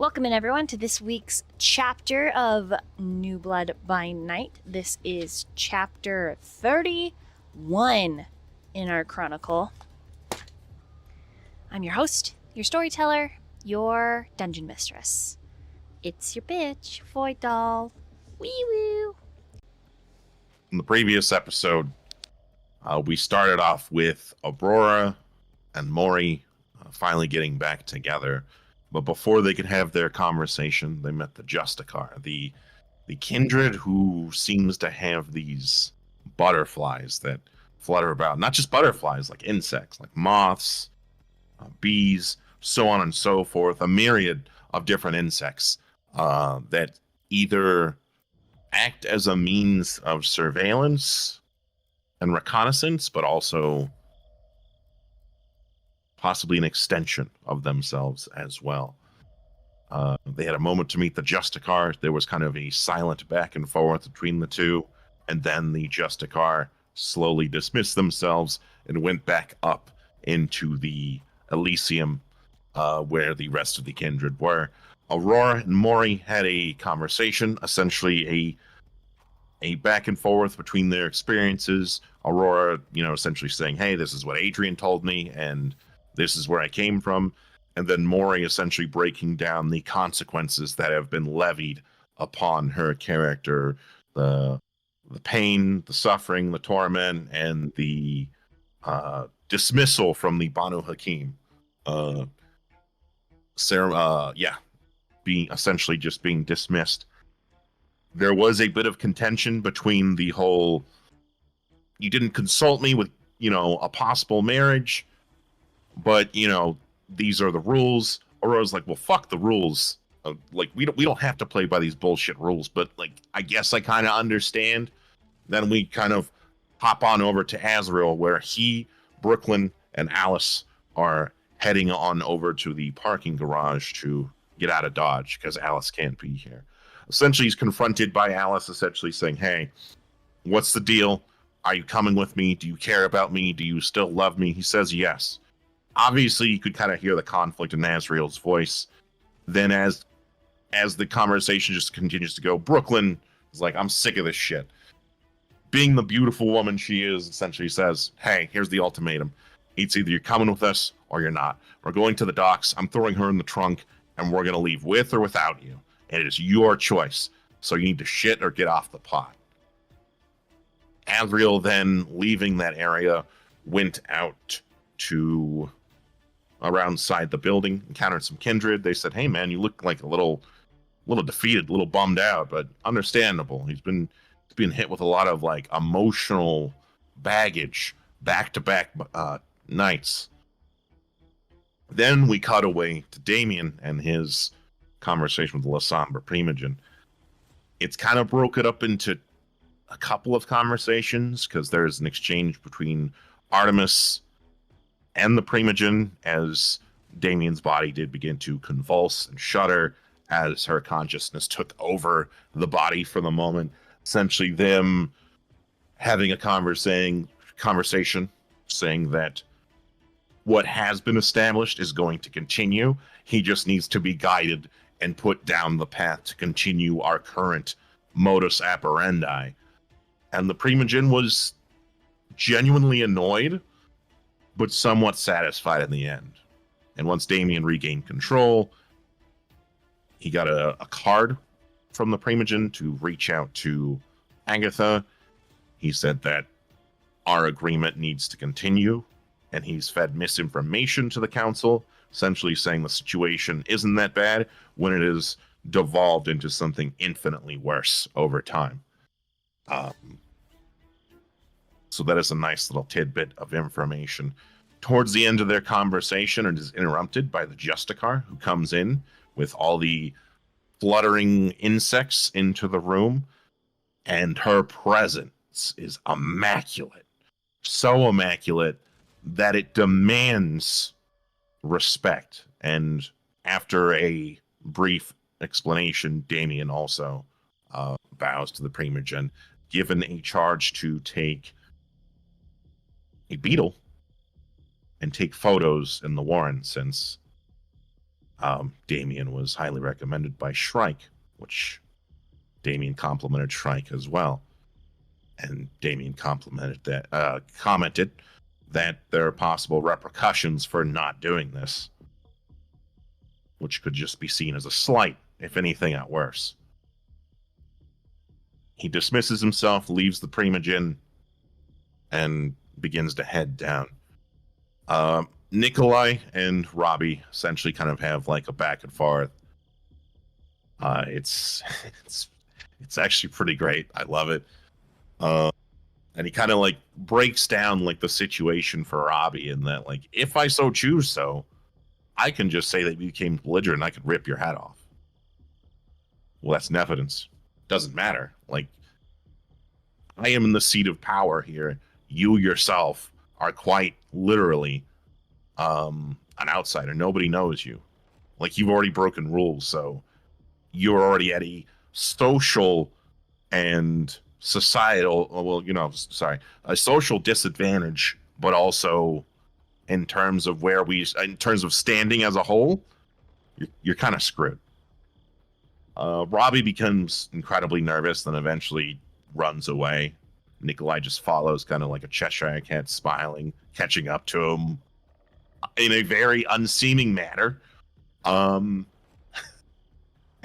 Welcome in, everyone, to this week's chapter of New Blood by Night. This is chapter 31 in our chronicle. I'm your host, your storyteller, your dungeon mistress. It's your bitch, Void Doll. Wee woo. In the previous episode, we started off with Aurora and Mori finally getting back together. But before they could have their conversation, they met the Jaqi, the Kindred who seems to have these butterflies that flutter about. Not just butterflies, like insects, like moths, bees, so on and so forth. A myriad of different insects that either act as a means of surveillance and reconnaissance, but also possibly an extension of themselves as well. They had a moment to meet the Jaqi. There was kind of a silent back and forth between the two, and then the Jaqi slowly dismissed themselves and went back up into the Elysium, where the rest of the Kindred were. Aurora and Mori had a conversation, essentially a back and forth between their experiences. Aurora, essentially saying, hey, this is what Adrian told me, and this is where I came from. And then Mori essentially breaking down the consequences that have been levied upon her character, the pain, the suffering, the torment, and the dismissal from the Banu Hakim. Being essentially just being dismissed. There was a bit of contention between the whole, you didn't consult me with, a possible marriage, but, these are the rules. Aurora's like, well, fuck the rules. We don't have to play by these bullshit rules, but, I guess I kind of understand. Then we kind of hop on over to Azriel, where he, Brooklyn, and Alice are heading on over to the parking garage to get out of Dodge, because Alice can't be here. Essentially, he's confronted by Alice, essentially saying, hey, what's the deal? Are you coming with me? Do you care about me? Do you still love me? He says yes. Obviously, you could kind of hear the conflict in Azriel's voice. Then as the conversation just continues to go, Brooklyn is like, I'm sick of this shit. Being the beautiful woman she is, essentially says, hey, here's the ultimatum. It's either you're coming with us or you're not. We're going to the docks. I'm throwing her in the trunk, and we're going to leave with or without you. And it is your choice. So you need to shit or get off the pot. Azriel then, leaving that area, went out to around inside the building, encountered some Kindred. They said, hey man, you look like a little defeated, a little bummed out, but understandable. He's been hit with a lot of emotional baggage back-to-back nights. Then we cut away to Damien and his conversation with La Sombra Primogen. It's kind of broke it up into a couple of conversations, because there's an exchange between Artemis and the Primogen, as Damien's body did begin to convulse and shudder as her consciousness took over the body for the moment. Essentially them having a conversation saying that what has been established is going to continue. He just needs to be guided and put down the path to continue our current modus operandi. And the Primogen was genuinely annoyed, but somewhat satisfied in the end. And once Damien regained control, he got a card from the Primogen to reach out to Agatha. He said that our agreement needs to continue, and he's fed misinformation to the council, essentially saying the situation isn't that bad when it is devolved into something infinitely worse over time. So that is a nice little tidbit of information. Towards the end of their conversation, it is interrupted by the Jaqi, who comes in with all the fluttering insects into the room, and her presence is immaculate. So immaculate that it demands respect. And after a brief explanation, Damien also bows to the Primogen, given a charge to take a beetle and take photos in the Warren, since Damien was highly recommended by Shrike, which Damien complimented Shrike as well. And Damien commented that there are possible repercussions for not doing this, which could just be seen as a slight, if anything at worse. He dismisses himself, leaves the Primogen, and begins to head down. Nikolai and Robbie essentially kind of have like a back and forth. It's actually pretty great. I love it. And he kind of like breaks down like the situation for Robbie, in that like, if I so choose so, I can just say that you became belligerent and I could rip your head off. Well, that's an evidence. Doesn't matter. Like, I am in the seat of power here. You yourself are quite literally an outsider. Nobody knows you. Like, you've already broken rules, so you're already at a social and societal, a social disadvantage, but also in terms of in terms of standing as a whole, you're kind of screwed. Robbie becomes incredibly nervous, then eventually runs away. Nikolai just follows, kind of like a Cheshire cat, smiling, catching up to him in a very unseeming manner. And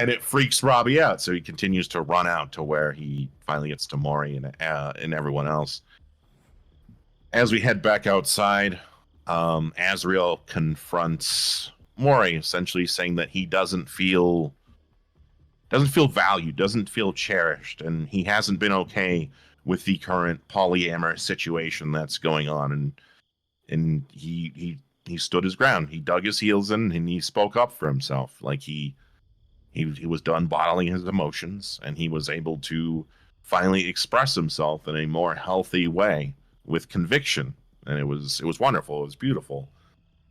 it freaks Robbie out, so he continues to run out to where he finally gets to Mori and everyone else. As we head back outside, Azriel confronts Mori, essentially saying that he doesn't feel valued, doesn't feel cherished, and he hasn't been okay with the current polyamorous situation that's going on. And he stood his ground. He dug his heels in and he spoke up for himself. Like he was done bottling his emotions, and he was able to finally express himself in a more healthy way with conviction. And it was wonderful. It was beautiful.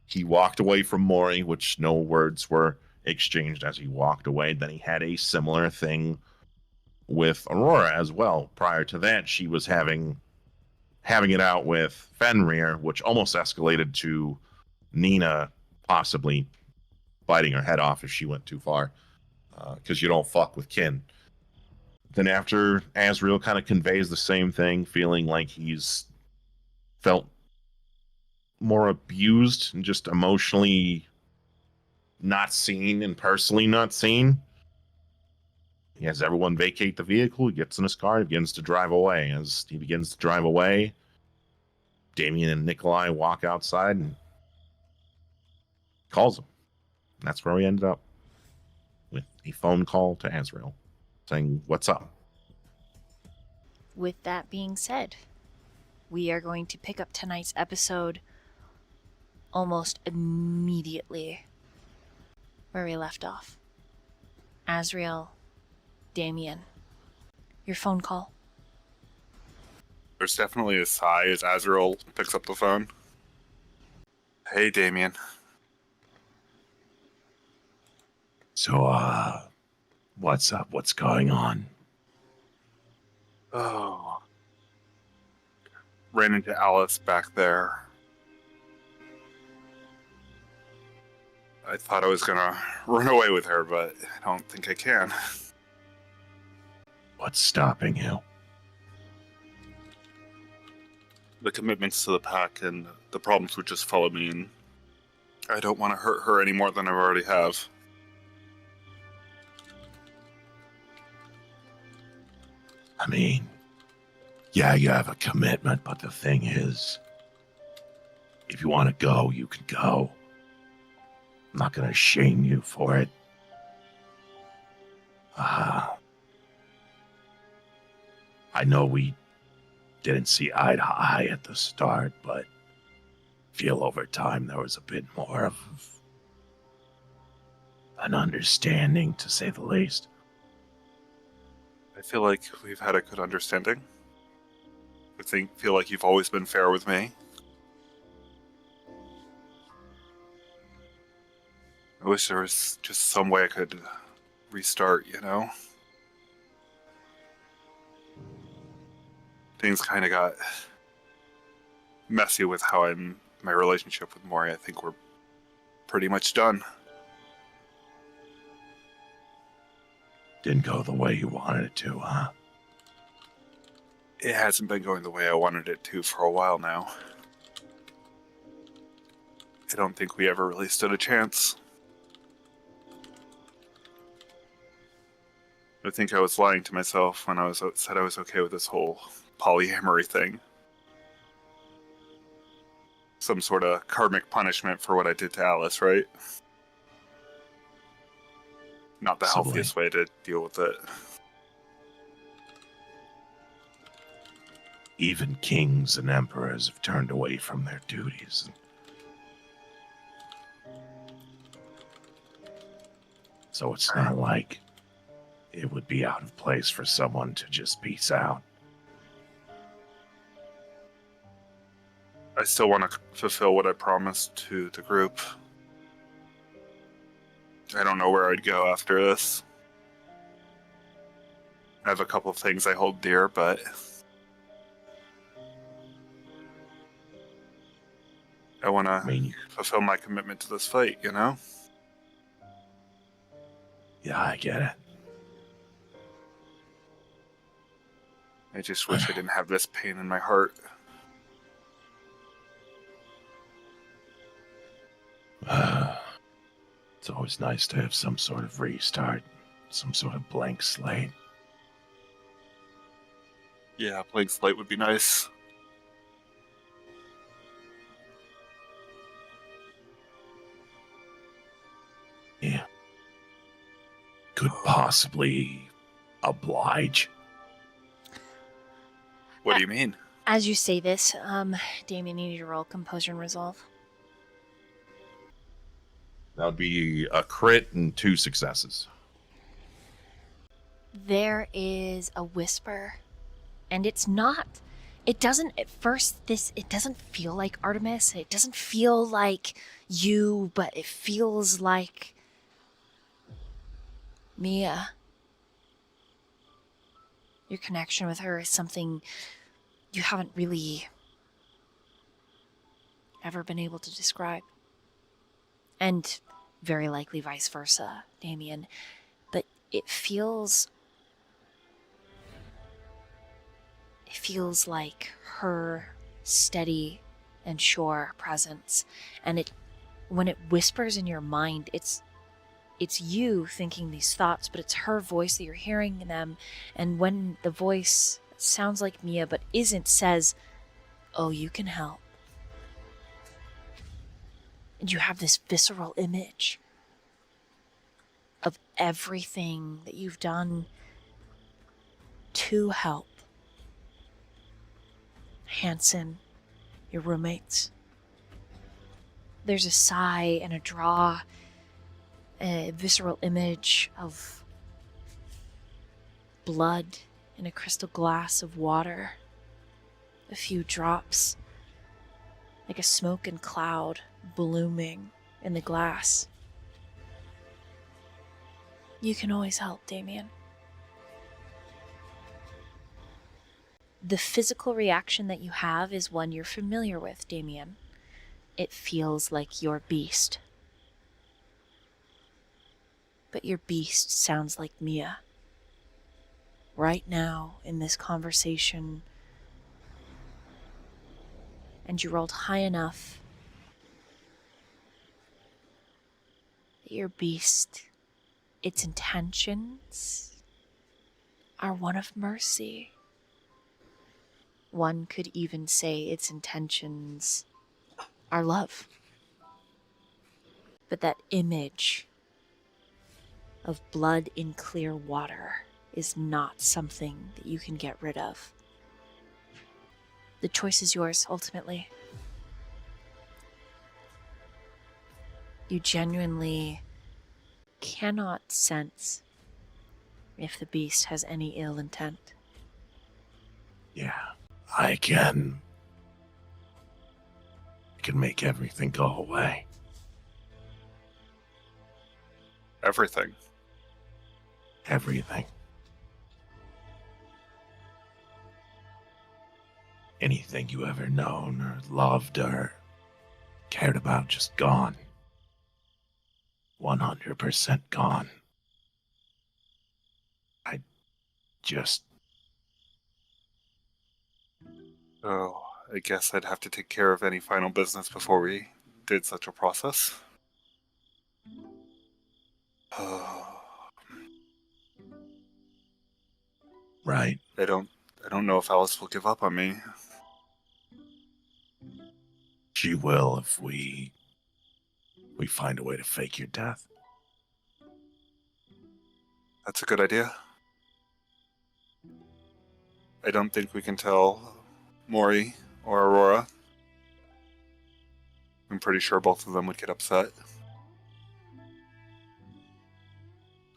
He walked away from Mori, which no words were exchanged as he walked away. Then he had a similar thing with Aurora as well. Prior to that, she was having it out with Fenrir, which almost escalated to Nina possibly biting her head off if she went too far. Because you don't fuck with kin. Then after, Azriel kind of conveys the same thing, feeling like he's felt more abused and just emotionally not seen and personally not seen. He has everyone vacate the vehicle. He gets in his car and begins to drive away. As he begins to drive away, Damien and Nikolai walk outside and calls him. And that's where we ended up, with a phone call to Azriel saying, "What's up?" With that being said, we are going to pick up tonight's episode almost immediately where we left off. Azriel, Damien, your phone call. There's definitely a sigh as Azriel picks up the phone. Hey, Damien. So, what's up? What's going on? Oh. Ran into Alice back there. I thought I was gonna run away with her, but I don't think I can. What's stopping you? The commitments to the pack and the problems would just follow me, and I don't want to hurt her any more than I already have. I mean, yeah, you have a commitment, but the thing is, if you want to go, you can go. I'm not going to shame you for it. I know we didn't see eye to eye at the start, but I feel over time there was a bit more of an understanding, to say the least. I feel like we've had a good understanding. I feel like you've always been fair with me. I wish there was just some way I could restart, you know? Things kind of got messy with my relationship with Mori. I think we're pretty much done. Didn't go the way you wanted it to, huh? It hasn't been going the way I wanted it to for a while now. I don't think we ever really stood a chance. I think I was lying to myself when I said I was okay with this whole polyamory thing. Some sort of karmic punishment for what I did to Alice, right? Not the Possibly. healthiest way to deal with it. Even kings and emperors have turned away from their duties. So it's not like it would be out of place for someone to just peace out. I still want to fulfill what I promised to the group. I don't know where I'd go after this. I have a couple of things I hold dear, but I want to fulfill my commitment to this fight, you know? Yeah, I get it. I just wish I didn't have this pain in my heart. It's always nice to have some sort of restart, some sort of blank slate. Yeah, blank slate would be nice. Yeah. Could possibly oblige. What do you mean? As you say this, Damien, you need to roll Composure and Resolve. That would be a crit and 2 successes. There is a whisper, and it doesn't feel like Artemis, it doesn't feel like you, but it feels like Mia. Your connection with her is something you haven't really ever been able to describe. And very likely vice versa, Damien. But it feels like her steady and sure presence. And when it whispers in your mind, it's you thinking these thoughts, but it's her voice that you're hearing them. And when the voice sounds like Mia but isn't, says, "Oh, you can help." And you have this visceral image of everything that you've done to help Hanson, your roommates. There's a sigh and a draw, a visceral image of blood in a crystal glass of water. A few drops, like a smoke and cloud blooming in the glass. You can always help, Damien. The physical reaction that you have is one you're familiar with, Damien. It feels like your beast. But your beast sounds like Mia. Right now, in this conversation, and you rolled high enough that your beast, its intentions are one of mercy. One could even say its intentions are love. But that image of blood in clear water is not something that you can get rid of. The choice is yours, ultimately. You genuinely cannot sense if the beast has any ill intent. Yeah, I can make everything go away. Everything. Everything. Anything you ever known or loved or cared about, just gone. 100% gone. just... Oh, I guess I'd have to take care of any final business before we did such a process. Right. I don't know if Alice will give up on me. She will if we find a way to fake your death. That's a good idea. I don't think we can tell Mori or Aurora. I'm pretty sure both of them would get upset.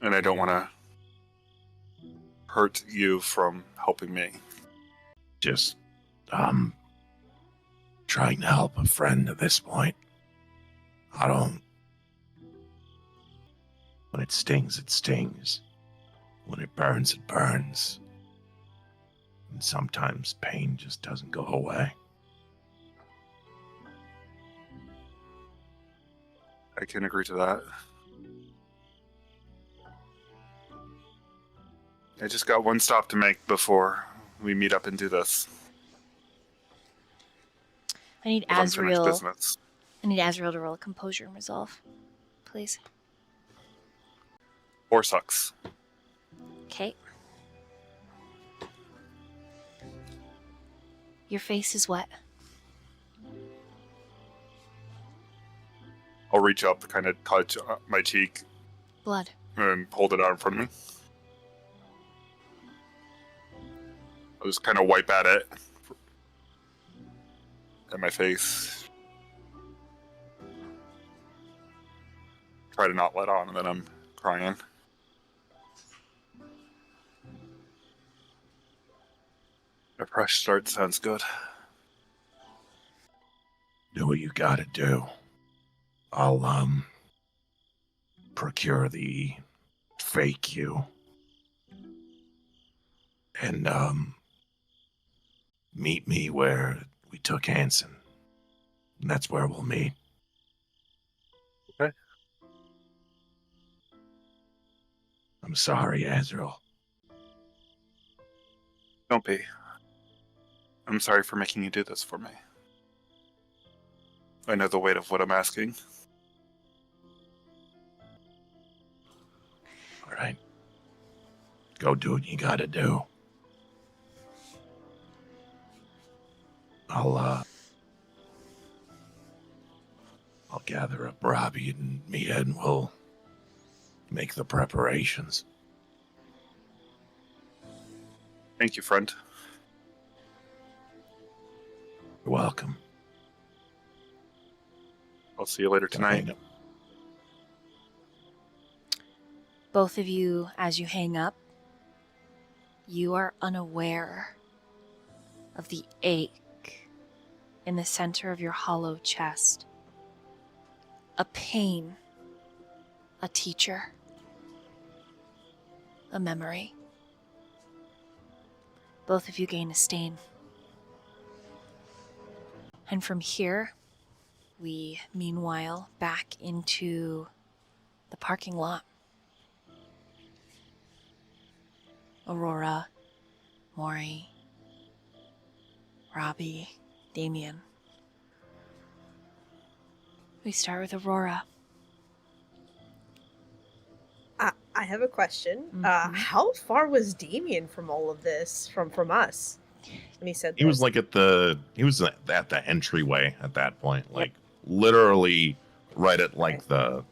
And I don't want to hurt you from helping me. Just, trying to help a friend at this point. I don't... When it stings, it stings. When it burns, it burns. And sometimes pain just doesn't go away. I can agree to that. I just got one stop to make before we meet up and do this. I need Unfinished Azriel. business. I need Azriel to roll composure and resolve, please. 4 sucks. Okay. Your face is wet. I'll reach up, kind of touch my cheek, Blood. and hold it out in front of me. I'll just kind of wipe at it. At my face. Try to not let on, and then I'm crying. A fresh start sounds good. Do what you gotta do. I'll, procure the fake you. And, meet me where we took Hanson. And that's where we'll meet. Okay. I'm sorry, Azriel. Don't be. I'm sorry for making you do this for me. I know the weight of what I'm asking. All right. Go do what you gotta do. I'll gather up Robbie and Mia and we'll make the preparations. Thank you, friend. You're welcome. I'll see you later tonight. Both of you, as you hang up, you are unaware of the ache in the center of your hollow chest. A pain, a teacher, a memory. Both of you gain a stain. And from here, we, meanwhile, back into the parking lot. Aurora, Mori, Robbie, Damien. We start with Aurora. I have a question. Mhm. How far was Damien from all of this? From us? When he said He was this? like at the entryway at that point, like literally right at like the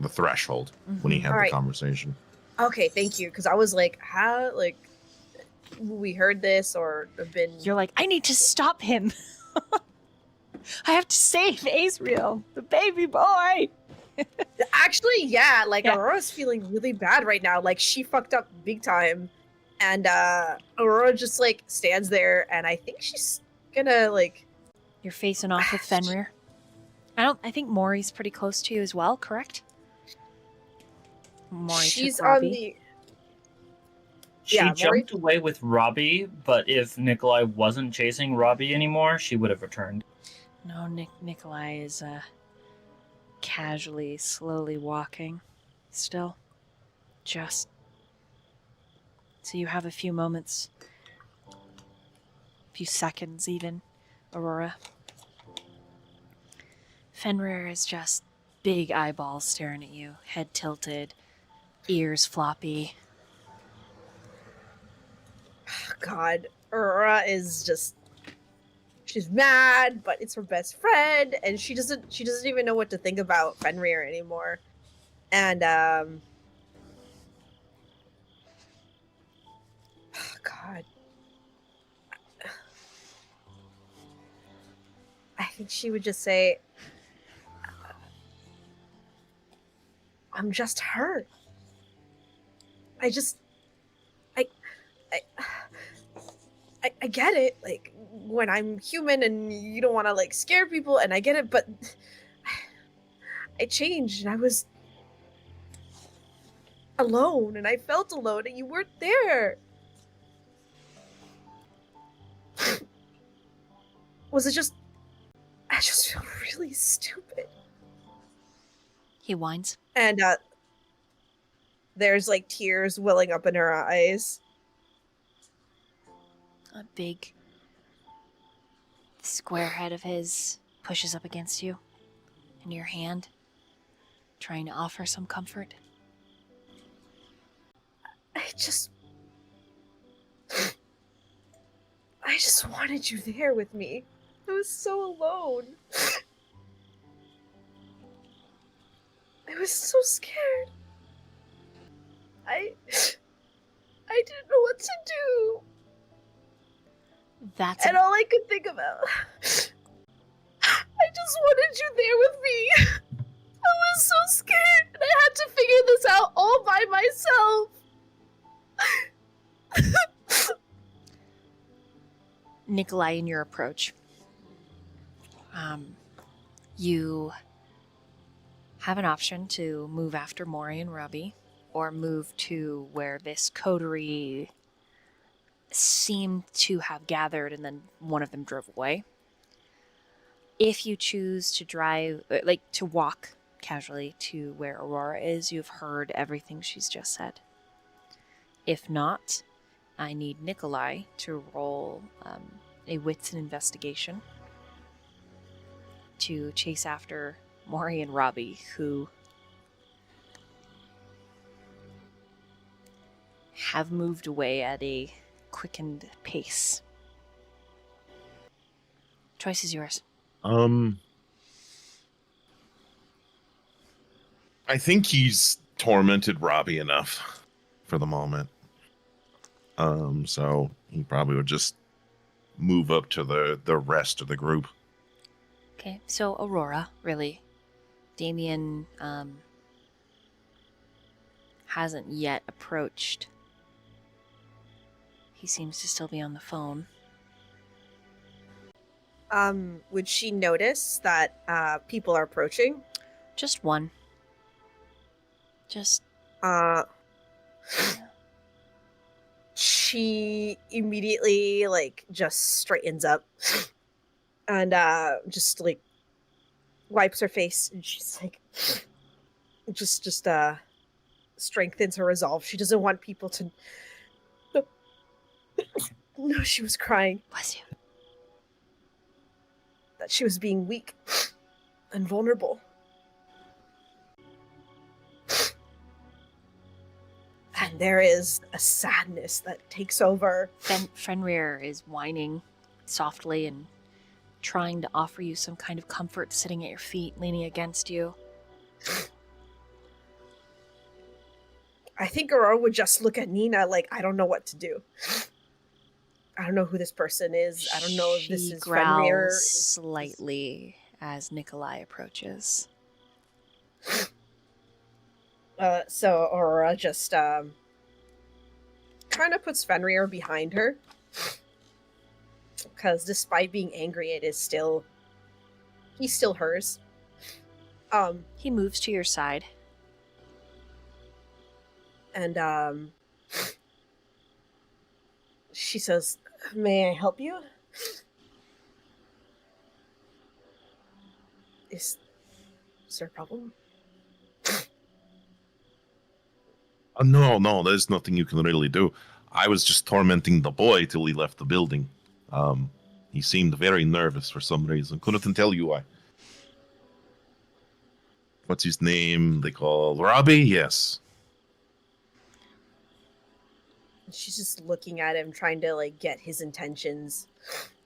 threshold when he had the Alright. conversation. Okay, thank you. Because I was like, how we heard this or have been? You're like, I need to stop him. I have to save Azriel, the baby boy. Actually, yeah. Yeah. Aurora's feeling really bad right now. Like she fucked up big time, and Aurora just like stands there, and I think she's gonna like. You're facing off with Fenrir. I think Mori's pretty close to you as well, correct? Mori She's took on Robbie. the. She Yeah, Mori- jumped away with Robbie, but if Nikolai wasn't chasing Robbie anymore, she would have returned. No, Nikolai is casually, slowly walking. Still. Just So you have a few moments, a few seconds even, Aurora. Fenrir is just big eyeballs staring at you, head tilted, ears floppy. God, Aurora is just, she's mad, but it's her best friend, and she doesn't even know what to think about Fenrir anymore. And God, I think she would just say, I'm just her. I get it, like, when I'm human and you don't want to, like, scare people, and I get it, but I changed, and I was alone, and I felt alone, and you weren't there. Was it just... I just feel really stupid. He whines. And, there's, like, tears welling up in her eyes. A big square head of his pushes up against you in your hand, trying to offer some comfort. I just wanted you there with me. I was so alone. I was so scared. I didn't know what to do. That's And all I could think about, I just wanted you there with me. I was so scared, and I had to figure this out all by myself. Nikolai, in your approach, you have an option to move after Mori and Robbie, or move to where this coterie seemed to have gathered and then one of them drove away. If you choose to to walk casually to where Aurora is, you've heard everything she's just said. If not, I need Nikolai to roll a wits and investigation to chase after Mori and Robbie, who have moved away at a quickened pace. Choice is yours. I think he's tormented Robbie enough for the moment. So he probably would just move up to the rest of the group. Okay, so Aurora, really. Damien hasn't yet approached. He seems to still be on the phone. Would she notice that people are approaching? Just one. Just she immediately, like, just straightens up and just, like, wipes her face, and she's like, just strengthens her resolve. She doesn't want people to know she was crying, bless you. that she was being weak and vulnerable. And there is a sadness that takes over. Fenrir is whining softly and trying to offer you some kind of comfort, sitting at your feet, leaning against you. I think Aurora would just look at Nina like, I don't know what to do. I don't know who this person is. I don't know if this She is growls Fenrir. slightly as Nikolai approaches. So Aurora just kind of puts Fenrir behind her. Because despite being angry, he's still hers. He moves to your side. And she says, "May I help you? Is there a problem?" No, there's nothing you can really do. I was just tormenting the boy till he left the building. He seemed very nervous for some reason. Couldn't tell you why. What's his name? They call Robbie? Yes. She's just looking at him, trying to like get his intentions.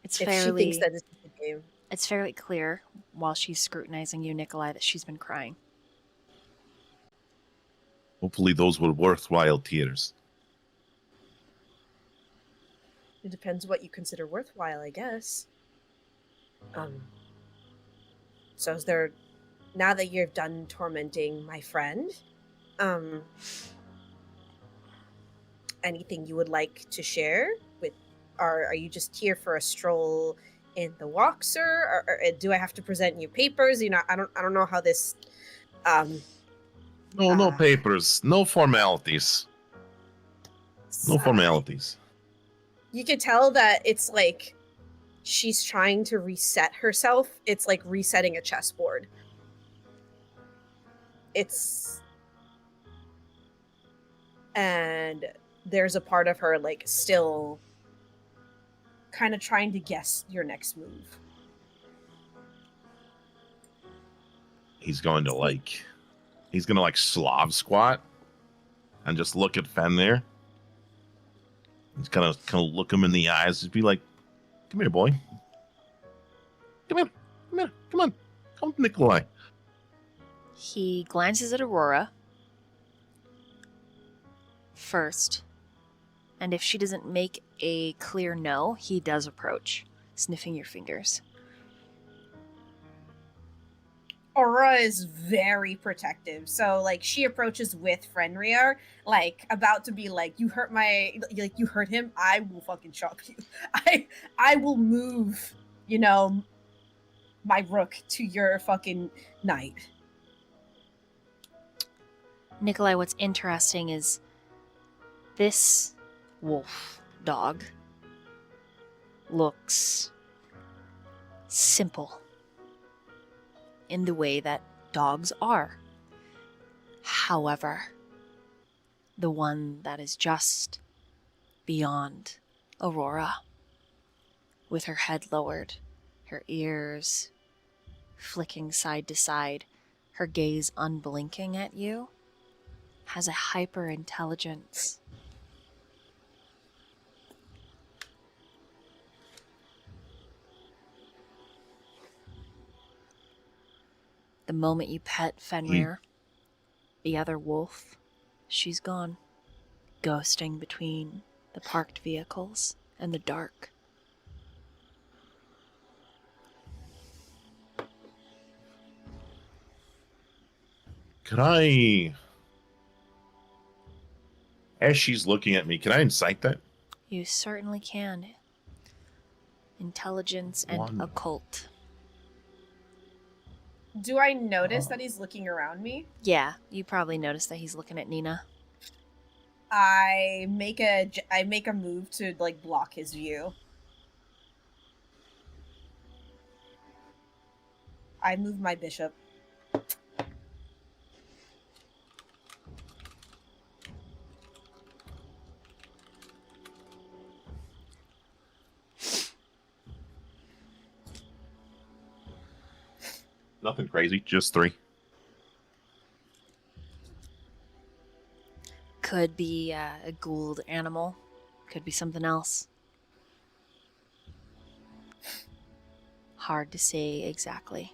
It's If she thinks that this is the game. It's fairly clear while she's scrutinizing you, Nikolai, that she's been crying. Hopefully those were worthwhile tears. It depends what you consider worthwhile, I guess. So is there, now that you've done tormenting my friend, anything you would like to share with, or are you just here for a stroll in the walk, sir? Or do I have to present you papers? You know, I don't know how this, No papers, no formalities. No formalities. You could tell that it's like she's trying to reset herself. It's like resetting a chessboard. And there's a part of her like still kind of trying to guess your next move. He's going to Slav squat and just look at Fenrir. He's kind of look him in the eyes, just be like, "Come here, boy. Come on, Nikolai." He glances at Aurora first, and if she doesn't make a clear no, he does approach, sniffing your fingers. Aurora is very protective. So like she approaches with Fenrir, like about to be like, you hurt him, I will fucking chop you. I will move, my rook to your fucking knight. Nikolai, what's interesting is this wolf dog looks simple in the way that dogs are. However, the one that is just beyond Aurora, with her head lowered, her ears flicking side to side, her gaze unblinking at you, has a hyper intelligence. The moment you pet Fenrir, the other wolf, she's gone, ghosting between the parked vehicles and the dark. Could I, as she's looking at me, can I incite that? You certainly can. Intelligence and One. occult. Do I notice that he's looking around me? Yeah, you probably noticed that he's looking at Nina. I make a move to like block his view. I move my bishop. Nothing crazy, just 3. Could be a ghouled animal. Could be something else. Hard to say exactly.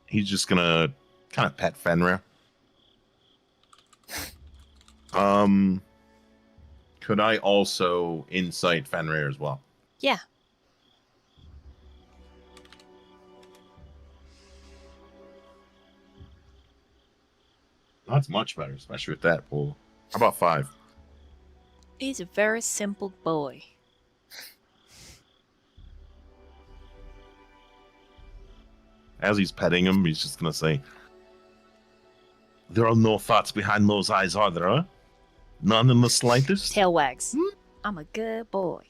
He's just gonna kind of pet Fenrir. Could I also incite Fenrir as well? Yeah. That's much better, especially with that pool. How about 5? He's a very simple boy. As he's petting him, he's just gonna say, "There are no thoughts behind those eyes, are there, huh? None in the slightest?" Tail wags. I'm a good boy.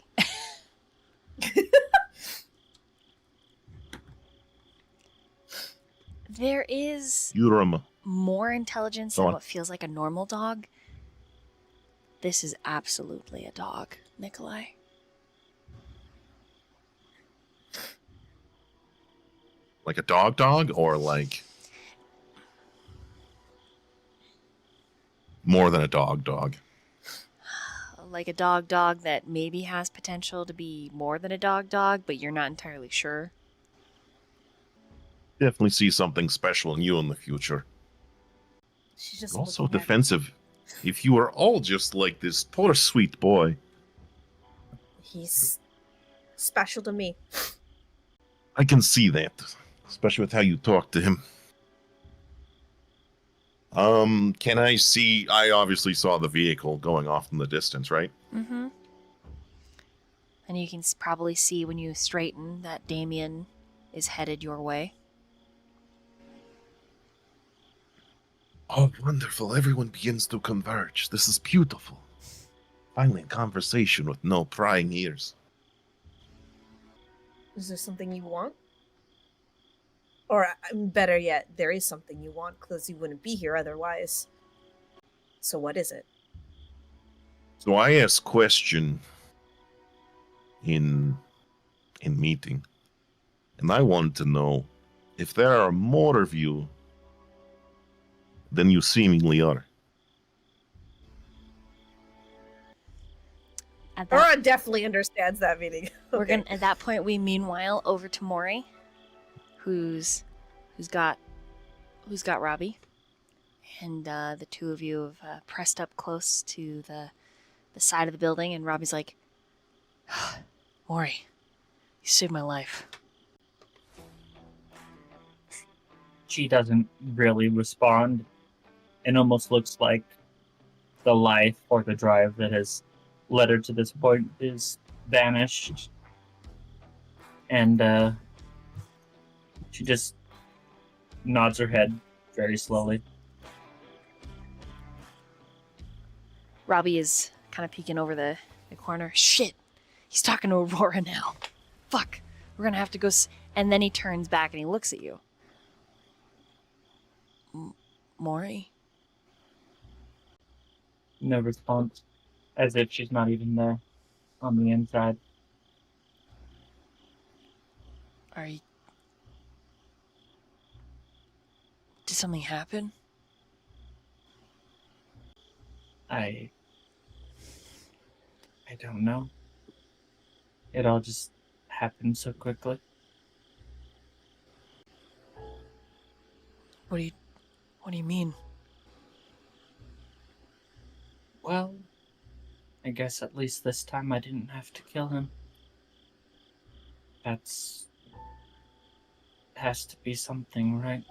There is You're a more intelligence Go than on. what feels like a normal dog, this is absolutely a dog, Nikolai. Like a dog, or like more than a dog? Like a dog that maybe has potential to be more than a dog, but you're not entirely sure. Definitely see something special in you in the future. She's just Also looking at- defensive. If you were all just like this poor sweet boy. He's special to me. I can see that, especially with how you talk to him. Can I see? I obviously saw the vehicle going off in the distance, right? Mm-hmm. And you can probably see when you straighten that Damien is headed your way. Oh, wonderful. Everyone begins to converge. This is beautiful. Finally, a conversation with no prying ears. Is there something you want? Or better yet, there is something you want because you wouldn't be here otherwise. So what is it? So I asked question in meeting, and I wanted to know if there are more of you than you seemingly are. At that, Aurora definitely understands that meaning. we're Okay. gonna. At that point, we meanwhile over to Mori, who's got Robbie, and the two of you have pressed up close to the side of the building, and Robbie's like, Mori, you saved my life. She doesn't really respond. It almost looks like the life or the drive that has led her to this point is vanished. And she just nods her head very slowly. Robbie is kind of peeking over the corner. Shit, he's talking to Aurora now. Fuck, we're gonna have to go. And then he turns back and he looks at you. Mori? No response, as if she's not even there on the inside. Are you... Did something happen? I don't know. It all just happened so quickly. What do you mean? Well, I guess at least this time I didn't have to kill him. Has to be something, right?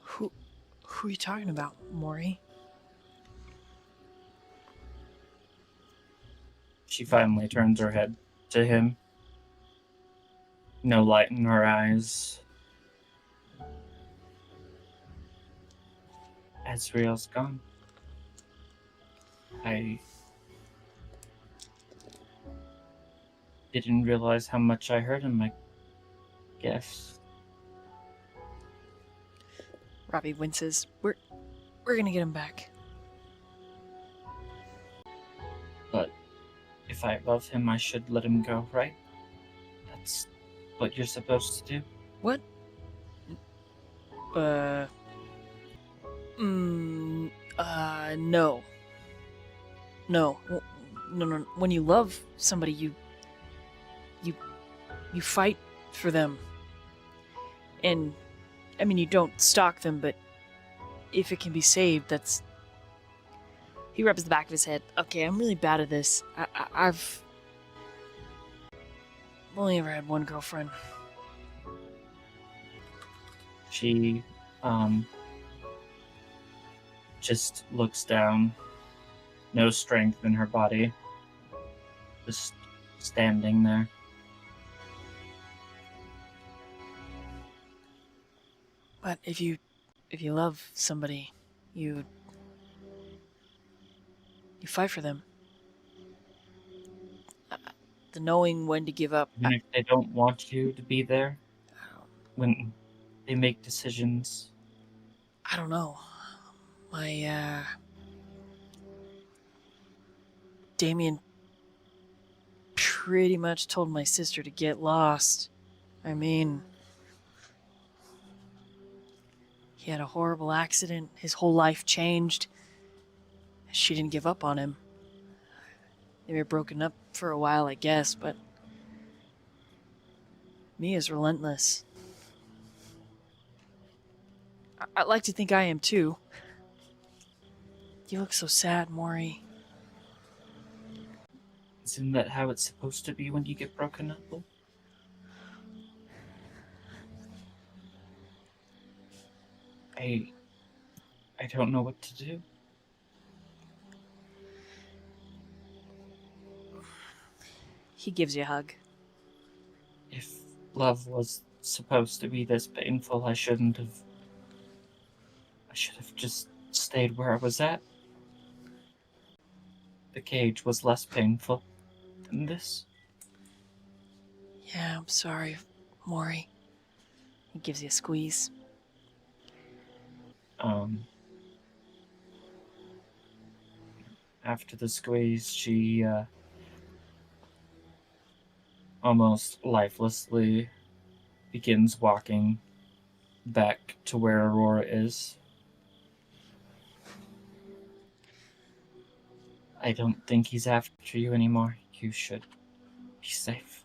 Who are you talking about, Mori? She finally turns her head to him. No light in her eyes. Azriel's gone. I didn't realize how much I hurt him, I guess. Robbie winces. We're gonna get him back. But if I love him, I should let him go, right? That's what you're supposed to do. What? No. No. No. When you love somebody, you fight for them. And, I mean, you don't stalk them, but if it can be saved, that's... He rubs the back of his head. Okay, I'm really bad at this. I've only ever had one girlfriend. She, just looks down. No strength in her body. Just standing there. But if you love somebody, you fight for them. the knowing when to give up. Even if they don't want you to be there, when they make decisions. I don't know. My, Damien pretty much told my sister to get lost. I mean, he had a horrible accident. His whole life changed. She didn't give up on him. They were broken up for a while, I guess, but Mia's relentless. I'd like to think I am too. You look so sad, Mori. Isn't that how it's supposed to be when you get broken up with? I don't know what to do. He gives you a hug. If love was supposed to be this painful, I should have just stayed where I was at. The cage was less painful than this. Yeah, I'm sorry, Mori. He gives you a squeeze. After the squeeze, she almost lifelessly begins walking back to where Aurora is. I don't think he's after you anymore. You should be safe.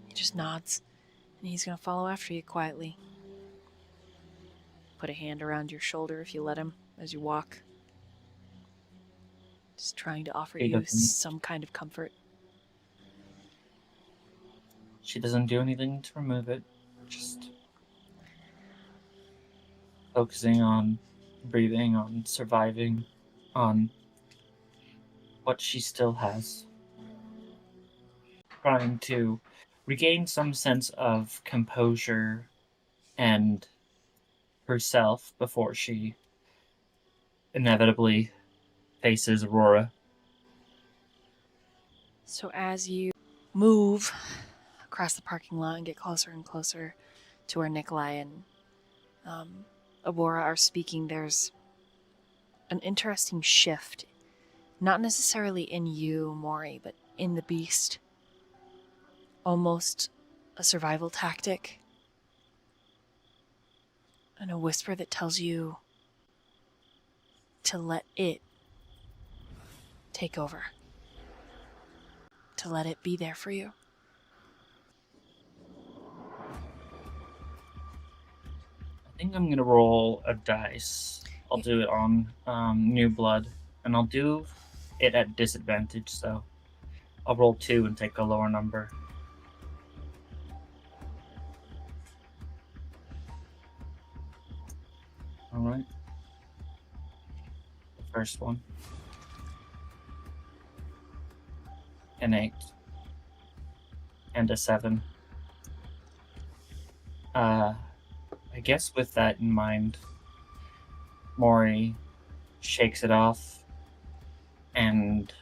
He just nods, and he's gonna follow after you quietly. Put a hand around your shoulder if you let him as you walk. Just trying to offer He you doesn't- some kind of comfort. She doesn't do anything to remove it, just focusing on breathing, on surviving, on what she still has. Trying to regain some sense of composure and herself before she inevitably faces Aurora. So as you move across the parking lot and get closer and closer to where Nikolai and Aurora are speaking, there's an interesting shift. Not necessarily in you, Mori, but in the beast. Almost a survival tactic. And a whisper that tells you to let it take over. To let it be there for you. I think I'm gonna roll a dice. I'll do it on New Blood, and I'll do it at disadvantage, so I'll roll 2 and take a lower number. Alright. The first one. An 8. And a 7. I guess with that in mind, Mori shakes it off, and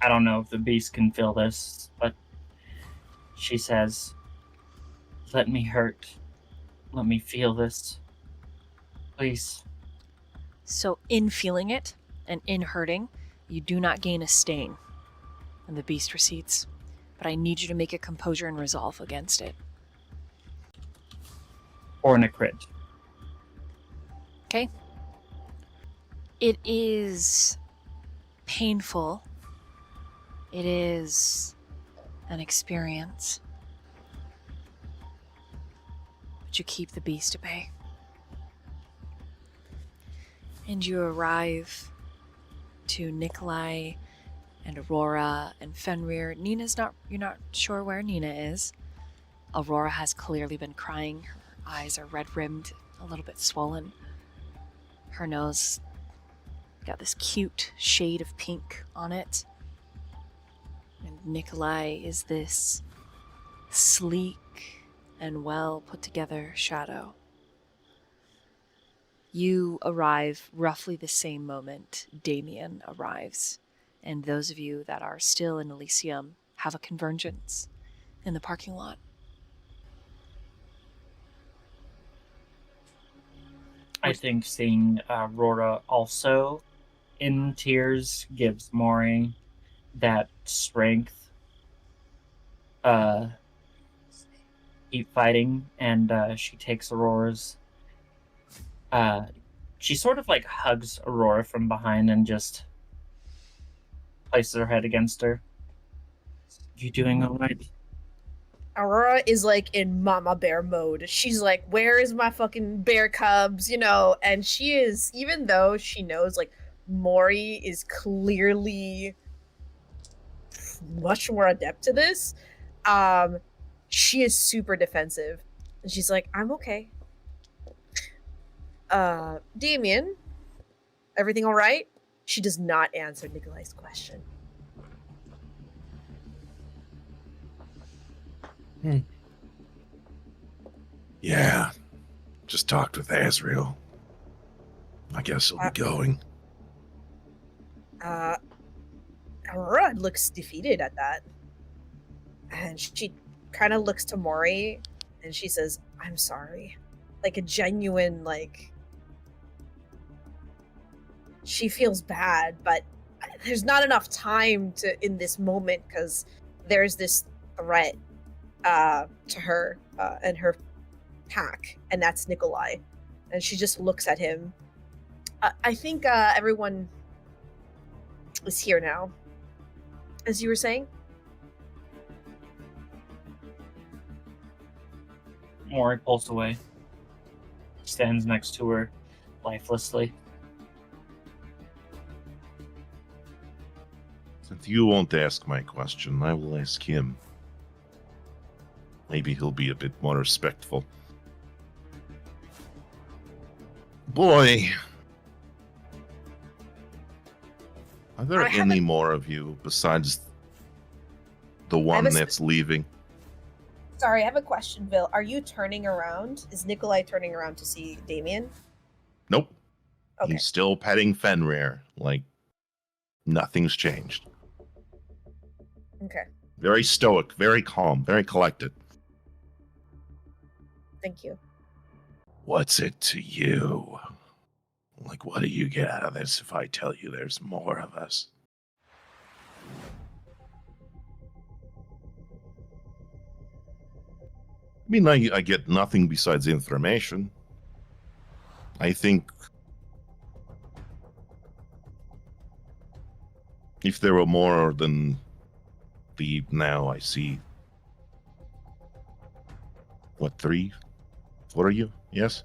I don't know if the beast can feel this, but she says, "Let me hurt. Let me feel this. Please." So in feeling it and in hurting, you do not gain a stain. And the beast recedes. But I need you to make a composure and resolve against it. Or in a crit. Okay? It is painful. It is an experience. But you keep the beast at bay. And you arrive to Nikolai and Aurora and Fenrir. You're not sure where Nina is. Aurora has clearly been crying. Her eyes are red-rimmed, a little bit swollen. Her nose got this cute shade of pink on it. And Nikolai is this sleek and well put together shadow. You arrive roughly the same moment Damien arrives, and those of you that are still in Elysium have a convergence in the parking lot. I think seeing Aurora also in tears gives Mori that strength. Keep fighting, and she takes Aurora's. She sort of like hugs Aurora from behind and just places her head against her. You doing all right? Aurora is like in mama bear mode. She's like, where is my fucking bear cubs? You know, and she is, even though she knows like Mori is clearly much more adept to this, she is super defensive. And she's like, I'm okay. Damien, everything all right? She does not answer Nikolai's question. Yeah. Just talked with Azriel. I guess he'll be going. Aurora looks defeated at that. And she kind of looks to Mori and she says, I'm sorry. Like a genuine, like, she feels bad, but there's not enough time to in this moment because there's this threat to her and her pack, and that's Nikolai. And she just looks at him. I think everyone is here now, as you were saying. Mori pulls away, stands next to her lifelessly. Since you won't ask my question, I will ask him. Maybe he'll be a bit more respectful. Boy, are there any more of you besides the one that's leaving? Sorry, I have a question, Bill. Are you turning around? Is Nikolai turning around to see Damien? Nope. Okay. He's still petting Fenrir, like nothing's changed. Okay. Very stoic, very calm, very collected. Thank you. What's it to you? Like, what do you get out of this if I tell you there's more of us? I mean, I get nothing besides information. I think if there were more than the now I see, what, 3? What are you? Yes?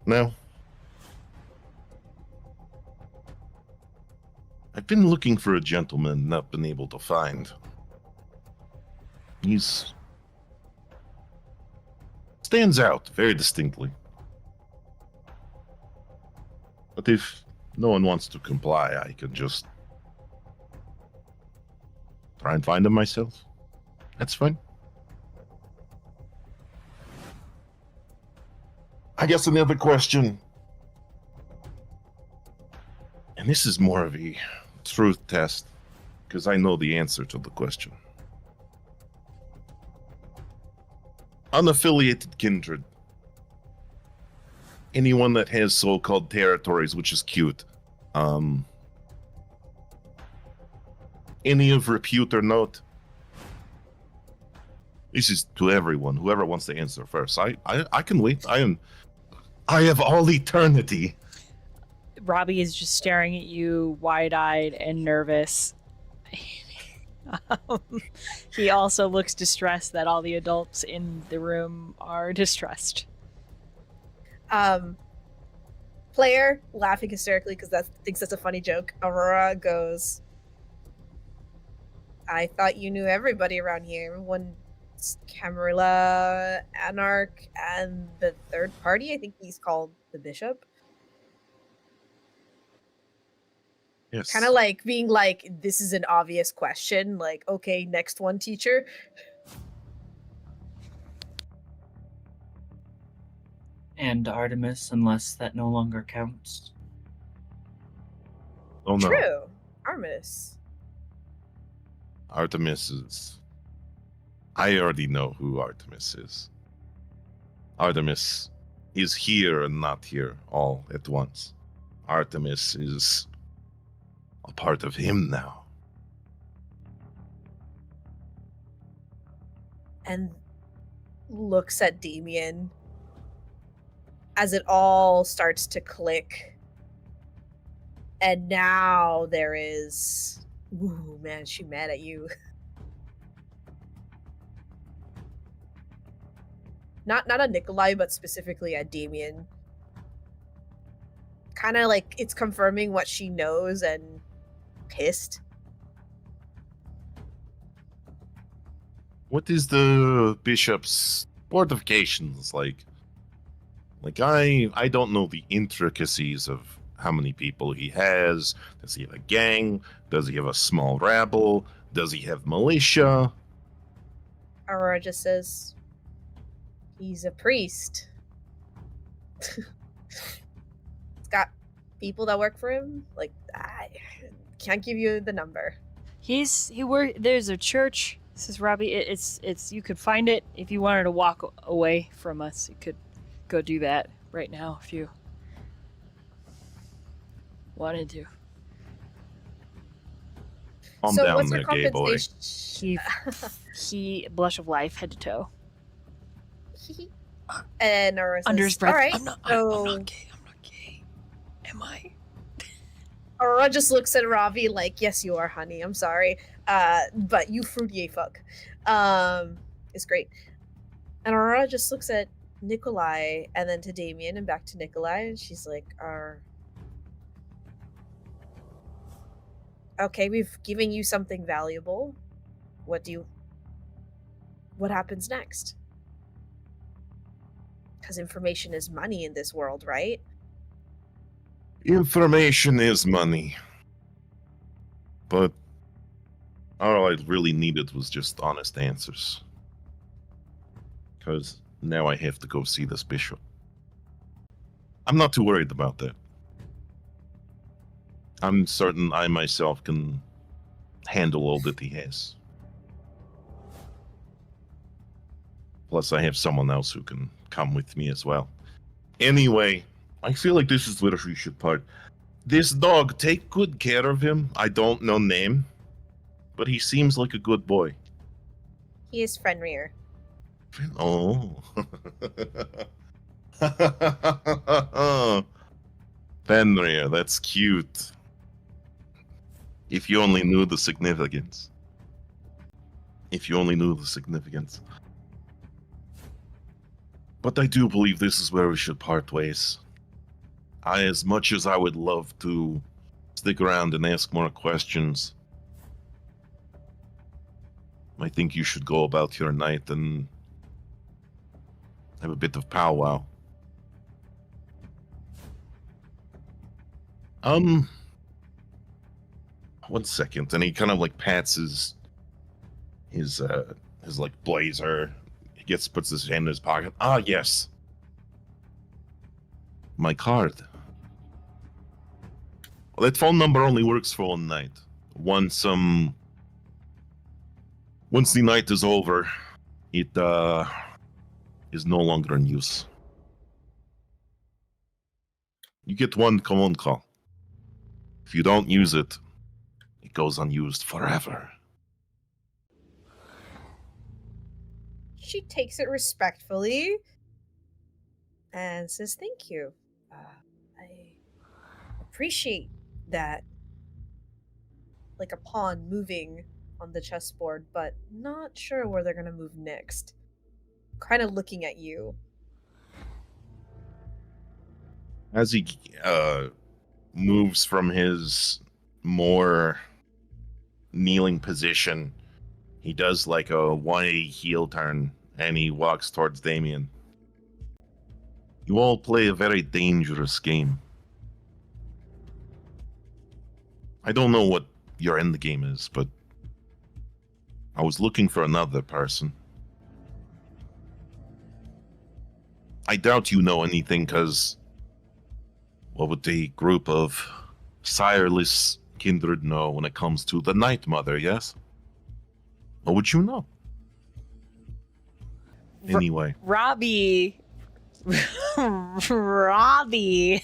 No? I've been looking for a gentleman not been able to find. He's stands out very distinctly. But if no one wants to comply, I can just try and find him myself. That's fine. I guess another question, and this is more of a truth test, because I know the answer to the question. Unaffiliated Kindred. Anyone that has so-called territories, which is cute. Any of repute or note? This is to everyone. Whoever wants to answer first. I can wait. I have all eternity. Robbie is just staring at you, wide-eyed and nervous. He also looks distressed that all the adults in the room are distressed. Player laughing hysterically because thinks that's a funny joke. Aurora goes, I thought you knew everybody around here. Everyone's Camarilla, Anarch, and the third party. I think he's called the Bishop. Yes. Kind of like being like, this is an obvious question. Like, okay, next one, teacher. And Artemis, unless that no longer counts. Oh no. True. Artemis. Artemis is. I already know who Artemis is. Artemis is here and not here all at once. Artemis is a part of him now. And looks at Damien as it all starts to click. And now there is... Ooh, man, she mad at you. Not at Nikolai, but specifically at Damien. Kind of like it's confirming what she knows and pissed. What is the bishop's fortifications like? Like I don't know the intricacies of how many people he has. Does he have a gang? Does he have a small rabble? Does he have militia? Aurora just says, he's a priest. He's got people that work for him. Like, I can't give you the number. There's a church. This is Robbie. It's you could find it if you wanted to walk away from us. You could go do that right now if you wanted to. Calm So down what's there, your gay boy. He blush of life head to toe. And Aurora says, Under his breath. all right, I'm not so gay. I'm not gay. Am I? Aurora just looks at Ravi like, yes, you are, honey. I'm sorry. But you fruity fuck. It's great. And Aurora just looks at Nikolai and then to Damien and back to Nikolai, and she's like, okay, we've given you something valuable. What happens next? Because information is money in this world, right? Information is money. But all I really needed was just honest answers. Because now I have to go see this bishop. I'm not too worried about that. I'm certain I myself can handle all that he has. Plus, I have someone else who can come with me as well. Anyway, I feel like this is where we should part. This dog, take good care of him. I don't know name, but he seems like a good boy. He is Fenrir. Oh. Fenrir, that's cute. If you only knew the significance. If you only knew the significance. But I do believe this is where we should part ways. As much as I would love to stick around and ask more questions, I think you should go about your night and have a bit of powwow. One second, and he kind of like pats his like blazer. He puts his hand in his pocket. Ah, yes. My card. Well, that phone number only works for one night. Once the night is over, it is no longer in use. You get one phone call. If you don't use it, it goes unused forever. She takes it respectfully and says, thank you. I appreciate that. Like a pawn moving on the chessboard, but not sure where they're going to move next. Kind of looking at you. As he moves from his more kneeling position, he does like a 180 heel turn and he walks towards Damien. You all play a very dangerous game. I don't know what your end game is, but I was looking for another person. I doubt you know anything, because what would the group of sireless kindred know when it comes to the Night Mother, yes? What would you know? Anyway, Robbie. Robbie.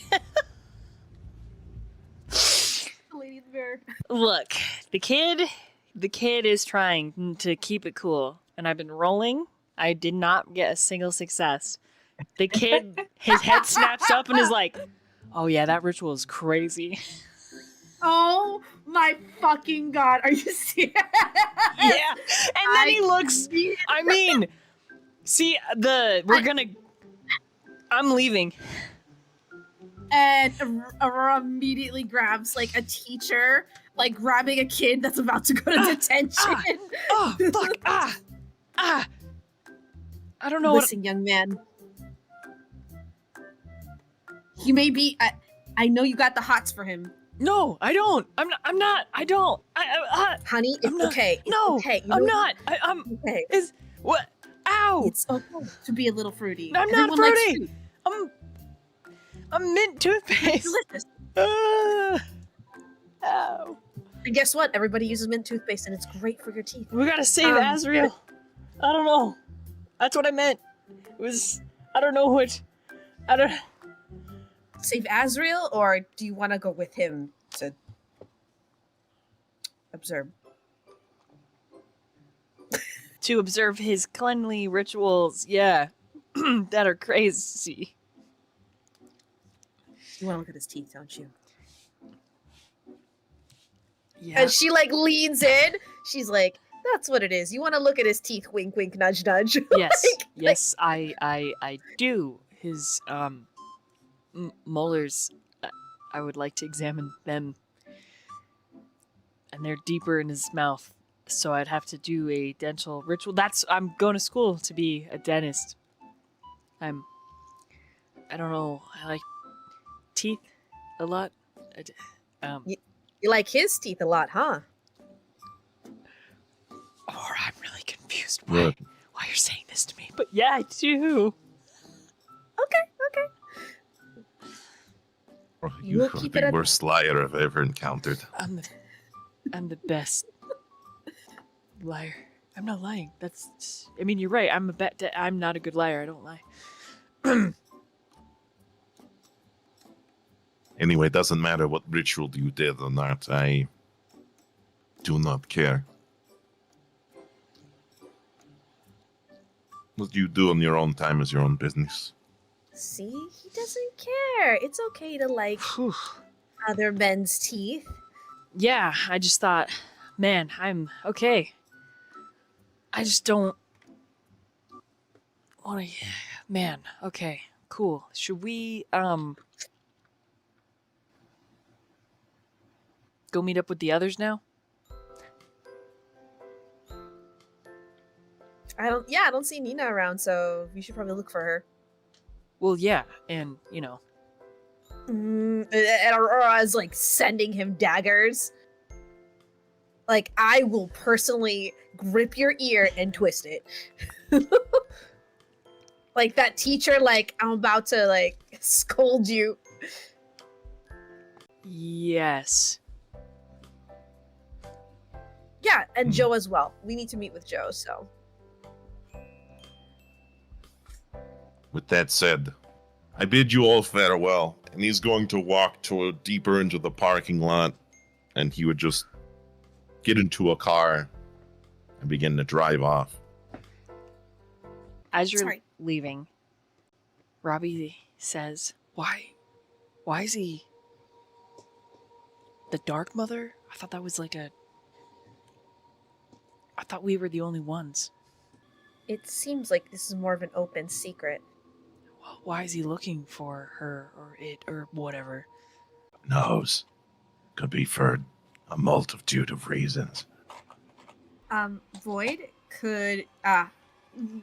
Lady the Bear. Look, the kid is trying to keep it cool, and I've been rolling. I did not get a single success. The kid, his head snaps up and is like, "Oh yeah, that ritual is crazy." Oh my fucking god! Are you serious? Yeah, and then he looks. I mean, see I'm leaving. And Aurora immediately grabs like a teacher, like grabbing a kid that's about to go to detention. Oh fuck! I don't know Listen, young man. You may be. I know you got the hots for him. No, I don't. I'm not. I don't. Honey, it's I'm not- okay. It's no, okay. You I'm know not. I'm. Okay. Is what? Ow! It's okay to be a little fruity. I'm not Everyone likes fruity. I'm mint toothpaste. Delicious. Ow! And guess what? Everybody uses mint toothpaste, and it's great for your teeth. We gotta save Azriel. I don't know. That's what I meant. It was. I don't know what. I don't. Save Azriel, or do you want to go with him to observe? To observe his cleanly rituals, yeah, that are crazy. You want to look at his teeth, don't you? Yeah. And she like leans in. She's like, "That's what it is. You want to look at his teeth? Wink, wink, nudge, nudge." Yes. Like- Yes, I do. His molars. I would like to examine them, and they're deeper in his mouth. So I'd have to do a dental ritual. I'm going to school to be a dentist. I don't know. I like teeth a lot. You like his teeth a lot, huh? Or I'm really confused What? why you're saying this to me. But yeah, I do. Okay. you We'll are keep it the at worst liar I've ever encountered. I'm the best liar. I'm not lying. I mean, you're right. I'm not a good liar. I don't lie. Anyway, it doesn't matter what ritual you did or not. I do not care. What you do in your own time is your own business. See, he doesn't care. It's okay to like Whew. other men's teeth. Yeah, I just thought, man, I'm okay. I just don't want to. Man, okay, cool. Should we go meet up with the others now? I don't see Nina around, so you should probably look for her. Well, yeah, and And Aurora is like sending him daggers. Like, I will personally grip your ear and twist it. Like that teacher, like, I'm about to like scold you. yes. Yeah, and Joe as well. We need to meet with Joe, so. With that said, I bid you all farewell, and he's going to walk deeper into the parking lot, and he would just get into a car and begin to drive off. As you're Sorry. leaving, Robbie says, Why is he the Dark Mother? I thought that was I thought we were the only ones. It seems like this is more of an open secret. Why is he looking for her or it or whatever? Knows. Could be for a multitude of reasons. Void, do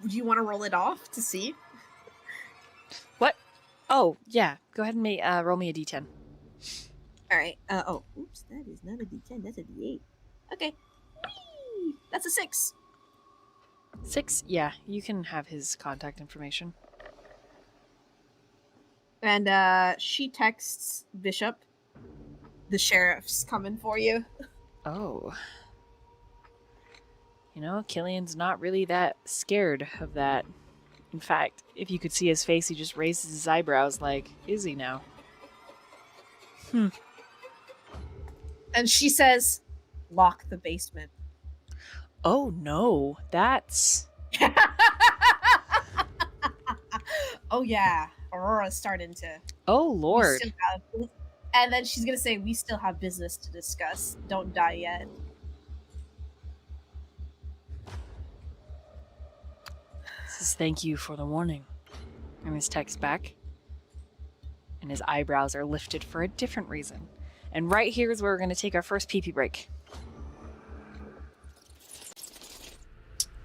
you want to roll it off to see? What? Oh, yeah. Go ahead and roll me a d10. All right. Oops, that is not a D10. That's a D8. Okay. Whee! That's a 6. 6? Yeah, you can have his contact information. And she texts Bishop, the sheriff's coming for you. Oh. You know, Killian's not really that scared of that. In fact, if you could see his face, he just raises his eyebrows like, is he now? And she says, lock the basement. Oh no, that's... Oh yeah, Aurora's starting to. Oh we lord. still have- and then she's gonna say, "We still have business to discuss. Don't die yet." Says thank you for the warning. And his text back. And his eyebrows are lifted for a different reason. And right here is where we're going to take our first pee-pee break.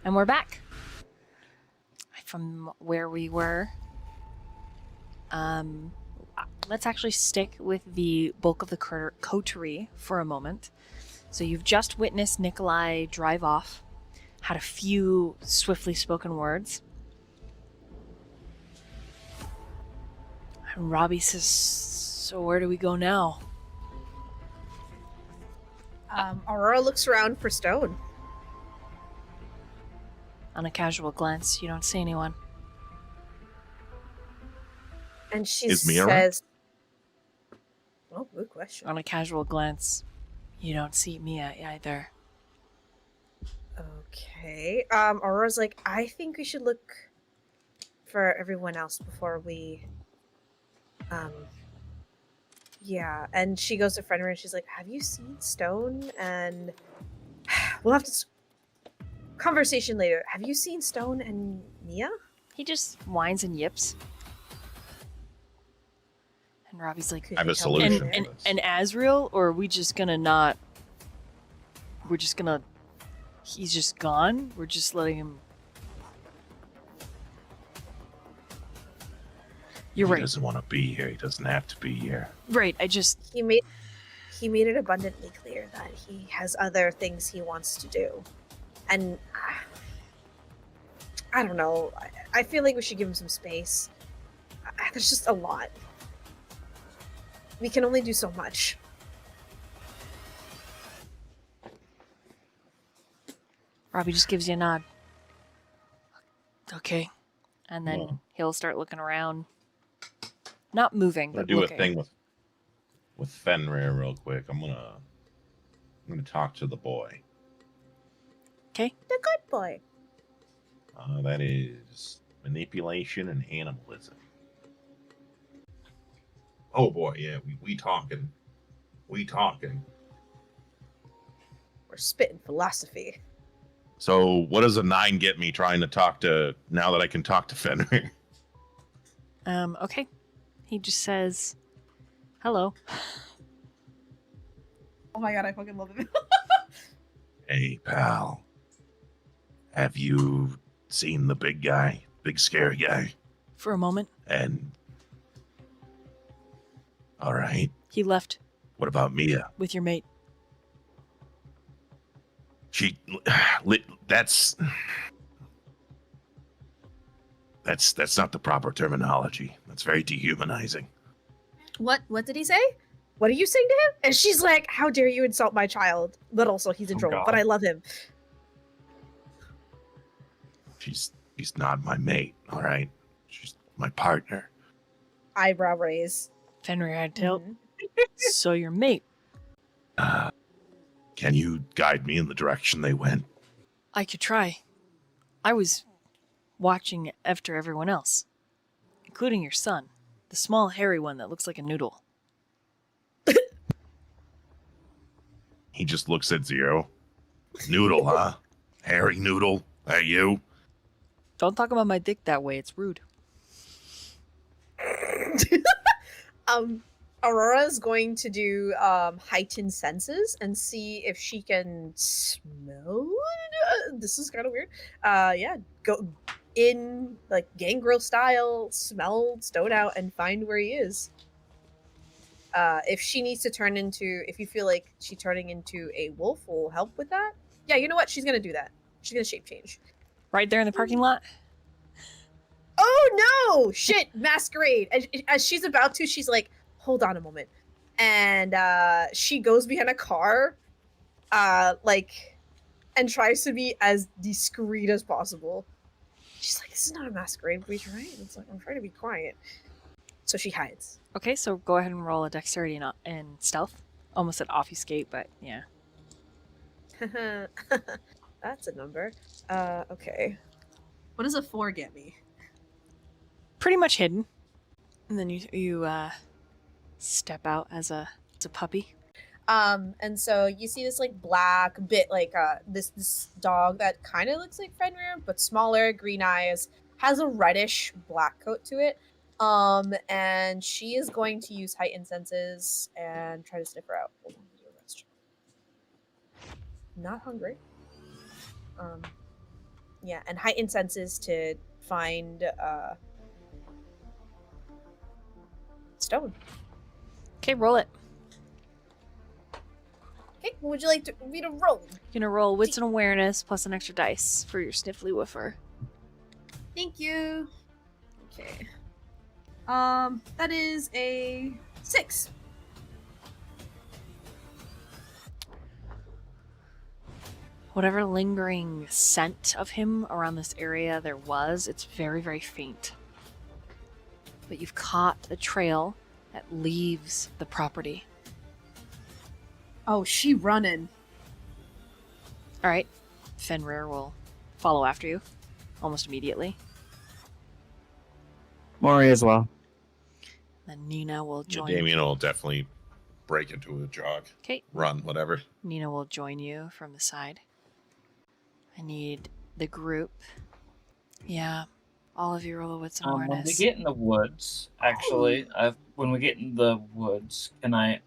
And we're back. From where we were. Let's actually stick with the bulk of the coterie for a moment. So you've just witnessed Nikolai drive off. Had a few swiftly spoken words. And Robbie says, so where do we go now? Aurora looks around for Stone. On a casual glance, you don't see anyone. And she Is Mia around? says, "Oh, good question." On a casual glance, you don't see Mia either. Okay. Aurora's like, I think we should look for everyone else before we. Yeah. And she goes to Fenrir and she's like, "Have you seen Stone?" And we'll have to conversation later. Have you seen Stone and Mia? He just whines and yips. And Robbie's like, Could I have you a tell me solution. where? and Azriel, or are we just gonna not? We're just gonna. He's just gone. We're just letting him. You're He right. doesn't want to be here. He doesn't have to be here. Right. I just. He made it abundantly clear that he has other things he wants to do, and I don't know. I feel like we should give him some space. There's just a lot. We can only do so much. Robbie just gives you a nod. Okay. And then Well. he'll start looking around. Not moving, I'm gonna but do looking. a thing with Fenrir real quick. I'm gonna talk to the boy. Okay. The good boy. That is manipulation and animalism. Oh boy, yeah, we talking. We talking. We're spitting philosophy. So what does a 9 get me trying to talk to now that I can talk to Fenrir? Okay. He just says, hello. Oh my god, I fucking love it. Hey pal. Have you seen the big guy? Big scary guy? For a moment, And all right. he left What about Mia? with your mate. She that's not the proper terminology. That's very dehumanizing. What did he say? What are you saying to him? And she's like, "How dare you insult my child?" But also, he's in Oh, trouble. God. But I love him. She's not my mate, all right? She's my partner. Eyebrow raise. Fenrir had tilt. Mhm. So your mate. Can you guide me in the direction they went? I could try. I was watching after everyone else, including your son, the small hairy one that looks like a noodle. He just looks at Zero. Noodle, huh? Hairy noodle? That you? Don't talk about my dick that way, it's rude. Aurora's going to do heightened senses and see if she can smell. This is kind of weird. Yeah, go in like gangrel style, smell Stone out and find where he is. If she needs to turn into, if you feel like she turning into a wolf will help with that. Yeah, you know what? She's gonna do that. She's gonna shape change. Right there in the parking lot? oh no, shit, masquerade. As she's about to, she's like, hold on a moment. And she goes behind a car, and tries to be as discreet as possible. She's like, this is not a masquerade, but you're right. It's like, I'm trying to be quiet. So she hides. Okay, so go ahead and roll a dexterity and stealth. Almost an obfuscate, but yeah. That's a number. Okay. What does a 4 get me? Pretty much hidden. And then you step out as a puppy. And so you see this like black bit, like this dog that kind of looks like Fenrir, but smaller, green eyes, has a reddish black coat to it. And she is going to use heightened senses and try to sniff her out. Hold on, do a rest check. Not hungry. Yeah, and heightened senses to find stone. Okay, roll it. Okay, what would you like me to roll? You're gonna roll wits and awareness plus an extra dice for your sniffly woofer. Thank you. Okay. That is a 6. Whatever lingering scent of him around this area there was, it's very, very faint. But you've caught a trail that leaves the property. Oh, she running. All right, Fenrir will follow after you almost immediately. Mori as well. Then Nina will Yeah, join. Damien will definitely break into a jog, Okay, run, whatever. Nina will join you from the side. I need the group. Yeah, all of you roll a wits and When we awareness. get in the woods, actually, when we get in the woods, can I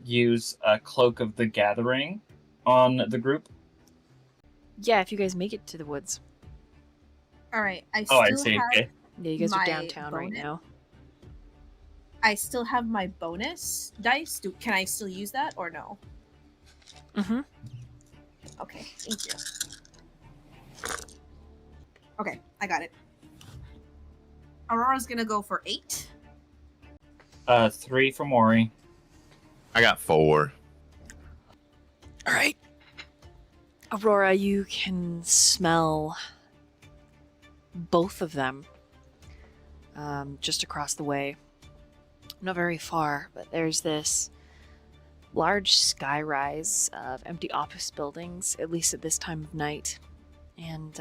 use a Cloak of the Gathering on the group? Yeah, if you guys make it to the woods. All right. I Oh, I still see. have Okay. Yeah, you guys are My downtown right bonus? now. I still have my bonus dice. Can I still use that or no? Mm-hmm. Okay, thank you. Okay, I got it. Aurora's gonna go for 8. 3 for Mori. I got 4. All right. Aurora, you can smell both of them just across the way. Not very far, but there's this large skyrise of empty office buildings, at least at this time of night. And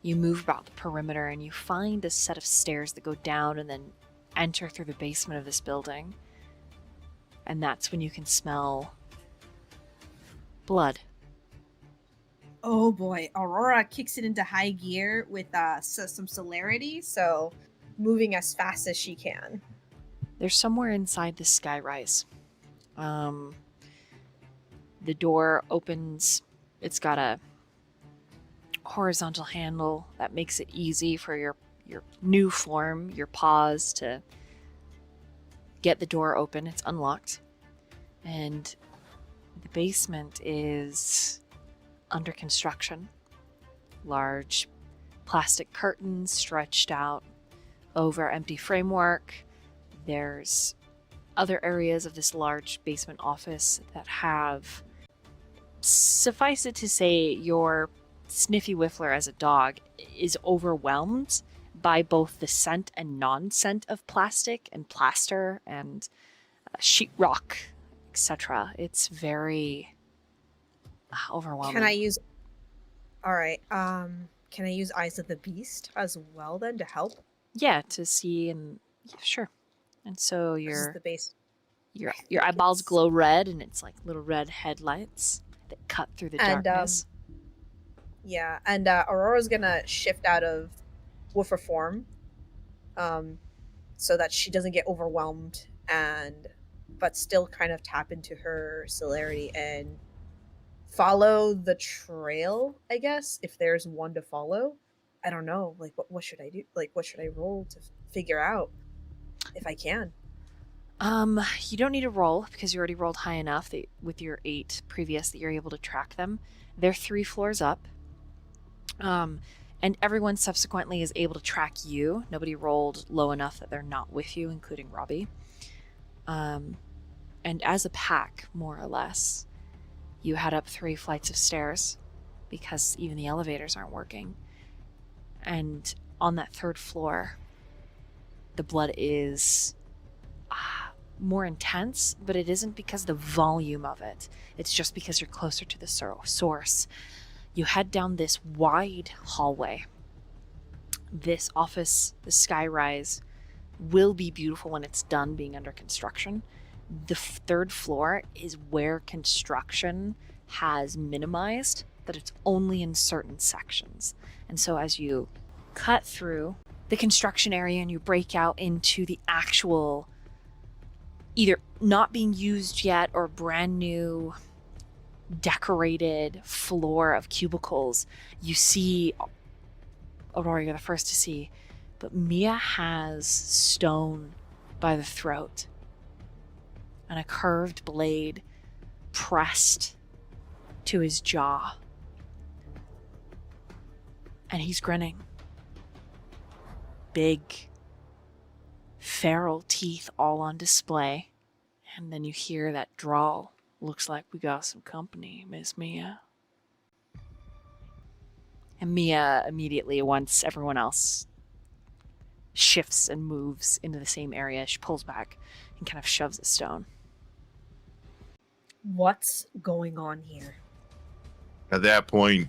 you move about the perimeter and you find a set of stairs that go down and then enter through the basement of this building. And that's when you can smell blood. Oh boy, Aurora kicks it into high gear with some celerity, so Moving as fast as she can. They're somewhere inside the skyrise. The door opens. It's got a horizontal handle that makes it easy for your new form, your paws, to get the door open. It's unlocked. And the basement is under construction. Large plastic curtains stretched out over empty framework. There's other areas of this large basement office that have, suffice it to say, your Sniffy Whiffler as a dog is overwhelmed by both the scent and non-scent of plastic and plaster and sheetrock, etc. It's very overwhelming. Can I use? All right. Can I use Eyes of the Beast as well then to help? Yeah, to see and sure. And so This is your the base. your eyeballs glow red, and it's like little red headlights that cut through the And, darkness. Yeah, and Aurora's gonna shift out of woofer form, so that she doesn't get overwhelmed, but still kind of tap into her celerity and follow the trail. I guess if there's one to follow, I don't know. Like, what should I do? Like, what should I roll to figure out if I can? You don't need to roll because you already rolled high enough that with your 8 previous that you're able to track them. They're 3 floors up. And everyone subsequently is able to track you. Nobody rolled low enough that they're not with you, including Robbie. And as a pack, more or less, you head up 3 flights of stairs because even the elevators aren't working. And on that 3rd floor, the blood is more intense, but it isn't because of the volume of it. It's just because you're closer to the source. You head down this wide hallway. This office, the skyrise, will be beautiful when it's done being under construction. The 3rd floor is where construction has minimized, that it's only in certain sections. And so as you cut through the construction area and you break out into the actual either not being used yet or brand new decorated floor of cubicles, you see Aurora, you're the first to see, but Mia has stone by the throat and a curved blade pressed to his jaw. And he's grinning. Big, feral teeth all on display. And then you hear that drawl. Looks like we got some company, Miss Mia. And Mia immediately, once everyone else shifts and moves into the same area, she pulls back and kind of shoves a stone. What's going on here? At that point,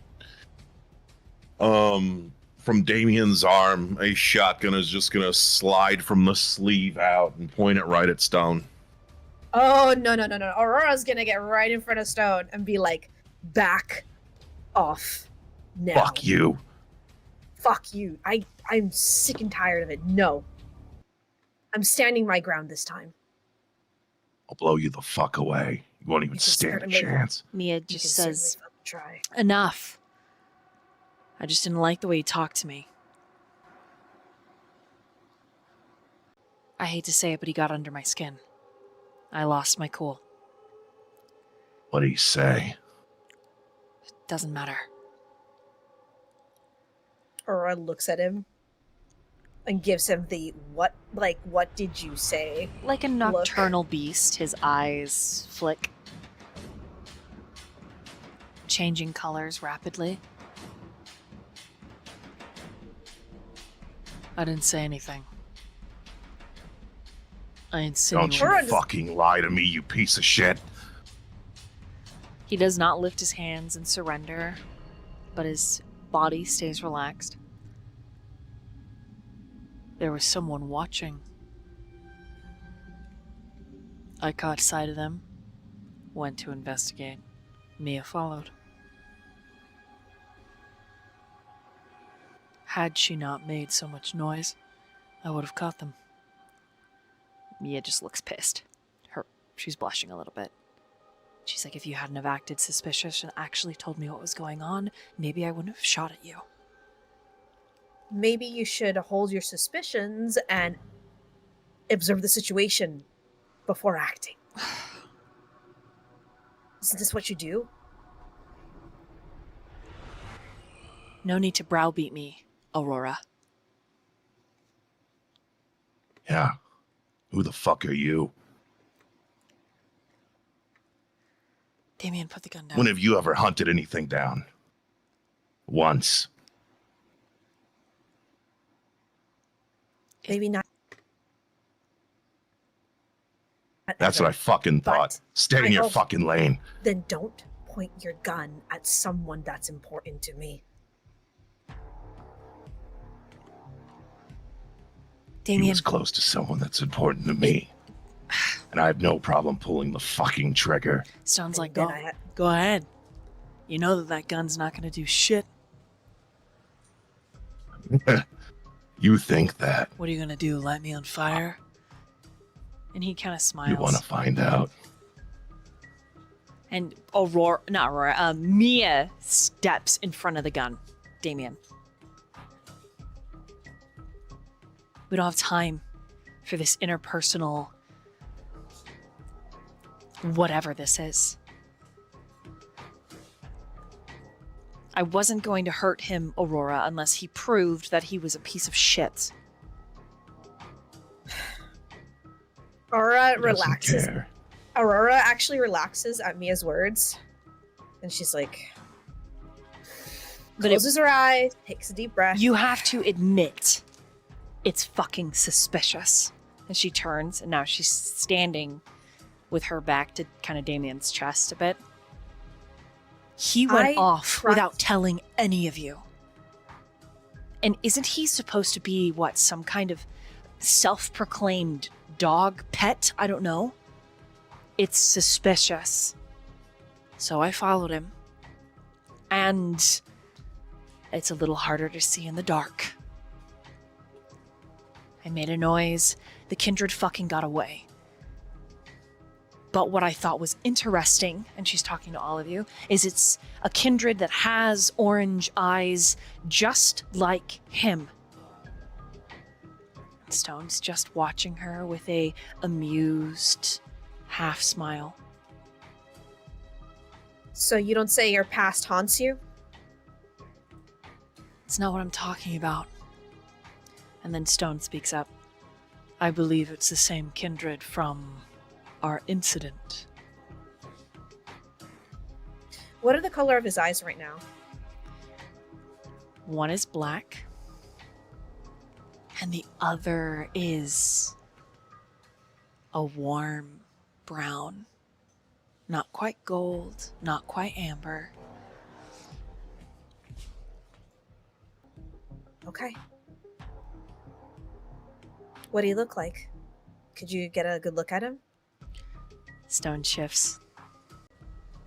from Damien's arm, a shotgun is just gonna slide from the sleeve out and point it right at Stone. Oh, no. Aurora's gonna get right in front of Stone and be like, back off now. Fuck you. Fuck you. I'm sick and tired of it. No. I'm standing my ground this time. I'll blow you the fuck away. You won't even You can stand a certainly- chance. Mia You just can says, certainly fucking try. enough. I just didn't like the way you talked to me. I hate to say it, but he got under my skin. I lost my cool. What do you say? Doesn't matter. Aurora looks at him and gives him the what did you say? Like a nocturnal beast, his eyes flick, changing colors rapidly. I didn't say anything. I insinuated. Don't you Aurora just- fucking lie to me, you piece of shit. He does not lift his hands in surrender, but his body stays relaxed. There was someone watching. I caught sight of them, went to investigate. Mia followed. Had she not made so much noise, I would have caught them. Mia just looks pissed. She's blushing a little bit. She's like, if you hadn't have acted suspicious and actually told me what was going on, maybe I wouldn't have shot at you. Maybe you should hold your suspicions and observe the situation before acting. Isn't this what you do? No need to browbeat me, Aurora. Yeah. Who the fuck are you? Damien, put the gun down. When have you ever hunted anything down? Once. Maybe not. That's what I fucking thought. But Stay in I your also- fucking lane. Then don't point your gun at someone that's important to me. He Damien, was close to someone that's important to me. And I have no problem pulling the fucking trigger. Stone's like, Then go, go ahead. You know that gun's not gonna do shit. You think that. What are you gonna do, light me on fire? And he kind of smiles. You want to find out. And Mia steps in front of the gun. Damien. We don't have time for this interpersonal whatever this is. I wasn't going to hurt him, Aurora, unless he proved that he was a piece of shit. Aurora Doesn't relaxes. care. Aurora actually relaxes at Mia's words, and she's like, But closes her eyes, takes a deep breath. You have to admit, it's fucking suspicious. And she turns, and now she's standing with her back to kind of Damien's chest a bit. He went off without telling any of you. And isn't he supposed to be, what, some kind of self-proclaimed dog pet? I don't know. It's suspicious. So I followed him. And it's a little harder to see in the dark. I made a noise. The Kindred fucking got away. But what I thought was interesting, and she's talking to all of you, is it's a Kindred that has orange eyes just like him. Stone's just watching her with a amused half smile. So you don't say your past haunts you? It's not what I'm talking about. And then Stone speaks up. I believe it's the same Kindred from our incident. What are the color of his eyes right now? One is black, and the other is a warm brown. Not quite gold, not quite amber. Okay. What do you look like? Could you get a good look at him? Stone shifts.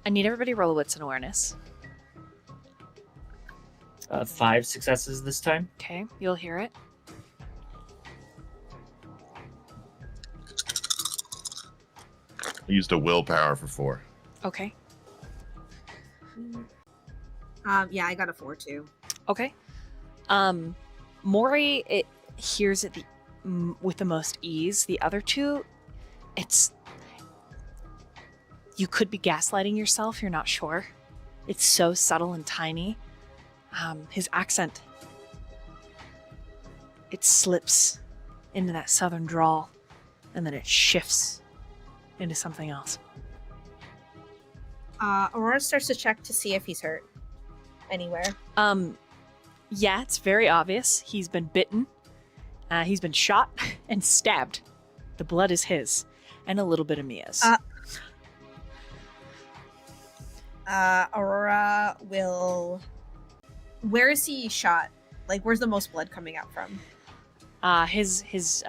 I need everybody to roll a wits and awareness. 5 successes this time. Okay, you'll hear it. I used a willpower for 4. Okay. Yeah, I got a 4 too. Okay. Mori, it hears it with the most ease. The other two, it's... You could be gaslighting yourself, you're not sure. It's so subtle and tiny. His accent, it slips into that southern drawl, and then it shifts into something else. Aurora starts to check to see if he's hurt anywhere. Yeah, it's very obvious. He's been bitten. He's been shot and stabbed. The blood is his, and a little bit of Mia's. Aurora will... Where is he shot? Like, where's the most blood coming out from? His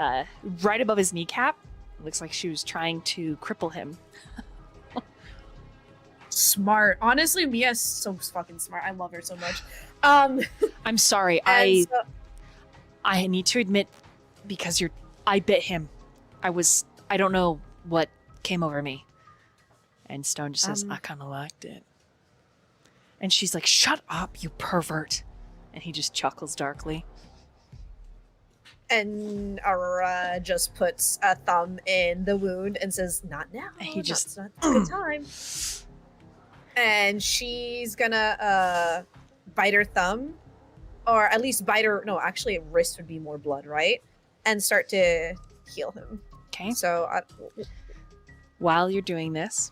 right above his kneecap. Looks like she was trying to cripple him. Smart. Honestly, Mia's so fucking smart. I love her so much. I'm sorry. and I need to admit, because I bit him. I don't know what came over me. And Stone just says, I kind of liked it. And she's like, shut up, you pervert. And he just chuckles darkly. And Aurora just puts a thumb in the wound and says, not now. And he just... Not a good time. And she's gonna bite her thumb. Or at least bite her... No, actually, wrist would be more blood, right? And start to heal him. Okay. So... While you're doing this...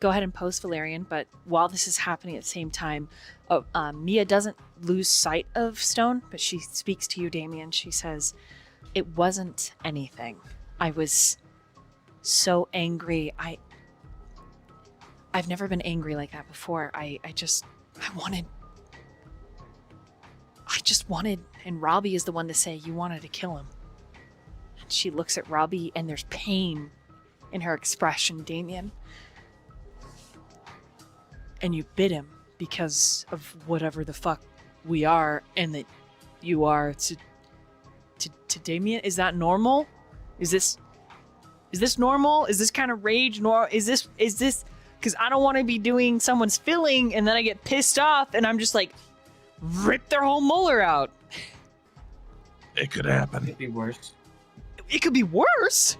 go ahead and post Valerian, but while this is happening at the same time, Mia doesn't lose sight of Stone, but she speaks to you, Damien. She says, it wasn't anything. I was so angry. I've never been angry like that before. I just wanted, and Robbie is the one to say, you wanted to kill him. And she looks at Robbie, and there's pain in her expression, Damien. And you bit him because of whatever the fuck we are, and that you are to Damien. Is that normal? Is this normal? Is this kind of rage normal? Is this because I don't want to be doing someone's filling and then I get pissed off and I'm just like rip their whole molar out. It could happen. It'd be worse. It could be worse.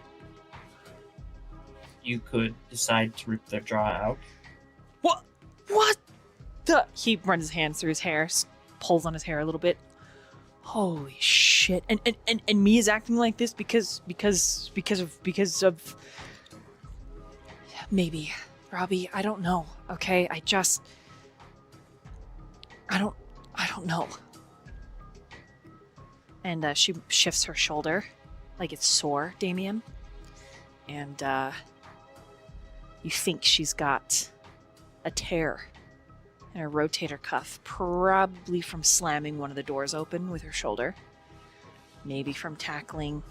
You could decide to rip their jaw out. What? What the? He runs his hands through his hair, pulls on his hair a little bit. Holy shit! And Mia's acting like this because of maybe Robbie. I don't know. Okay, I don't know. And she shifts her shoulder, like it's sore, Damien. And you think she's got a tear in her rotator cuff, probably from slamming one of the doors open with her shoulder. Maybe from tackling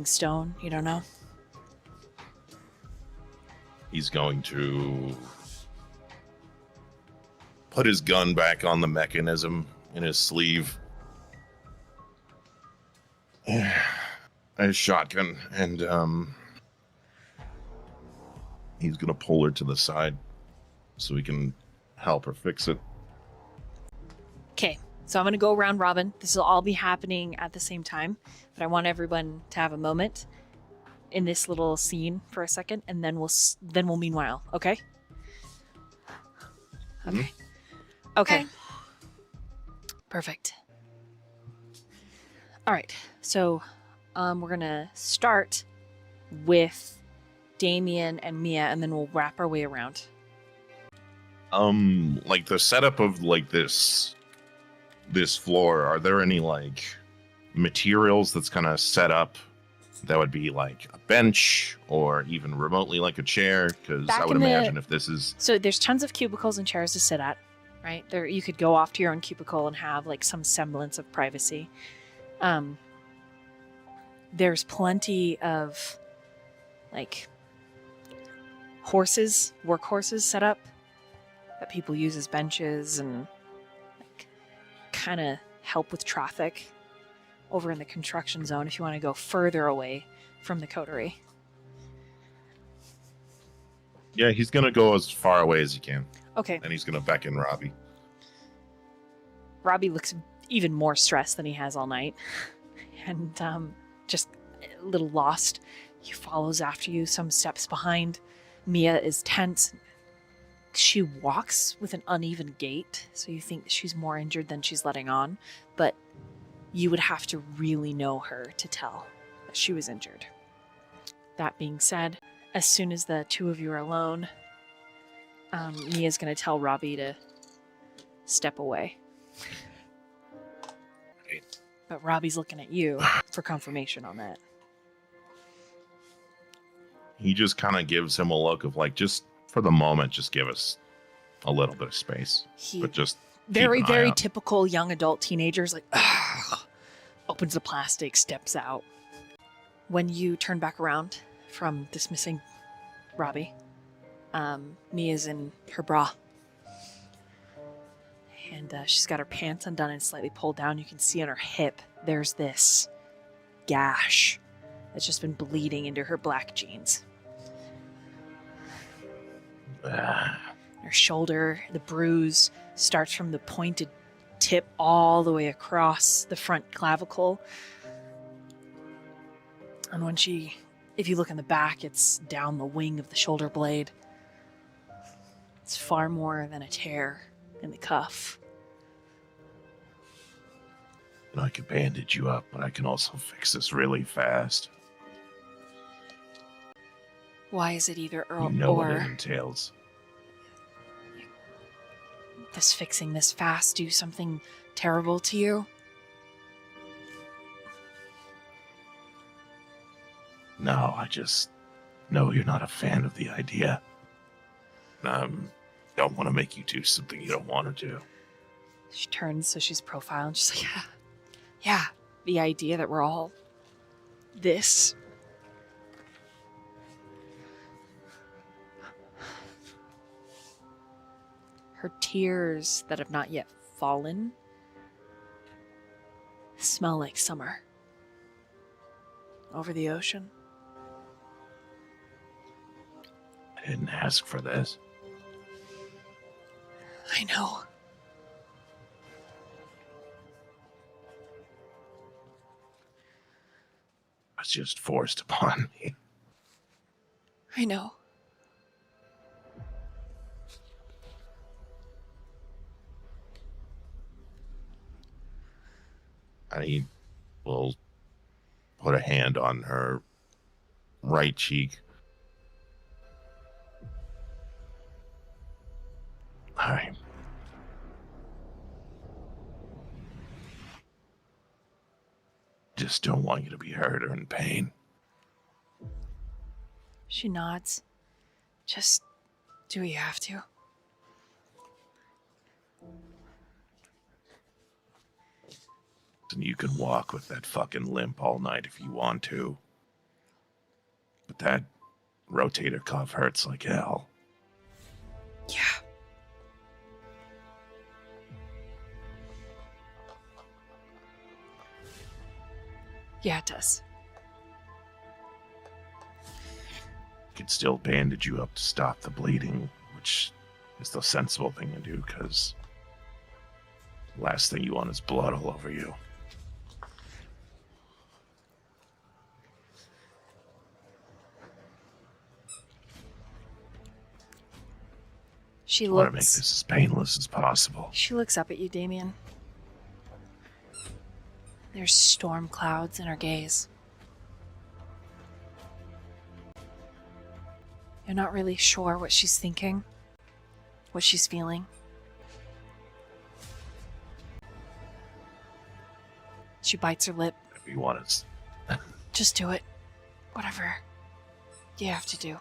stone, you don't know. He's going to put his gun back on the mechanism in his sleeve. A shotgun, and he's gonna pull her to the side so we can help her fix it. Okay, so I'm gonna go around robin. This will all be happening at the same time, but I want everyone to have a moment in this little scene for a second, and then we'll meanwhile. Okay. Okay. Okay. Perfect. All right. So, we're gonna start with Damien and Mia, and then we'll wrap our way around. Like the setup of like this floor, are there any like materials that's kind of set up that would be like a bench or even remotely like a chair? Because I would imagine if this is... So there's tons of cubicles and chairs to sit at, right? There, you could go off to your own cubicle and have like some semblance of privacy. There's plenty of like work horses set up that people use as benches and like kind of help with traffic over in the construction zone if you want to go further away from the coterie. Yeah, he's gonna go as far away as he can. Okay. And he's gonna beckon Robbie. Robbie looks even more stressed than he has all night. And just a little lost. He follows after you, some steps behind. Mia is tense. She walks with an uneven gait, so you think she's more injured than she's letting on, but you would have to really know her to tell that she was injured. That being said, as soon as the two of you are alone, Mia's going to tell Robbie to step away. But Robbie's looking at you for confirmation on that. He just kind of gives him a look of like, just for the moment, just give us a little bit of space. But just very, keep an eye very out. typical young adult teenagers, like, opens the plastic, steps out. When you turn back around from dismissing Robbie, Mia's in her bra. And she's got her pants undone and slightly pulled down. You can see on her hip, there's this gash that's just been bleeding into her black jeans. Her shoulder, the bruise, starts from the pointed tip all the way across the front clavicle. And when if you look in the back, it's down the wing of the shoulder blade. It's far more than a tear in the cuff. And I can bandage you up, but I can also fix this really fast. Why is it either You know what it or? entails. Does fixing this fast do something terrible to you? No, I just know you're not a fan of the idea. Don't want to make you do something you don't want to do. She turns so she's profile and she's like, yeah, the idea that we're all this. Her tears that have not yet fallen smell like summer over the ocean. I didn't ask for this. I know. It's just forced upon me. I know. And he will put a hand on her right cheek. I just don't want you to be hurt or in pain. She nods. Just do what you have to. And you can walk with that fucking limp all night if you want to. But that rotator cuff hurts like hell. Yeah. Yeah, it does. Could still bandage you up to stop the bleeding, which is the sensible thing to do, because the last thing you want is blood all over you. She I want to make looks. this as painless as possible. She looks up at you, Damien. There's storm clouds in her gaze. You're not really sure what she's thinking, what she's feeling. She bites her lip. If you want to. Just do it. Whatever you have to do.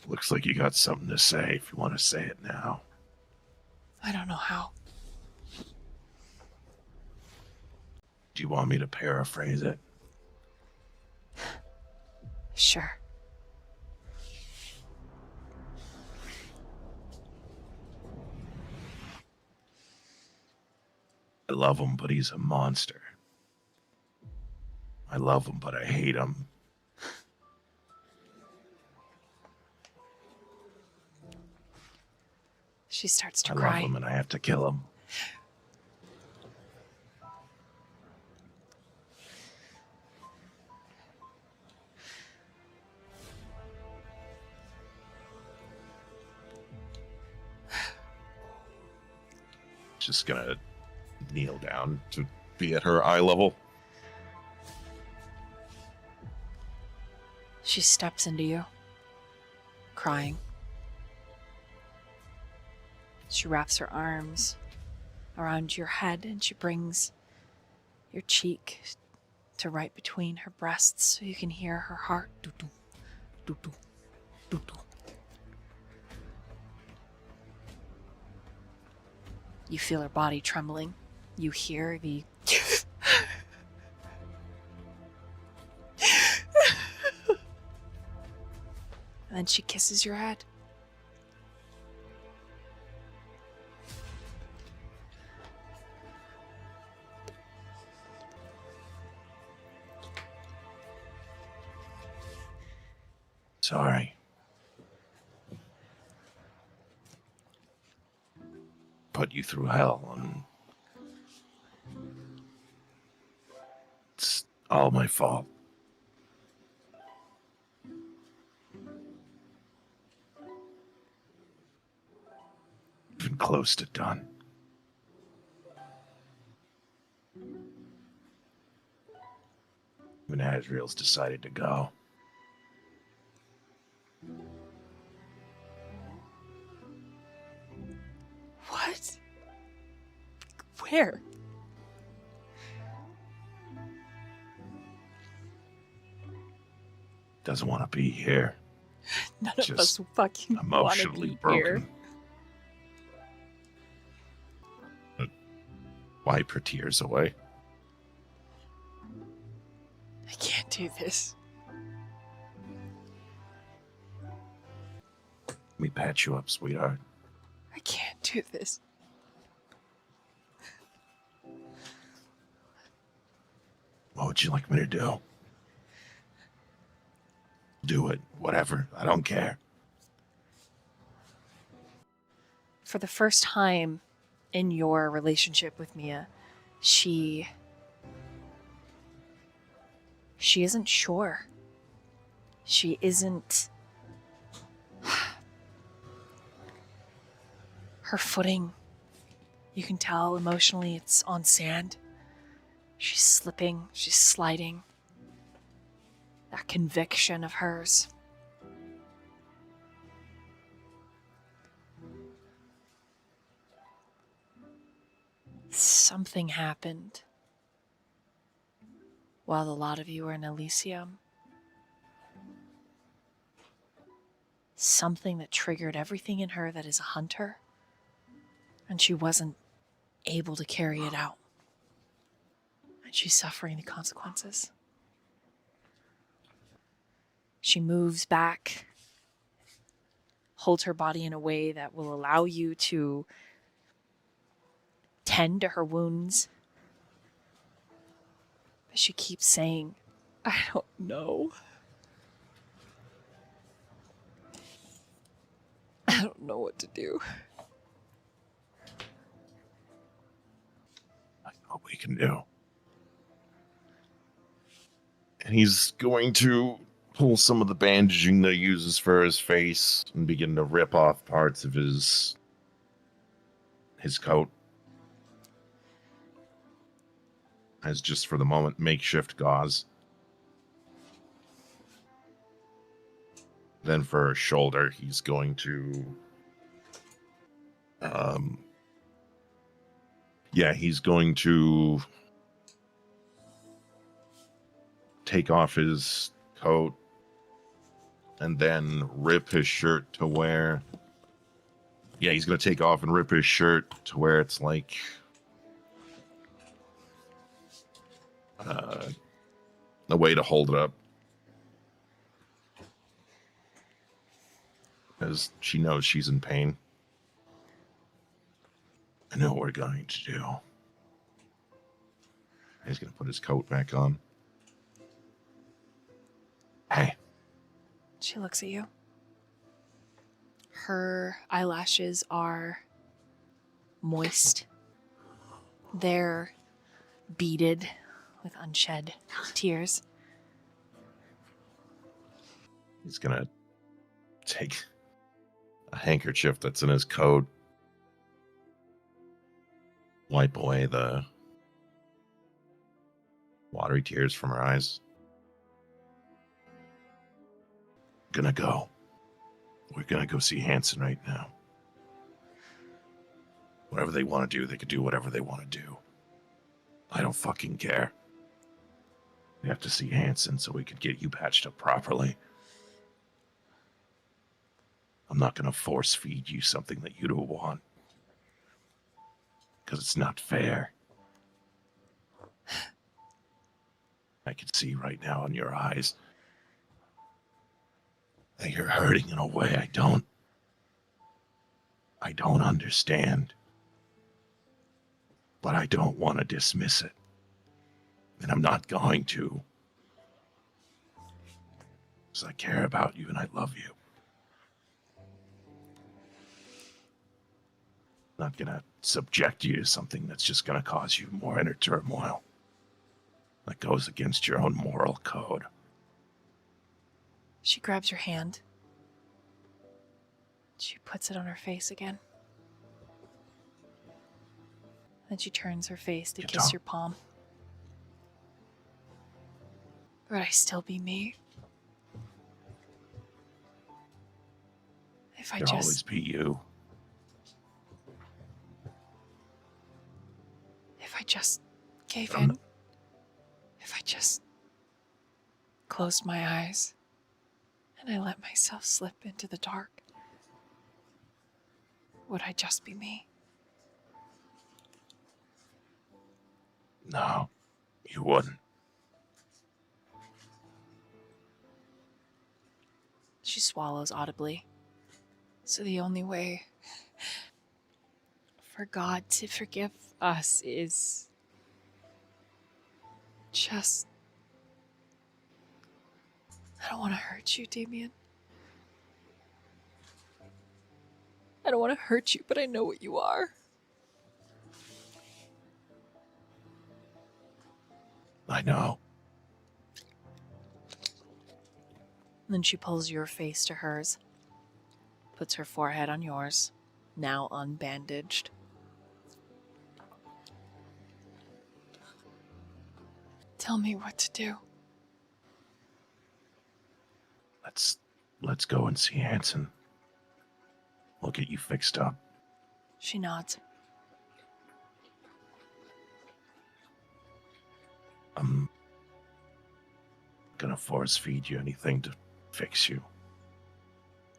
Looks like you got something to say if you want to say it now. I don't know how. Do you want me to paraphrase it? Sure. I love him, but he's a monster. I love him, but I hate him. She starts to I cry. love him, and I have to kill him. Just gonna kneel down to be at her eye level. She steps into you, crying. She wraps her arms around your head and she brings your cheek to right between her breasts so you can hear her heart. Doo-doo, doo-doo, doo-doo. You feel her body trembling. You hear the and then she kisses your head. Sorry. Put you through hell, and it's all my fault. Even close to done. Even Azriel's decided to go. What? Where? Doesn't want to be here. None of Just us fucking want to Emotionally be broken. here. Wipe her tears away. I can't do this. Let me patch you up, sweetheart. I can't do this. What would you like me to do? Do it. Whatever. I don't care. For the first time in your relationship with Mia, she isn't sure. She isn't Her footing, you can tell emotionally it's on sand. She's slipping, she's sliding. That conviction of hers. Something happened while a lot of you were in Elysium. Something that triggered everything in her that is a hunter, and she wasn't able to carry it out. And she's suffering the consequences. She moves back, holds her body in a way that will allow you to tend to her wounds. But she keeps saying, I don't know. I don't know what to do. I know what we can do. And he's going to pull some of the bandaging that he uses for his face and begin to rip off parts of his coat. As just for the moment, makeshift gauze. Then for her shoulder, he's going to... he's going to take off his coat and then rip his shirt to where... Yeah, he's going to take off and rip his shirt to where it's like... a way to hold it up. Because she knows she's in pain. I know what we're going to do. He's going to put his coat back on. Hey. She looks at you. Her eyelashes are moist. They're beaded with unshed tears. He's going to take a handkerchief that's in his coat, wipe away the watery tears from her eyes. Gonna go. We're gonna go see Hanson right now. Whatever they want to do, they can do whatever they want to do. I don't fucking care. We have to see Hanson so we can get you patched up properly. I'm not gonna force feed you something that you don't want. Because it's not fair. I can see right now in your eyes that you're hurting in a way I don't understand. But I don't want to dismiss it. And I'm not going to. Because I care about you and I love you. I'm not going to subject you to something that's just going to cause you more inner turmoil. That goes against your own moral code. She grabs your hand. She puts it on her face again. Then she turns her face to kiss your palm. Would I still be me? If I There'll always be you. If I just gave in. If I just closed my eyes and I let myself slip into the dark, would I just be me? No, you wouldn't. She swallows audibly. So the only way for God to forgive us is just... I don't want to hurt you, Damien. I don't want to hurt you, but I know what you are. I know. And then she pulls your face to hers, puts her forehead on yours, now unbandaged. Tell me what to do. Let's go and see Hanson. We'll get you fixed up. She nods. I'm gonna force feed you anything to fix you.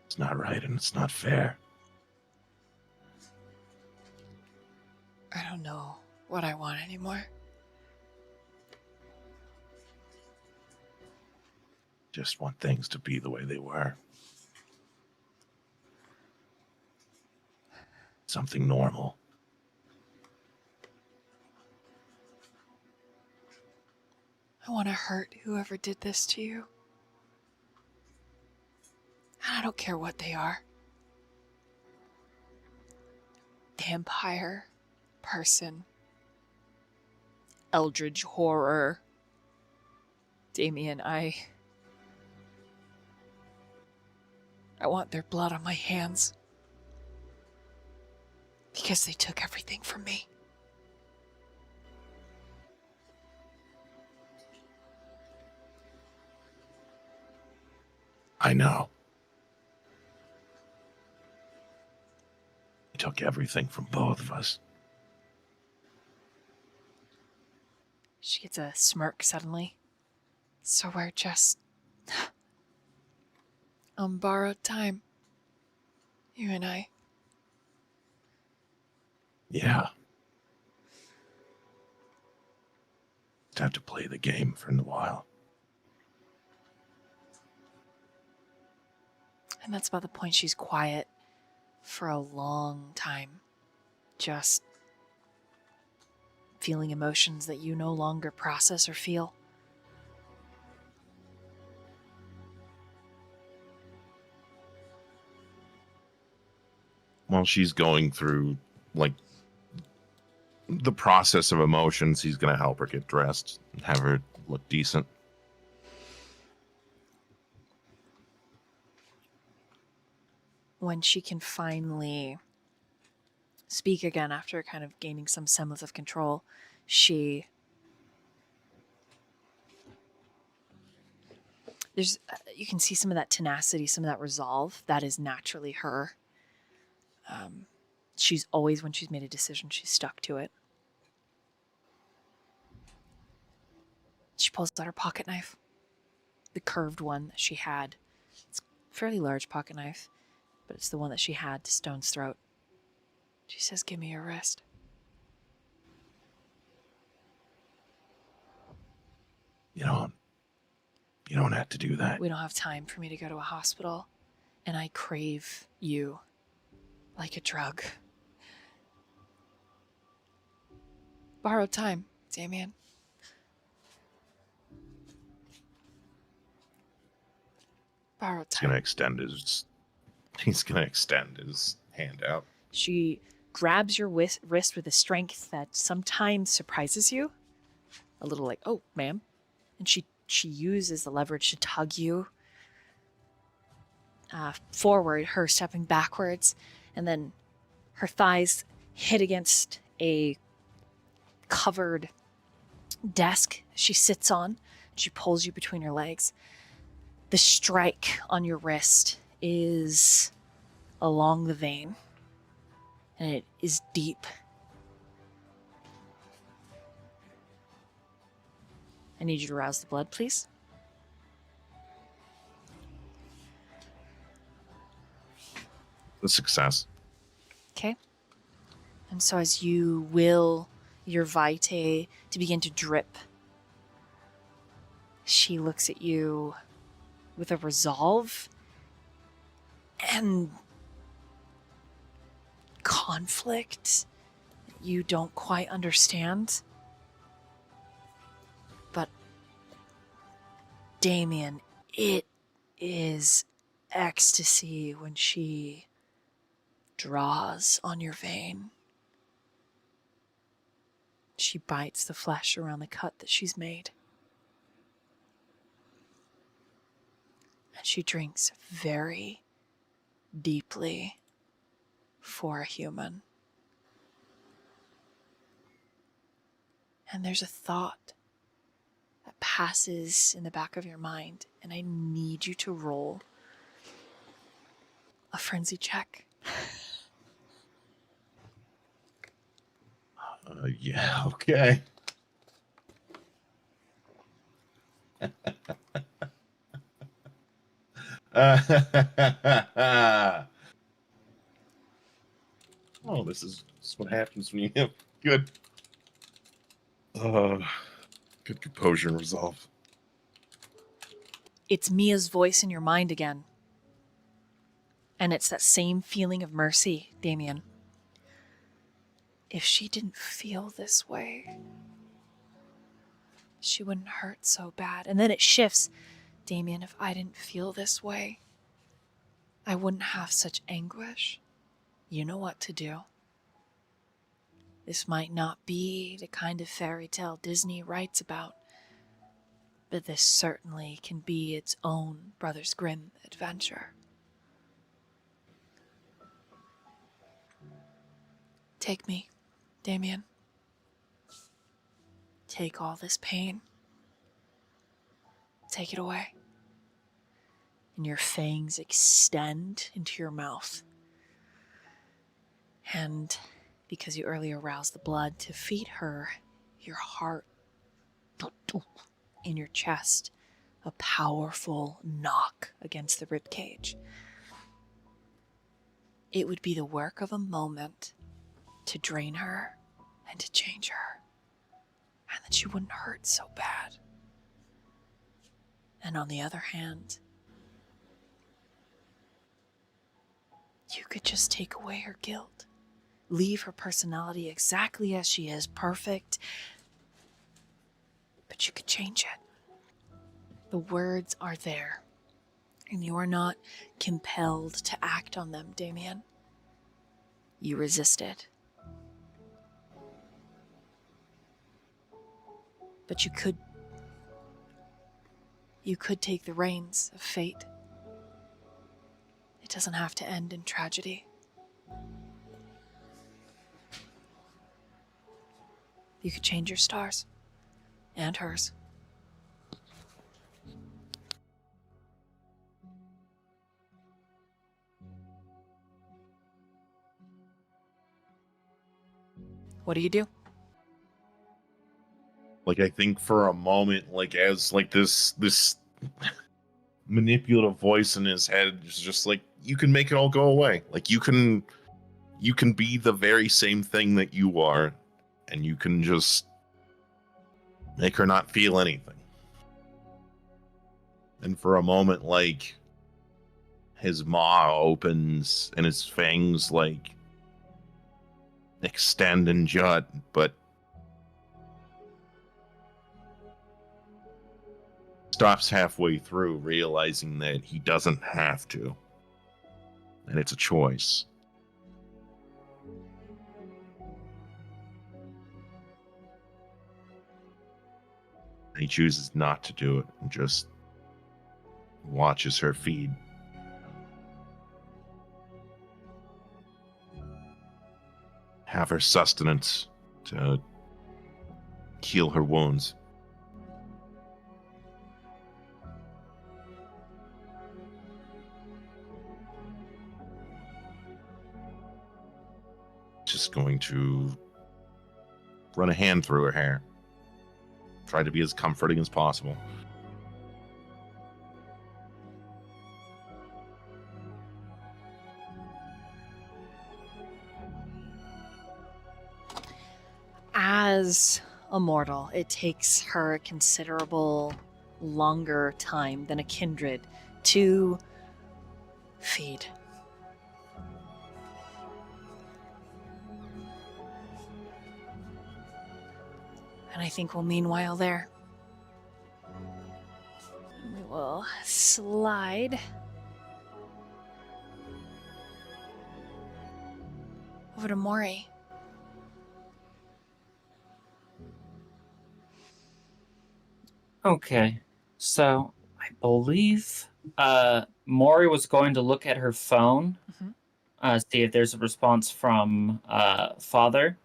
It's not right and it's not fair. I don't know what I want anymore. Just want things to be the way they were. Something normal. I want to hurt whoever did this to you. And I don't care what they are. Vampire, person, eldritch horror. Damien, I want their blood on my hands. Because they took everything from me. I know. He took everything from both of us. She gets a smirk suddenly. So we're just on borrowed time. You and I. Yeah. Just have to play the game for a while. And that's about the point she's quiet for a long time. Just feeling emotions that you no longer process or feel. While she's going through, like, the process of emotions, he's going to help her get dressed and have her look decent. When she can finally speak again after kind of gaining some semblance of control, she... you can see some of that tenacity, some of that resolve. That is naturally her. She's always, when she's made a decision, she's stuck to it. She pulls out her pocket knife, the curved one that she had. It's a fairly large pocket knife, but it's the one that she had to Stone's throat. She says, "Give me your wrist." You don't have to do that. We don't have time for me to go to a hospital, and I crave you like a drug. Borrowed time, Damien. Borrowed He's gonna time. extend his hand out. She grabs your wrist with a strength that sometimes surprises you. A little like, "Oh, ma'am." And she uses the leverage to tug you forward, her stepping backwards, and then her thighs hit against a covered desk she sits on. She pulls you between her legs. The strike on your wrist is along the vein, and it is deep. I need you to rouse the blood, please. A success. Okay. And so as you will your vitae to begin to drip, she looks at you with a resolve and conflict you don't quite understand. But Damien, it is ecstasy when she draws on your vein. She bites the flesh around the cut that she's made. And she drinks very deeply for a human. And there's a thought that passes in the back of your mind, and I need you to roll a frenzy check. Yeah, okay. Oh, this is what happens when you have good composure and resolve. It's Mia's voice in your mind again. And it's that same feeling of mercy, Damien. If she didn't feel this way, she wouldn't hurt so bad. And then it shifts. Damien, if I didn't feel this way, I wouldn't have such anguish. You know what to do. This might not be the kind of fairy tale Disney writes about, but this certainly can be its own Brothers Grimm adventure. Take me, Damien. Take all this pain. Take it away. And your fangs extend into your mouth. And because you earlier roused the blood to feed her, your heart in your chest, a powerful knock against the ribcage. It would be the work of a moment to drain her and to change her, and that she wouldn't hurt so bad. And on the other hand, you could just take away her guilt, leave her personality exactly as she is, perfect, but you could change it. The words are there, and you are not compelled to act on them, Damien. You resisted. But you could take the reins of fate. It doesn't have to end in tragedy. You could change your stars and hers. What do you do? Like, I think for a moment, like, as like this manipulative voice in his head is just like, you can make it all go away. Like, you can be the very same thing that you are, and you can just make her not feel anything. And for a moment, like, his maw opens and his fangs like extend and jut, but stops halfway through, realizing that he doesn't have to, and it's a choice. And he chooses not to do it and just watches her feed. Have her sustenance to heal her wounds. Just going to run a hand through her hair. Try to be as comforting as possible. As a mortal, it takes her a considerable longer time than a kindred to feed. And I think we'll meanwhile there. We will slide over to Mori. Okay, so I believe Mori was going to look at her phone, Mhm. see if there's a response from Father,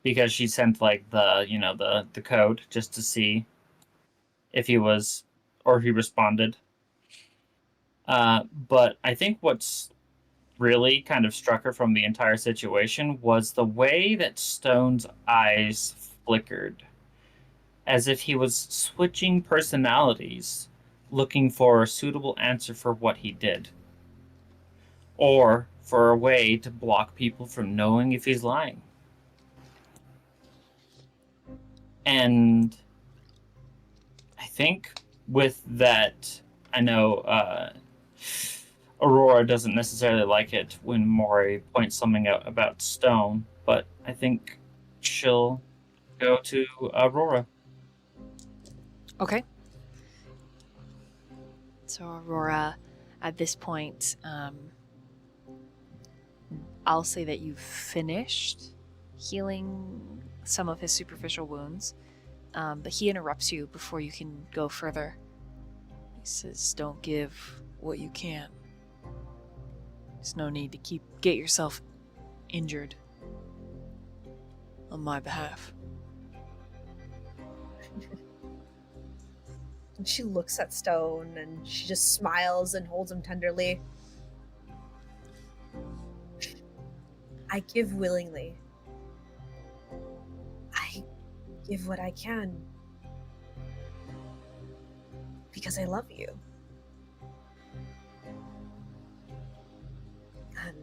because she sent like the code just to see if he was or he responded. But I think what's really kind of struck her from the entire situation was the way that Stone's eyes flickered, as if he was switching personalities, looking for a suitable answer for what he did, or for a way to block people from knowing if he's lying. And I think with that, I know Aurora doesn't necessarily like it when Mori points something out about Stone, but I think she'll go to Aurora. Okay. So Aurora, at this point, I'll say that you've finished healing some of his superficial wounds, but he interrupts you before you can go further. He says, "Don't give what you can't. There's no need to get yourself injured on my behalf." And she looks at Stone and she just smiles and holds him tenderly. I give willingly. I give what I can. Because I love you. And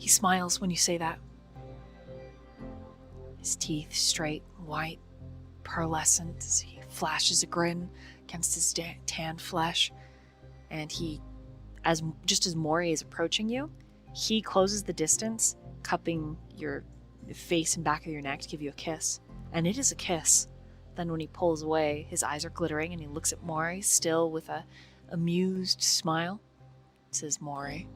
He smiles when you say that. His teeth straight, white, pearlescent as he flashes a grin against his tan flesh. And he, just as Mori is approaching you, he closes the distance, cupping your face and back of your neck to give you a kiss. And it is a kiss. Then when he pulls away, his eyes are glittering and he looks at Mori, still with a amused smile. It says, "Mori."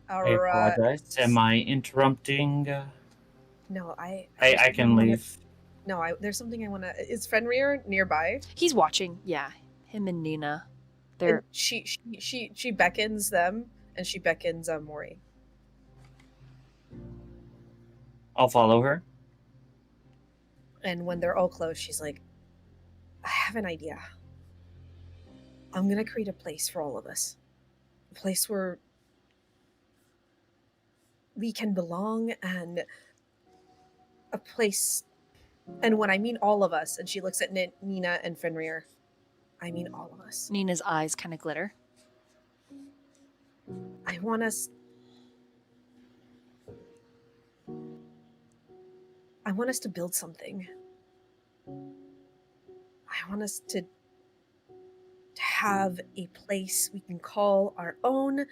Aurora. I apologize. Am I interrupting? No, I can leave. No, there's something I want to. Is Fenrir nearby? He's watching, yeah. Him and Nina. They're And she beckons them, and she beckons Mori. I'll follow her. And when they're all close, she's like, "I have an idea. I'm gonna create a place for all of us, a place where we can belong, and a place." And when I mean all of us, and she looks at Nina and Fenrir, I mean all of us. Nina's eyes kind of glitter. I want us to build something. I want us to have a place we can call our own,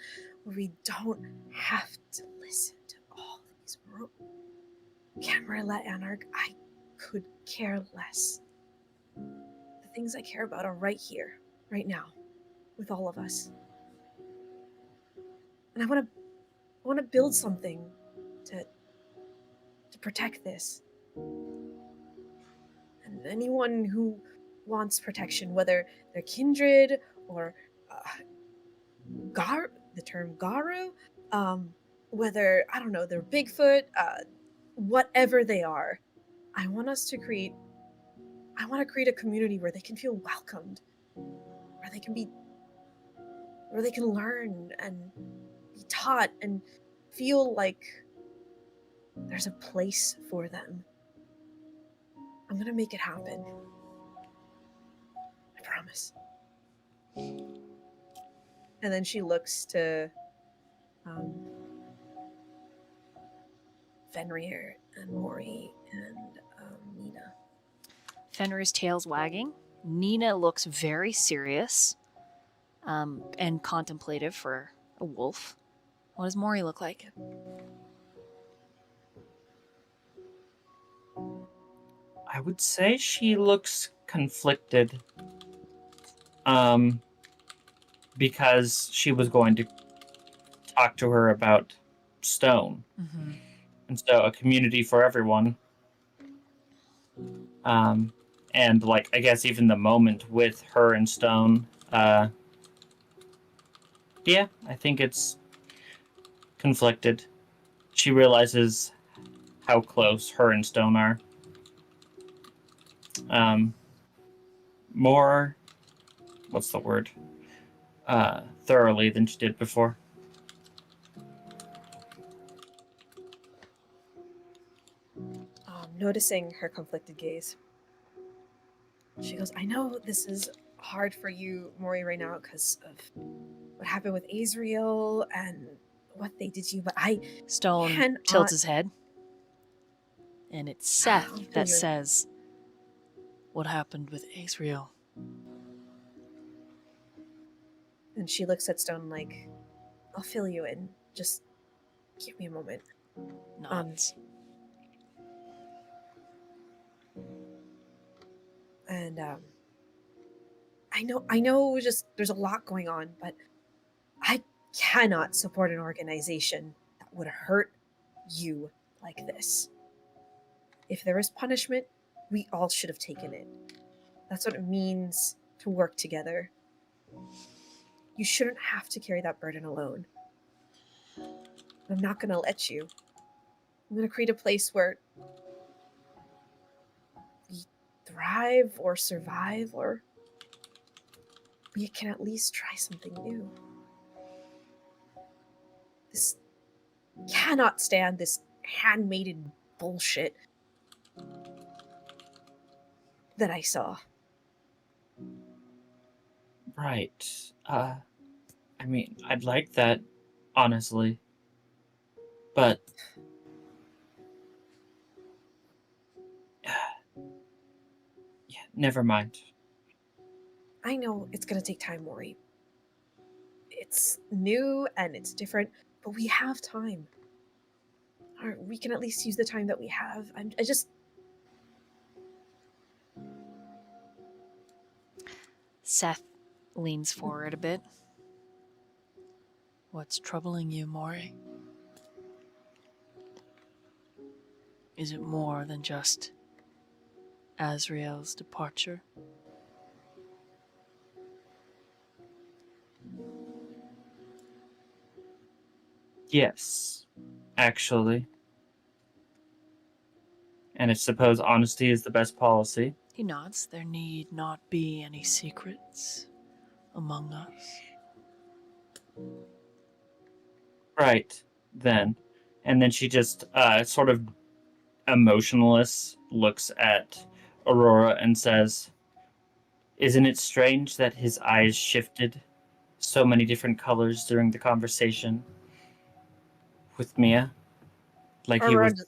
where we don't have to listen to all these rules. Camarilla Anarch, I could care less. The things I care about are right here, right now, with all of us. And I want to build something to protect this. And anyone who wants protection, whether they're kindred or the term Garu, whether, I don't know, they're Bigfoot, whatever they are, I want to create a community where they can feel welcomed, where they can learn and be taught and feel like there's a place for them. I'm gonna make it happen. I promise. And then she looks to Fenrir and Mori and Nina. Fenrir's tail's wagging. Nina looks very serious and contemplative for a wolf. What does Mori look like? I would say she looks conflicted. Because she was going to talk to her about Stone. Mm-hmm. And so a community for everyone. and like I guess even the moment with her and Stone. Yeah, I think it's conflicted. She realizes how close her and Stone are. More, what's the word? Thoroughly than she did before. Noticing her conflicted gaze, she goes, I know this is hard for you, Mori, right now because of what happened with Azriel and what they did to you, but I Stone cannot... tilts his head. And it's Seth feel that your- says, "What happened with Azriel?" And she looks at Stone like, I'll fill you in. Just give me a moment. Nods. And I know just there's a lot going on, but I cannot support an organization that would hurt you like this. If there is punishment, we all should have taken it. That's what it means to work together. You shouldn't have to carry that burden alone. I'm not going to let you. I'm going to create a place where we thrive or survive, or we can at least try something new. This cannot stand this handmaiden bullshit that I saw. Right. I mean, I'd like that, honestly. But yeah, never mind. I know it's going to take time, Mori. It's new and it's different, but we have time. Or we can at least use the time that we have. I just... Seth leans forward a bit. "What's troubling you, Mori? Is it more than just Azriel's departure?" Yes, actually. And I suppose honesty is the best policy. He nods. "There need not be any secrets among us." Right, then. And then she just sort of emotionless looks at Aurora and says, "Isn't it strange that his eyes shifted so many different colors during the conversation with Mia? Like he was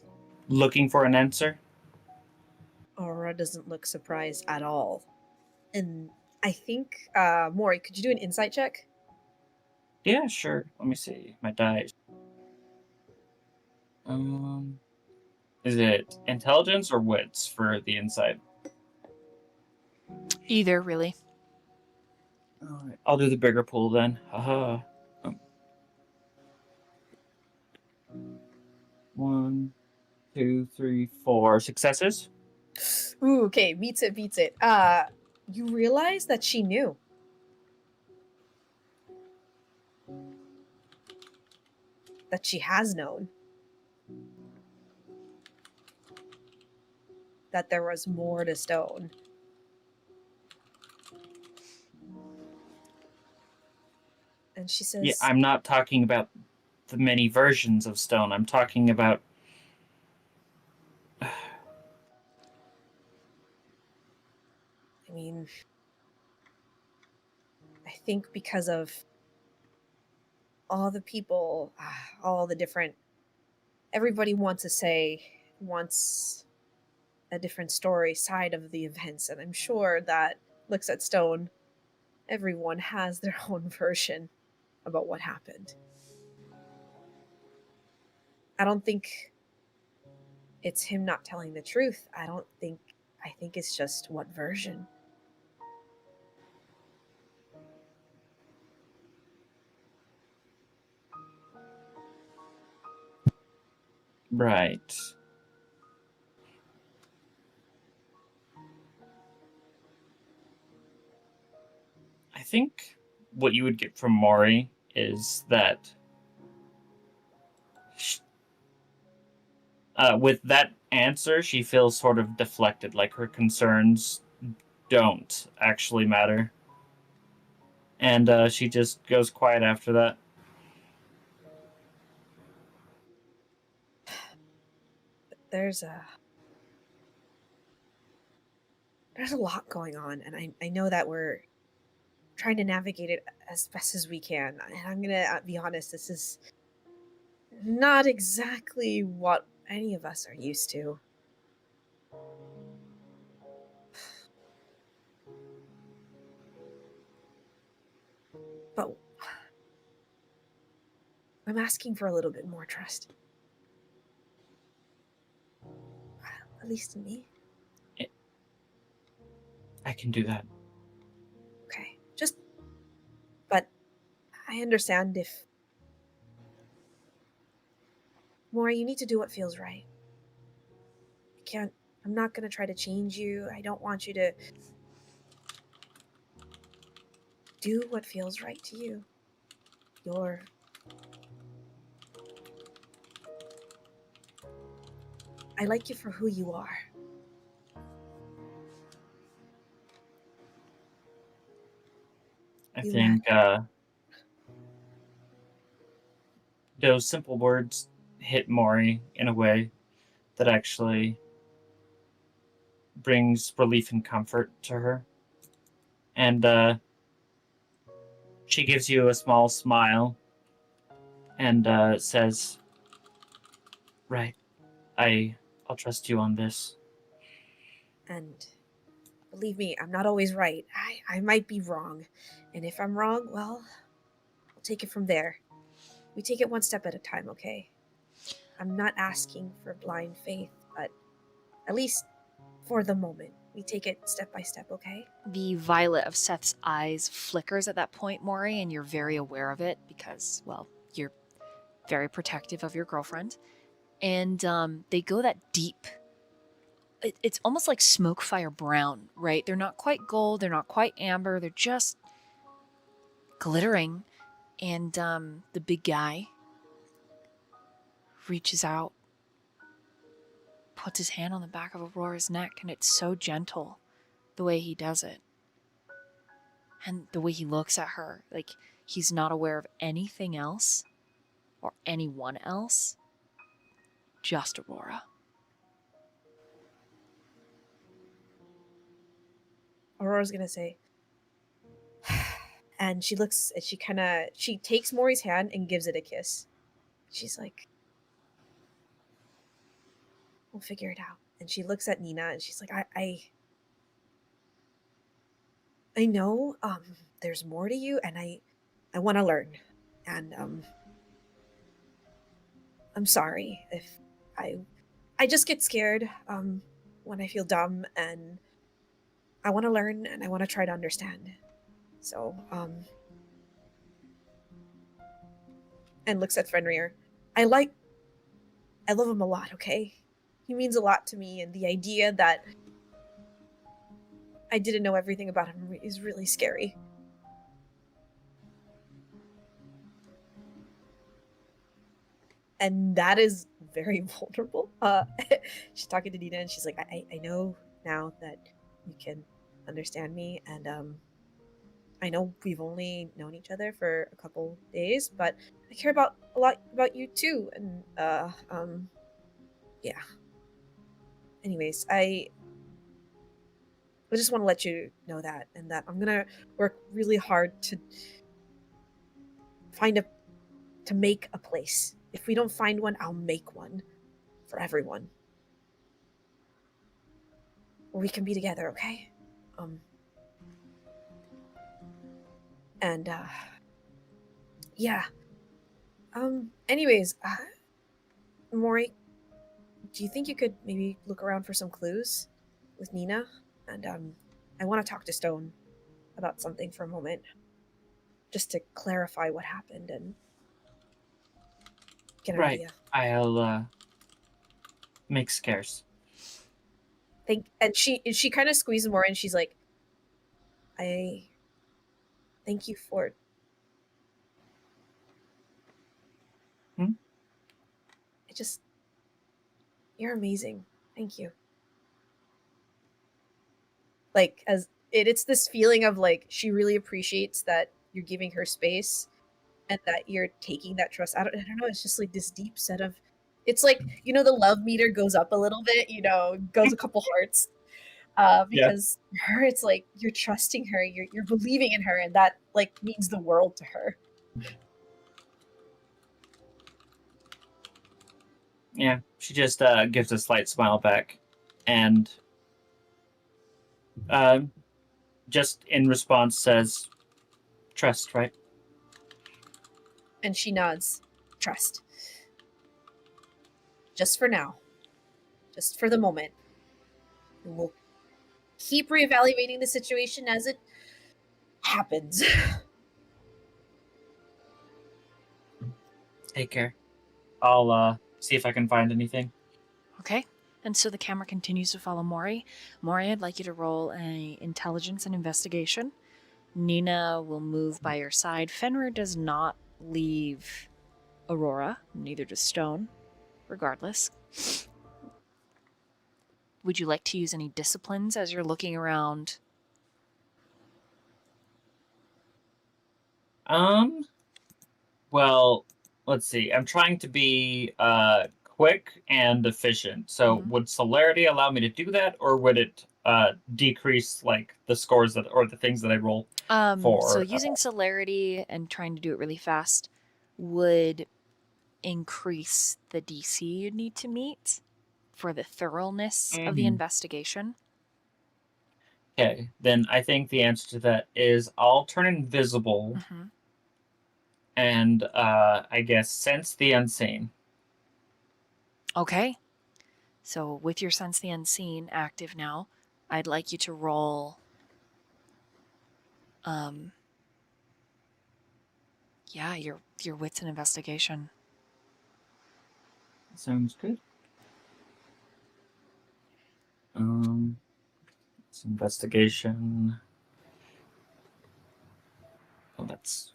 looking for an answer?" Aurora doesn't look surprised at all. And I think, Mori, could you do an insight check? Yeah, sure. Let me see. My dice. Is it intelligence or wits for the insight? Either, really. Alright, I'll do the bigger pool then. Haha. 1, 2, 3, 4 successes. Ooh, okay, beats it. You realize that she knew. That she has known. That there was more to Stone. And she says... Yeah, I'm not talking about the many versions of Stone. I'm talking about... I mean... I think because of all the people, all the different... Everybody wants to say, wants a different story, side of the events, and I'm sure that looks at Stone, everyone has their own version about what happened. I don't think it's him not telling the truth. I think it's just what version. Right. I think what you would get from Mori is that with that answer, she feels sort of deflected, like her concerns don't actually matter. And she just goes quiet after that. There's a lot going on, and I know that we're trying to navigate it as best as we can. And I'm gonna be honest, this is not exactly what any of us are used to. But I'm asking for a little bit more trust. At least in me. I can do that. Okay. But I understand if... Mori, you need to do what feels right. I'm not gonna try to change you. I don't want you to do what feels right to you. I like you for who you are. I You think those simple words hit Mori in a way that actually brings relief and comfort to her. And she gives you a small smile and says, "Right, I'll trust you on this." And believe me, I'm not always right. I might be wrong. And if I'm wrong, well, we'll take it from there. We take it one step at a time, okay? I'm not asking for blind faith, but at least for the moment, we take it step by step, okay? The violet of Seth's eyes flickers at that point, Mori, and you're very aware of it because, well, you're very protective of your girlfriend. And they go that deep. It's almost like smoke fire brown, right? They're not quite gold, they're not quite amber, they're just glittering. And the big guy reaches out, puts his hand on the back of Aurora's neck, and it's so gentle the way he does it. And the way he looks at her, like he's not aware of anything else or anyone else, just Aurora. Aurora's gonna say, and she looks, and she takes Mori's hand and gives it a kiss. She's like, we'll figure it out. And she looks at Nina and she's like, I know there's more to you, and I want to learn. And I'm sorry if I just get scared when I feel dumb, and I want to learn and I want to try to understand. So and looks at Fenrir. I love him a lot, okay? He means a lot to me, and the idea that I didn't know everything about him is really scary. And that is very vulnerable. She's talking to Nina, and she's like, I know now that you can understand me, and I know we've only known each other for a couple days, but I care a lot about you too. And yeah. Anyways, I just want to let you know that, and that I'm gonna work really hard to make a place. If we don't find one, I'll make one for everyone, where we can be together, okay? And yeah. Anyways, Mori, do you think you could maybe look around for some clues with Nina? And I want to talk to Stone about something for a moment, just to clarify what happened and get an idea. I'll make scarce. And she kind of squeezes more, and she's like, I thank you for... Hmm? You're amazing. Thank you. Like, as it's this feeling of like she really appreciates that you're giving her space and that you're taking that trust. I don't know, it's just like this deep set of, it's like, you know, the love meter goes up a little bit, you know, goes a couple hearts. Because for her, it's like you're trusting her, you're believing in her, and that like means the world to her. Yeah, she just gives a slight smile back, and just in response says, "Trust, right?" And she nods. Trust. Just for now. Just for the moment. And we'll keep reevaluating the situation as it happens. Take care. I'll see if I can find anything. Okay. And so the camera continues to follow Mori. Mori, I'd like you to roll an intelligence and investigation. Nina will move by your side. Fenrir does not leave Aurora, neither does Stone, regardless. Would you like to use any disciplines as you're looking around? Well, let's see. I'm trying to be quick and efficient. So would celerity allow me to do that, or would it decrease like the scores that or the things that I roll for? So using celerity and trying to do it really fast would increase the DC you'd need to meet for the thoroughness of the investigation. Okay, then I think the answer to that is I'll turn invisible and I guess sense the unseen. Okay. So with your sense the unseen active now, I'd like you to roll your wits and investigation. Sounds good. It's investigation. Oh, that's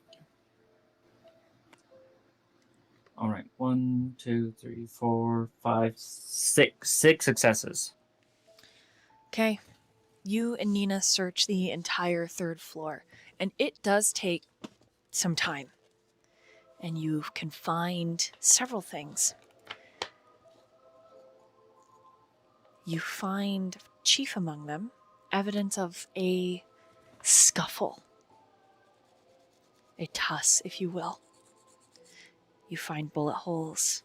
all right. 1, 2, 3, 4, 5, 6. 6 successes. Okay. You and Nina search the entire third floor, and it does take some time. And you can find several things. You find, chief among them, evidence of a scuffle. A tuss, if you will. You find bullet holes.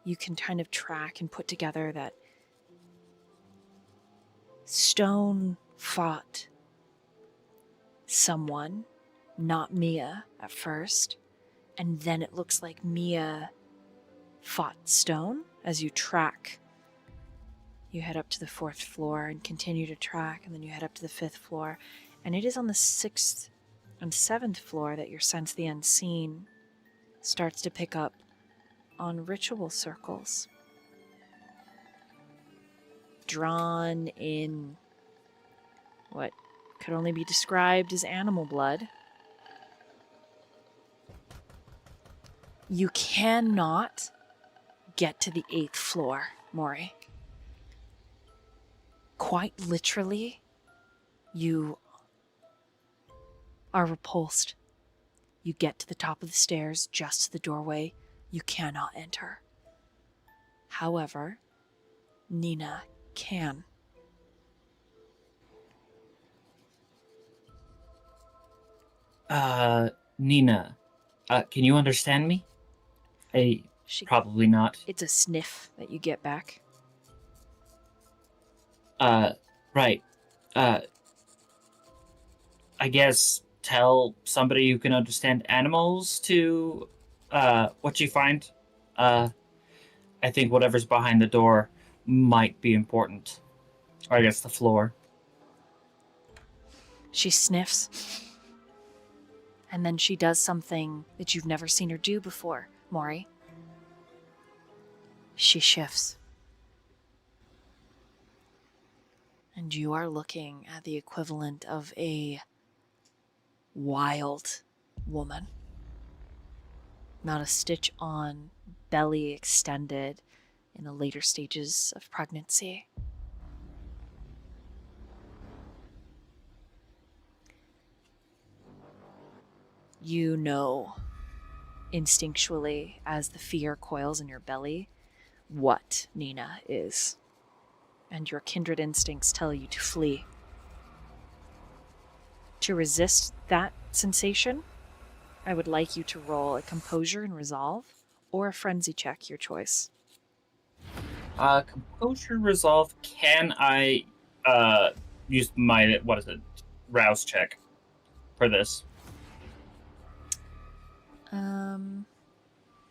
You can kind of track and put together that Stone fought someone, not Mia at first, and then it looks like Mia fought Stone. As you track, you head up to the 4th floor and continue to track, and then you head up to the 5th floor, and it is on the 6th and 7th floor that your sense the unseen starts to pick up on ritual circles drawn in what could only be described as animal blood. You cannot get to the 8th floor, Mori. Quite literally, you are repulsed. You get to the top of the stairs, just to the doorway. You cannot enter. However, Nina can. Nina, can you understand me? Probably not. It's a sniff that you get back. Right. I guess tell somebody who can understand animals to, what you find. I think whatever's behind the door might be important. Or I guess the floor. She sniffs. And then she does something that you've never seen her do before, Mori. She shifts. And you are looking at the equivalent of a wild woman. Not a stitch on, belly extended in the later stages of pregnancy. You know instinctually, as the fear coils in your belly, what Nina is. And your kindred instincts tell you to flee. To resist that sensation, I would like you to roll a composure and resolve, or a frenzy check, your choice. Composure resolve. Can I use my rouse check for this?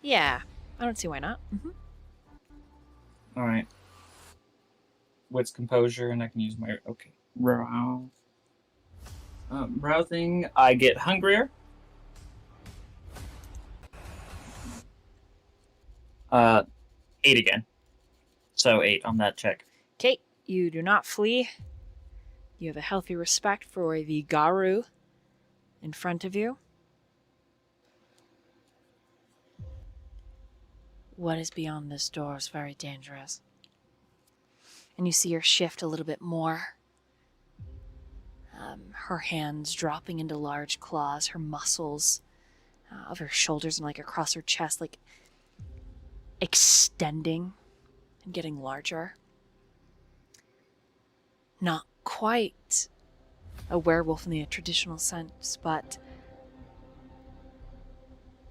Yeah, I don't see why not. All right. What's composure? And I can use my rouse. Rousing. I get hungrier. 8 again. So 8 on that check. Okay, you do not flee. You have a healthy respect for the Garu in front of you. What is beyond this door is very dangerous. And you see her shift a little bit more. Her hands dropping into large claws, her muscles of her shoulders and like across her chest, like extending and getting larger. Not quite a werewolf in the traditional sense, but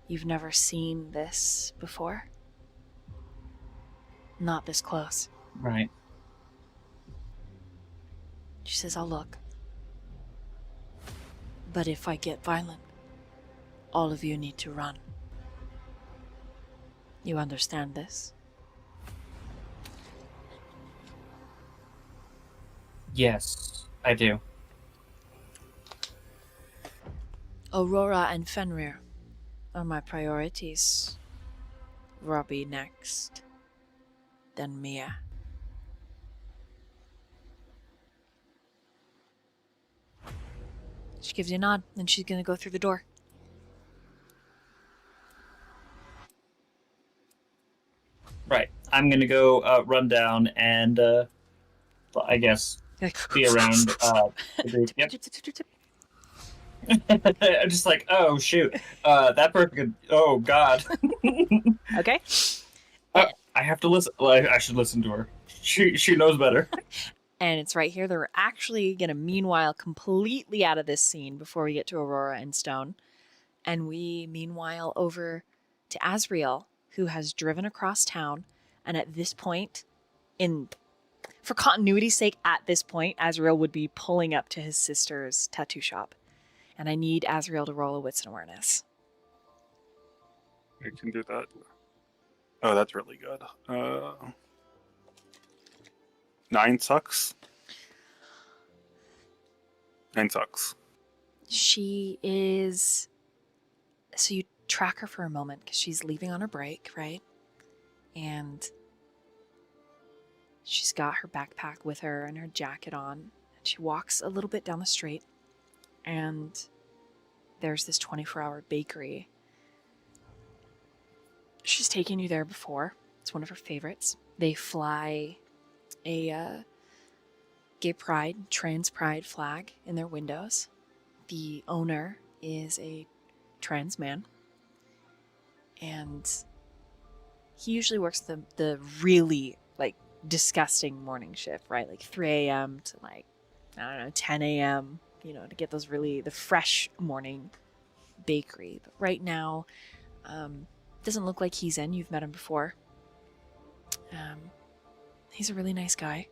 you've never seen this before. Not this close. Right. She says, I'll look. But if I get violent, all of you need to run. You understand this? Yes, I do. Aurora and Fenrir are my priorities. Robbie next, then Mia. She gives you a nod, then she's gonna go through the door. Right. I'm gonna go run down and I guess be around the group. Yep. I'm just like, oh shoot, that person could. Oh god. Okay. I have to listen. Well, I should listen to her. She knows better. And it's right here. They're actually going to, meanwhile, completely out of this scene before we get to Aurora and Stone. And we, meanwhile, over to Azriel, who has driven across town. And at this point, for continuity's sake, at this point, Azriel would be pulling up to his sister's tattoo shop. And I need Azriel to roll a wits and awareness. I can do that. Oh, that's really good. 9 sucks. 9 sucks. She is... So you track her for a moment because she's leaving on her break, right? And she's got her backpack with her and her jacket on. And she walks a little bit down the street. And there's this 24-hour bakery. She's taken you there before. It's one of her favorites. They fly a gay pride, trans pride flag in their windows. The owner is a trans man. And he usually works the really, like, disgusting morning shift, right? Like 3 a.m. to, like, I don't know, 10 a.m., you know, to get those really, the fresh morning bakery. But right now, doesn't look like he's in. You've met him before. He's a really nice guy.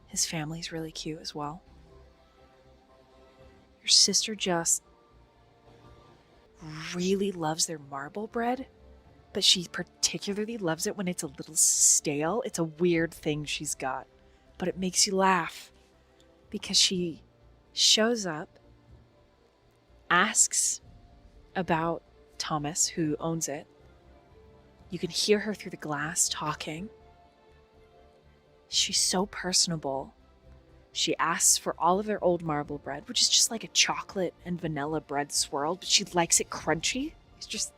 His family's really cute as well. Your sister just really loves their marble bread, but she particularly loves it when it's a little stale. It's a weird thing she's got, but it makes you laugh because she shows up, asks about Thomas, who owns it. You can hear her through the glass talking. She's so personable She asks for all of her old marble bread, which is just like a chocolate and vanilla bread swirled, but she likes it crunchy. It's just...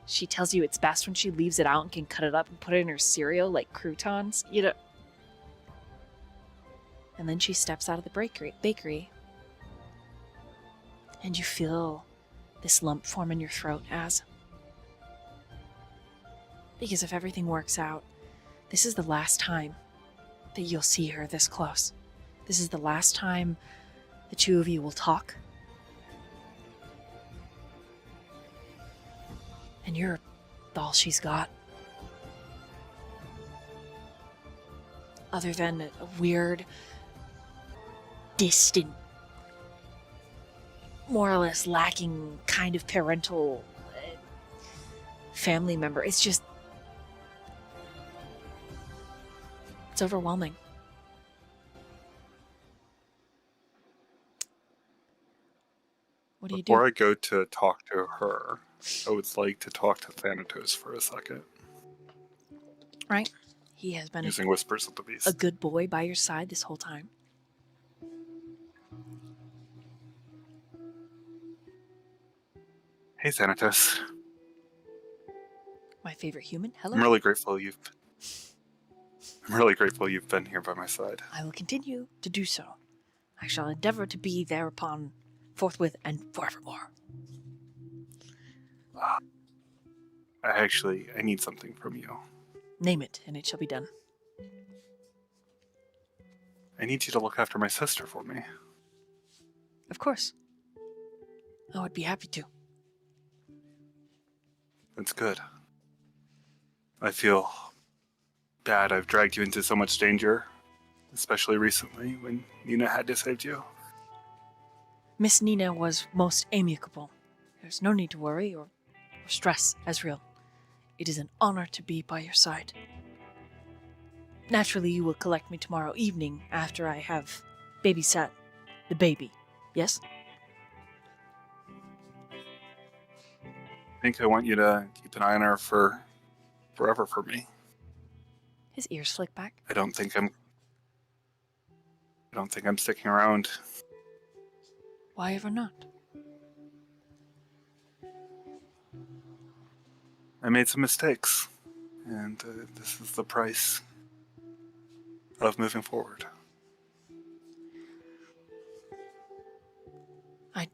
She tells you it's best when she leaves it out and can cut it up and put it in her cereal like croutons. You know. And then she steps out of the bakery. And you feel this lump form in your throat as... Because if everything works out, this is the last time that you'll see her this close. This is the last time the two of you will talk. And you're all she's got. Other than a weird, distant, more or less lacking kind of parental family member. It's just... It's overwhelming. What do you do? Before I go to talk to her, I would like to talk to Thanatos for a second, Right? He has been using Whispers of the Beast. a good boy by your side this whole time. Hey, Thanatos. My favorite human. Hello. I'm really grateful you've been here by my side. I will continue to do so. I shall endeavor to be thereupon forthwith and forevermore. I need something from you. Name it, and it shall be done. I need you to look after my sister for me. Of course. I would be happy to. That's good. I feel bad I've dragged you into so much danger, especially recently when Nina had to save you. Miss Nina was most amicable. There's no need to worry or stress, Azriel. It is an honor to be by your side. Naturally, you will collect me tomorrow evening after I have babysat the baby, yes? I think I want you to keep an eye on her for forever for me. His ears flick back. I don't think I'm sticking around. Why ever not? I made some mistakes, and this is the price of moving forward. I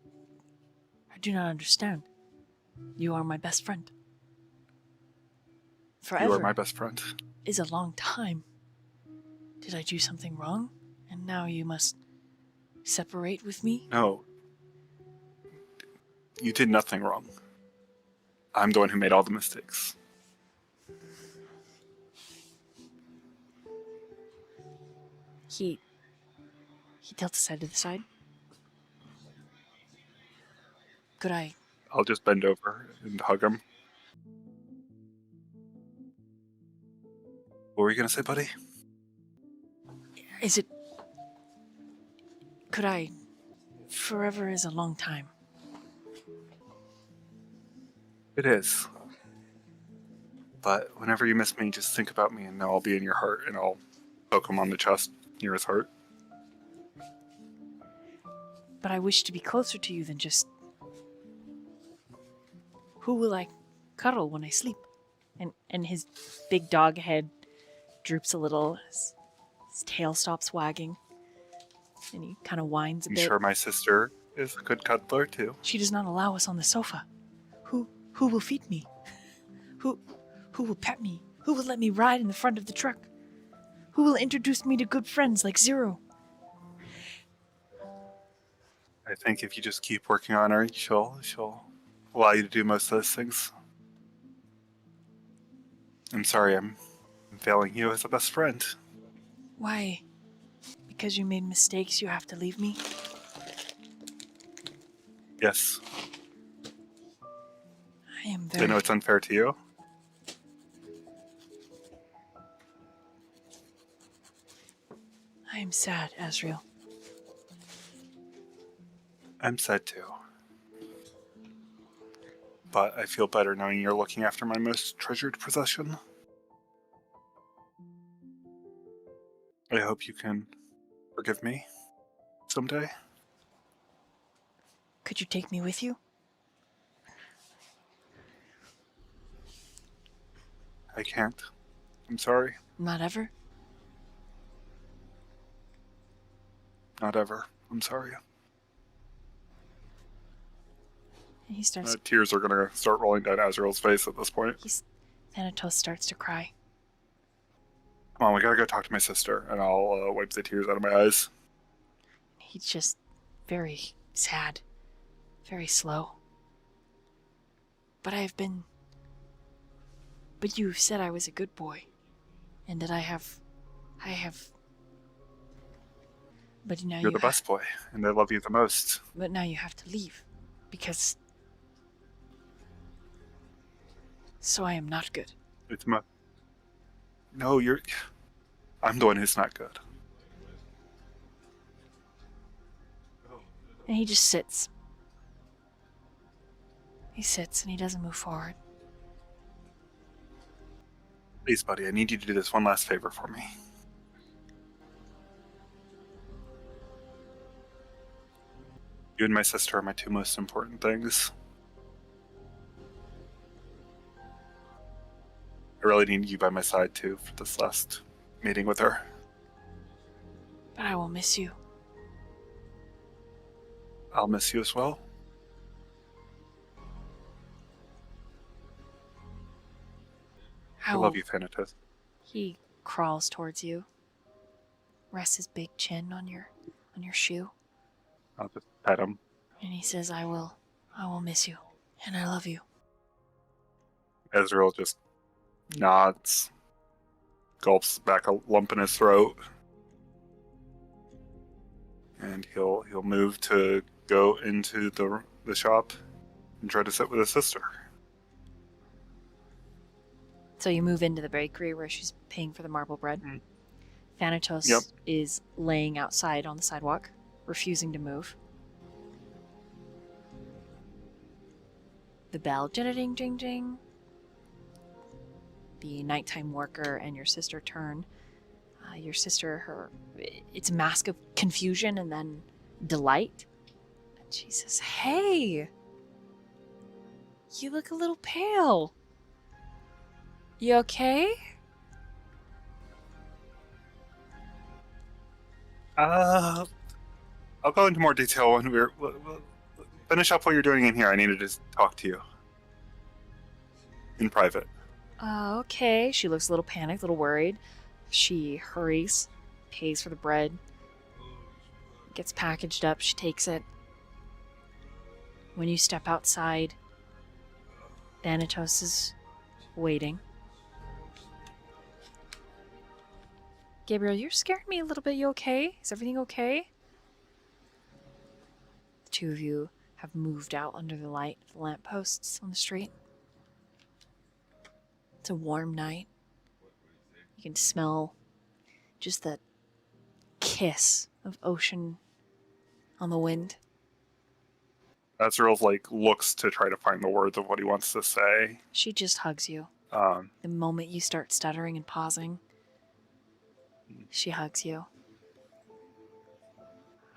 do not understand. You are my best friend. Forever You are my best friend. is a long time. Did I do something wrong? And now you must separate with me? No. You did nothing wrong. I'm the one who made all the mistakes. He tilts his head to the side. Could I... I'll just bend over and hug him. What were you gonna say, buddy? Is it... Could I... Forever is a long time. It is. But whenever you miss me, just think about me and know I'll be in your heart, and I'll poke him on the chest near his heart. But I wish to be closer to you than just... Who will I cuddle when I sleep? And his big dog head droops a little. His tail stops wagging. And he kind of whines a I'm bit. sure my sister is a good cuddler, too. She does not allow us on the sofa. Who will feed me? Who will pet me? Who will let me ride in the front of the truck? Who will introduce me to good friends like Zero? I think if you just keep working on her, she'll allow you to do most of those things. I'm sorry, I'm failing you as a best friend. Why? Because you made mistakes, you have to leave me? Yes, I am I very... know it's unfair to you. I am sad, Azriel. I'm sad too. But I feel better knowing you're looking after my most treasured possession. I hope you can forgive me someday? Could you take me with you? I can't. I'm sorry. Not ever? Not ever. I'm sorry. And he starts. Tears are gonna start rolling down Azriel's face at this point. Thanatos starts to cry. Come on, we gotta go talk to my sister, and I'll wipe the tears out of my eyes. He's just very sad, very slow. But you've said I was a good boy, and that I have. But now You're the best boy, and I love you the most. But now you have to leave, because. So I am not good. It's my. No, you're. I'm the one who's not good. And he just sits. He sits and he doesn't move forward. Please, buddy, I need you to do this one last favor for me. You and my sister are my two most important things. I really need you by my side, too, for this last meeting with her. But I will miss you. I'll miss you as well. I love you, Thanatos. He crawls towards you. Rests his big chin on your shoe. I'll just pet him. And he says, I will miss you. And I love you. Azriel just nods, gulps back a lump in his throat, and he'll move to go into the shop and try to sit with his sister. So you move into the bakery where she's paying for the marble bread. Mm. Thanatos Yep. is laying outside on the sidewalk, refusing to move. The bell, ding, ding, ding. The nighttime worker and your sister turn. Your sister, it's a mask of confusion and then delight. And she says, "Hey, you look a little pale. You okay?" I'll go into more detail when we'll finish up what you're doing in here. I needed to talk to you in private. Okay. She looks a little panicked, a little worried. She hurries, pays for the bread, gets packaged up. She takes it. When you step outside, Thanatos is waiting. Gabriel, you're scaring me a little bit. You okay? Is everything okay? The two of you have moved out under the light of the lampposts on the street. It's a warm night. You can smell just the kiss of ocean on the wind. Azriel looks to try to find the words of what he wants to say. She just hugs you. Um, The moment you start stuttering and pausing, she hugs you.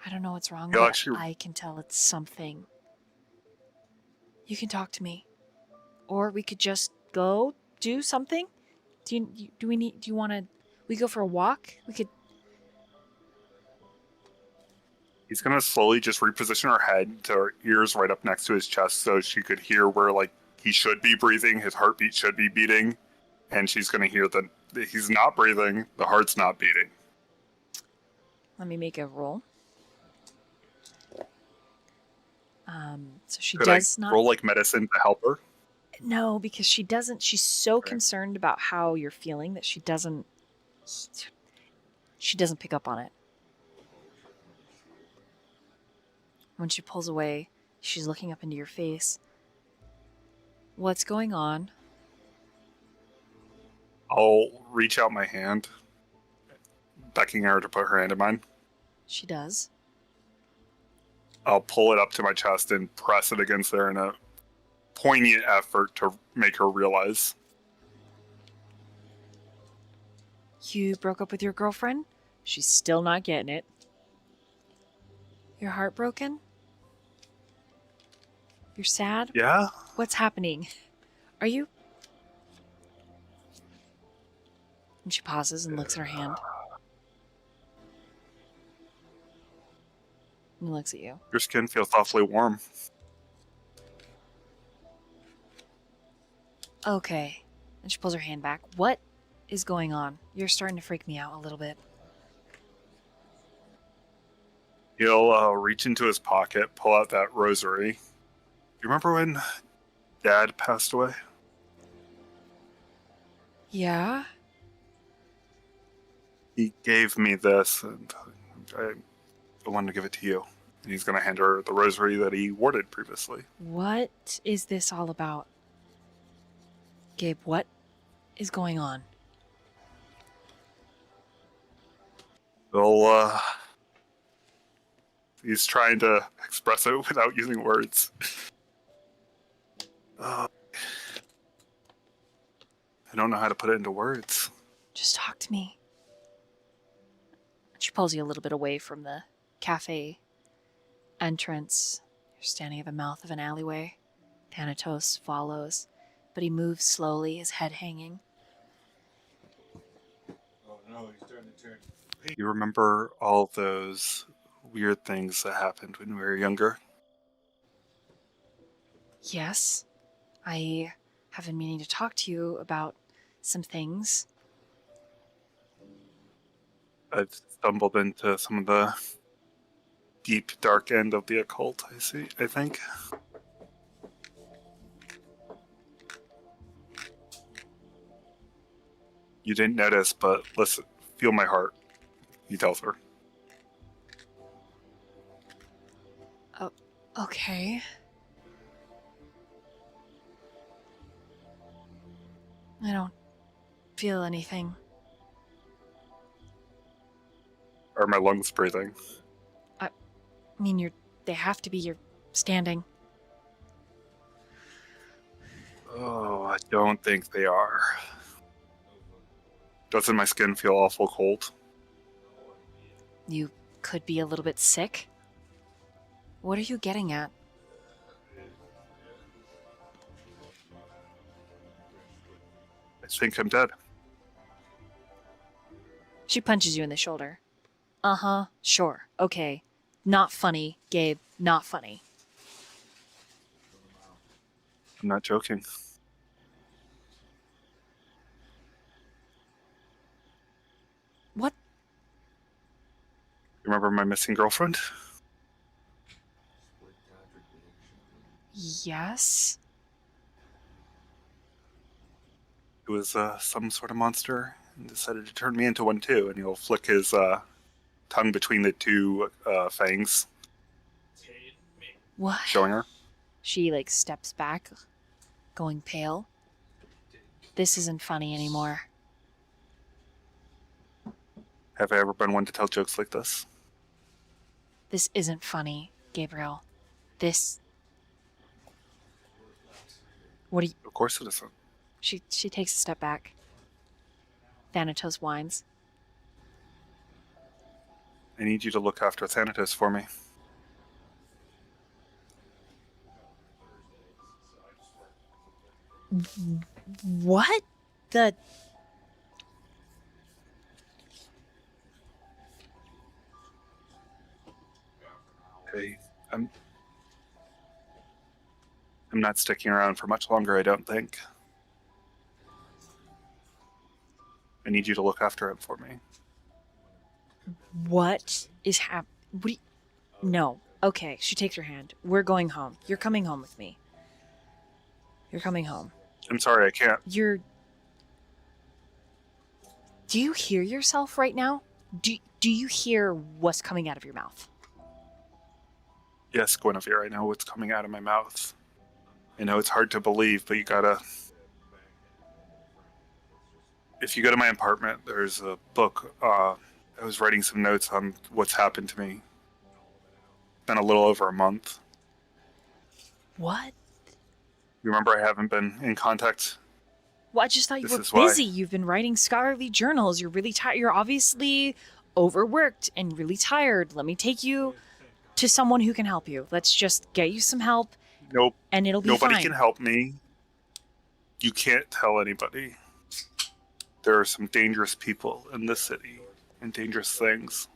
I don't know what's wrong, You'll but actually- I can tell it's something. You can talk to me. Or we could just go do something. Do you want to, we go for a walk? We could, He's gonna slowly just reposition her head to her ears right up next to his chest so she could hear where he should be breathing, his heartbeat should be beating, and she's gonna hear that he's not breathing, the heart's not beating. let me make a roll. So she Could does I not. roll medicine to help her? No, because she doesn't. She's so Okay. concerned about how you're feeling that she doesn't. She doesn't pick up on it. When she pulls away, she's looking up into your face. What's going on? I'll reach out my hand, beckoning her to put her hand in mine. She does. I'll pull it up to my chest and press it against there in a poignant effort to make her realize. You broke up with your girlfriend? She's still not getting it. You're heartbroken? You're sad? Yeah? What's happening? Are you? And she pauses and looks at her hand. And looks at you. Your skin feels awfully warm. Okay. And she pulls her hand back. What is going on? You're starting to freak me out a little bit. He'll reach into his pocket, pull out that rosary. You remember when Dad passed away? Yeah? He gave me this, and I wanted to give it to you. And he's going to hand her the rosary that he warded previously. What is this all about? Gabe, what is going on? Well, he's trying to express it without using words. I don't know how to put it into words. Just talk to me. She pulls you a little bit away from the cafe entrance. You're standing at the mouth of an alleyway. Thanatos follows, but he moves slowly, his head hanging. Oh no, he's starting to turn. You remember all those weird things that happened when we were younger? Yes, I have been meaning to talk to you about some things. I've stumbled into some of the deep, dark end of the occult, I think. You didn't notice, but listen, feel my heart, he tells her. Okay. I don't feel anything. Are my lungs breathing? I mean, they have to be. You're standing. Oh, I don't think they are. Doesn't my skin feel awful cold? You could be a little bit sick. What are you getting at? I think I'm dead. She punches you in the shoulder. Uh-huh, sure, okay. Not funny, Gabe, not funny. I'm not joking. What? You remember my missing girlfriend? Yes? He was some sort of monster and decided to turn me into one too, and he'll flick his tongue between the two fangs, What? showing her. She, steps back, going pale. This isn't funny anymore. Have I ever been one to tell jokes like this? This isn't funny, Gabriel. This... What are you... Of course it isn't. She takes a step back. Thanatos whines. I need you to look after Thanatos for me. What the... Okay, I'm not sticking around for much longer, I don't think. I need you to look after him for me. What is What do you... No. Okay, she takes her hand. We're going home. You're coming home with me. You're coming home. I'm sorry, I can't. Do you hear yourself right now? Do you hear what's coming out of your mouth? Yes, Guinevere, I know what's coming out of my mouth. I know it's hard to believe, but you gotta... If you go to my apartment, there's a book. I was writing some notes on what's happened to me. Been a little over a month. What? You remember I haven't been in contact? Well, I just thought you This were is why. busy. You've been writing scholarly journals. You're really tired. You're obviously overworked and really tired. Let me take you to someone who can help you. Let's just get you some help, Nope. and it'll be Nobody fine. can help me. You can't tell anybody. There are some dangerous people in this city and dangerous things.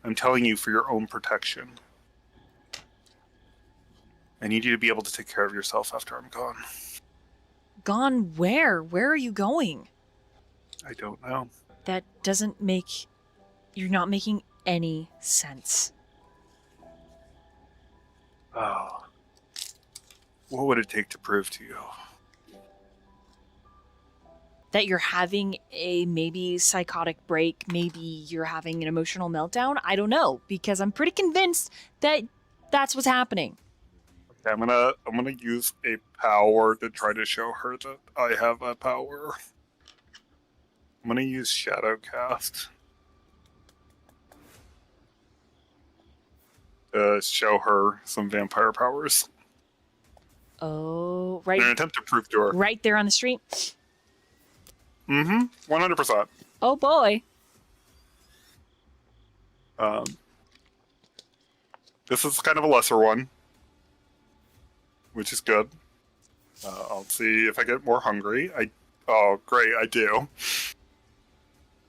I'm telling you for your own protection. I need you to be able to take care of yourself after I'm gone. Gone where? Where are you going? I don't know. That doesn't make... You're not making any sense. Oh. What would it take to prove to you? That you're having a maybe psychotic break, maybe you're having an emotional meltdown? I don't know, because I'm pretty convinced that that's what's happening. Okay, I'm gonna use a power to try to show her that I have a power. I'm gonna use Shadow Cast to show her some vampire powers. Oh, In an right, attempt to prove to her. right there on the street. 100%. Oh boy. This is kind of a lesser one, which is good. I'll see if I get more hungry. Oh, great, I do.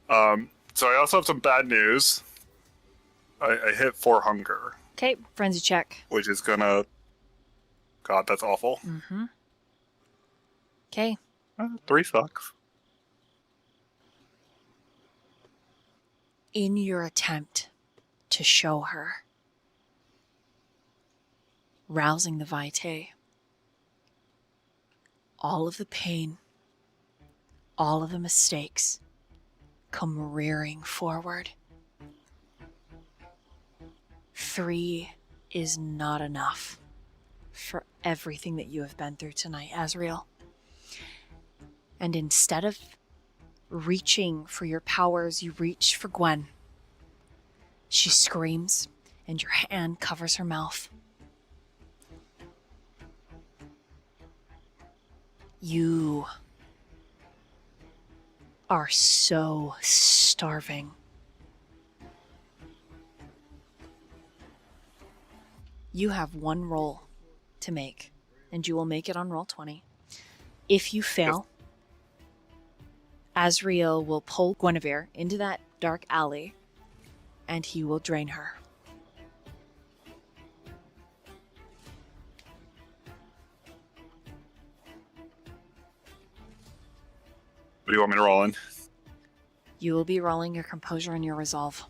So I also have some bad news. I hit 4 hunger, Okay, frenzy check. which is gonna... God, that's awful. Mm-hmm. Okay. 3 sucks. In your attempt to show her, rousing the vitae, all of the pain, all of the mistakes come rearing forward. 3 is not enough for everything that you have been through tonight, Azriel. And instead of reaching for your powers, you reach for Gwen. She screams, and your hand covers her mouth. You are so starving. You have one roll to make, and you will make it on roll 20. If you fail, Azriel will pull Guinevere into that dark alley, and he will drain her. What do you want me to roll in? You will be rolling your composure and your resolve.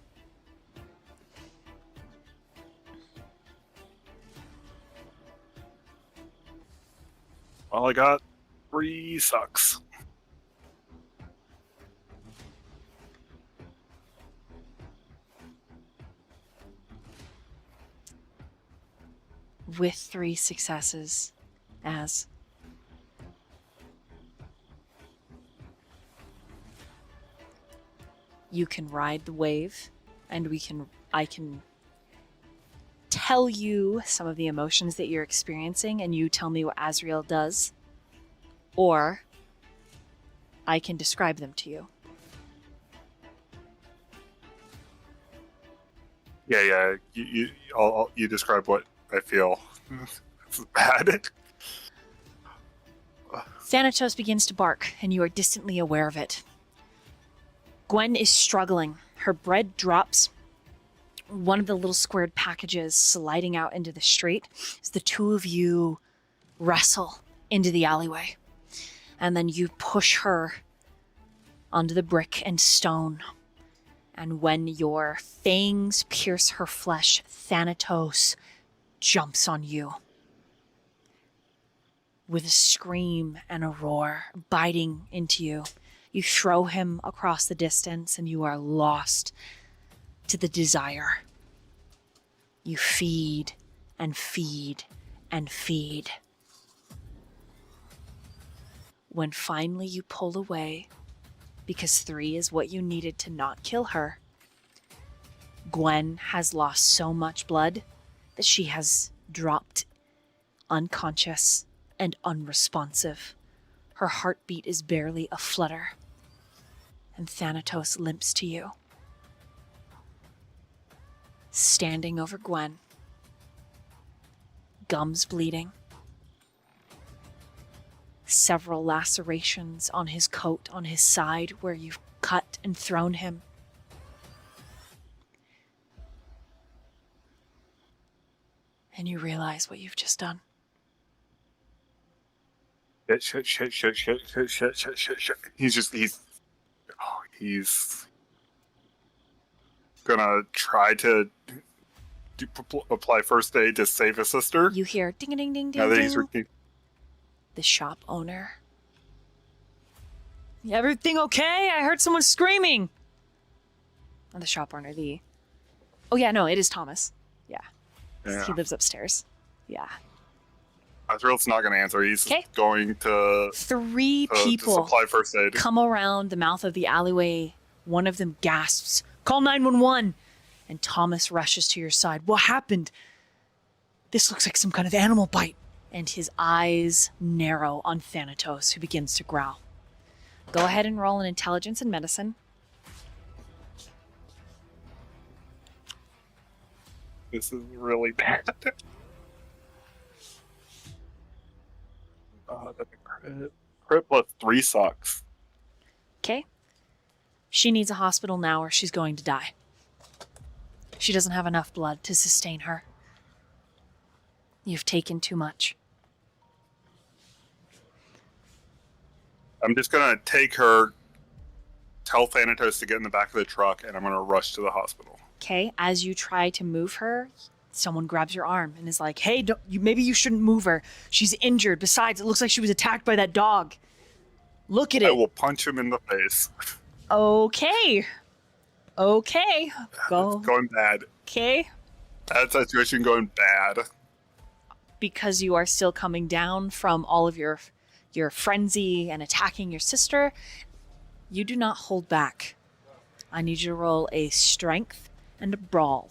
Well, I got 3 sucks. With 3 successes, as you can ride the wave, and I can tell you some of the emotions that you're experiencing, and you tell me what Azriel does, or I can describe them to you. Yeah. You describe what I feel. It's bad. Thanatos begins to bark, and you are distantly aware of it. Gwen is struggling. Her bread drops. One of the little squared packages sliding out into the street as the two of you wrestle into the alleyway. And then you push her onto the brick and stone. And when your fangs pierce her flesh, Thanatos jumps on you. With a scream and a roar, biting into you. You throw him across the distance, and you are lost to the desire. You feed and feed and feed. When finally you pull away, because 3 is what you needed to not kill her, Gwen has lost so much blood that she has dropped unconscious and unresponsive. Her heartbeat is barely a flutter, and Thanatos limps to you. Standing over Gwen, gums bleeding. Several lacerations on his coat, on his side where you've cut and thrown him. And you realize what you've just done. Shit. He's gonna try to apply first aid to save his sister. You hear ding ding ding Now ding that he's ding. The shop owner. Everything okay? I heard someone screaming. Not the shop owner, the... Oh yeah, no, it is Thomas. Yeah. Yeah. He lives upstairs. Yeah. Azriel's not gonna answer. He's 'Kay. going to Three to people supply first aid. come around the mouth of the alleyway. One of them gasps, "Call 911!" And Thomas rushes to your side. "What happened?" "This looks like some kind of animal bite." And his eyes narrow on Thanatos, who begins to growl. Go ahead and roll an intelligence and medicine. This is really bad. That's a crit. Crit plus 3 sucks. Okay? She needs a hospital now or she's going to die. She doesn't have enough blood to sustain her. You've taken too much. I'm just gonna take her, tell Thanatos to get in the back of the truck, and I'm gonna rush to the hospital. Okay? As you try to move her, someone grabs your arm and is like, "Hey, maybe you shouldn't move her. She's injured. Besides, it looks like she was attacked by that dog. Look at I it." will punch him in the face. Okay. Okay. Go. It's going bad. Okay. That situation going bad. Because you are still coming down from all of your frenzy and attacking your sister, you do not hold back. I need you to roll a strength and a brawl.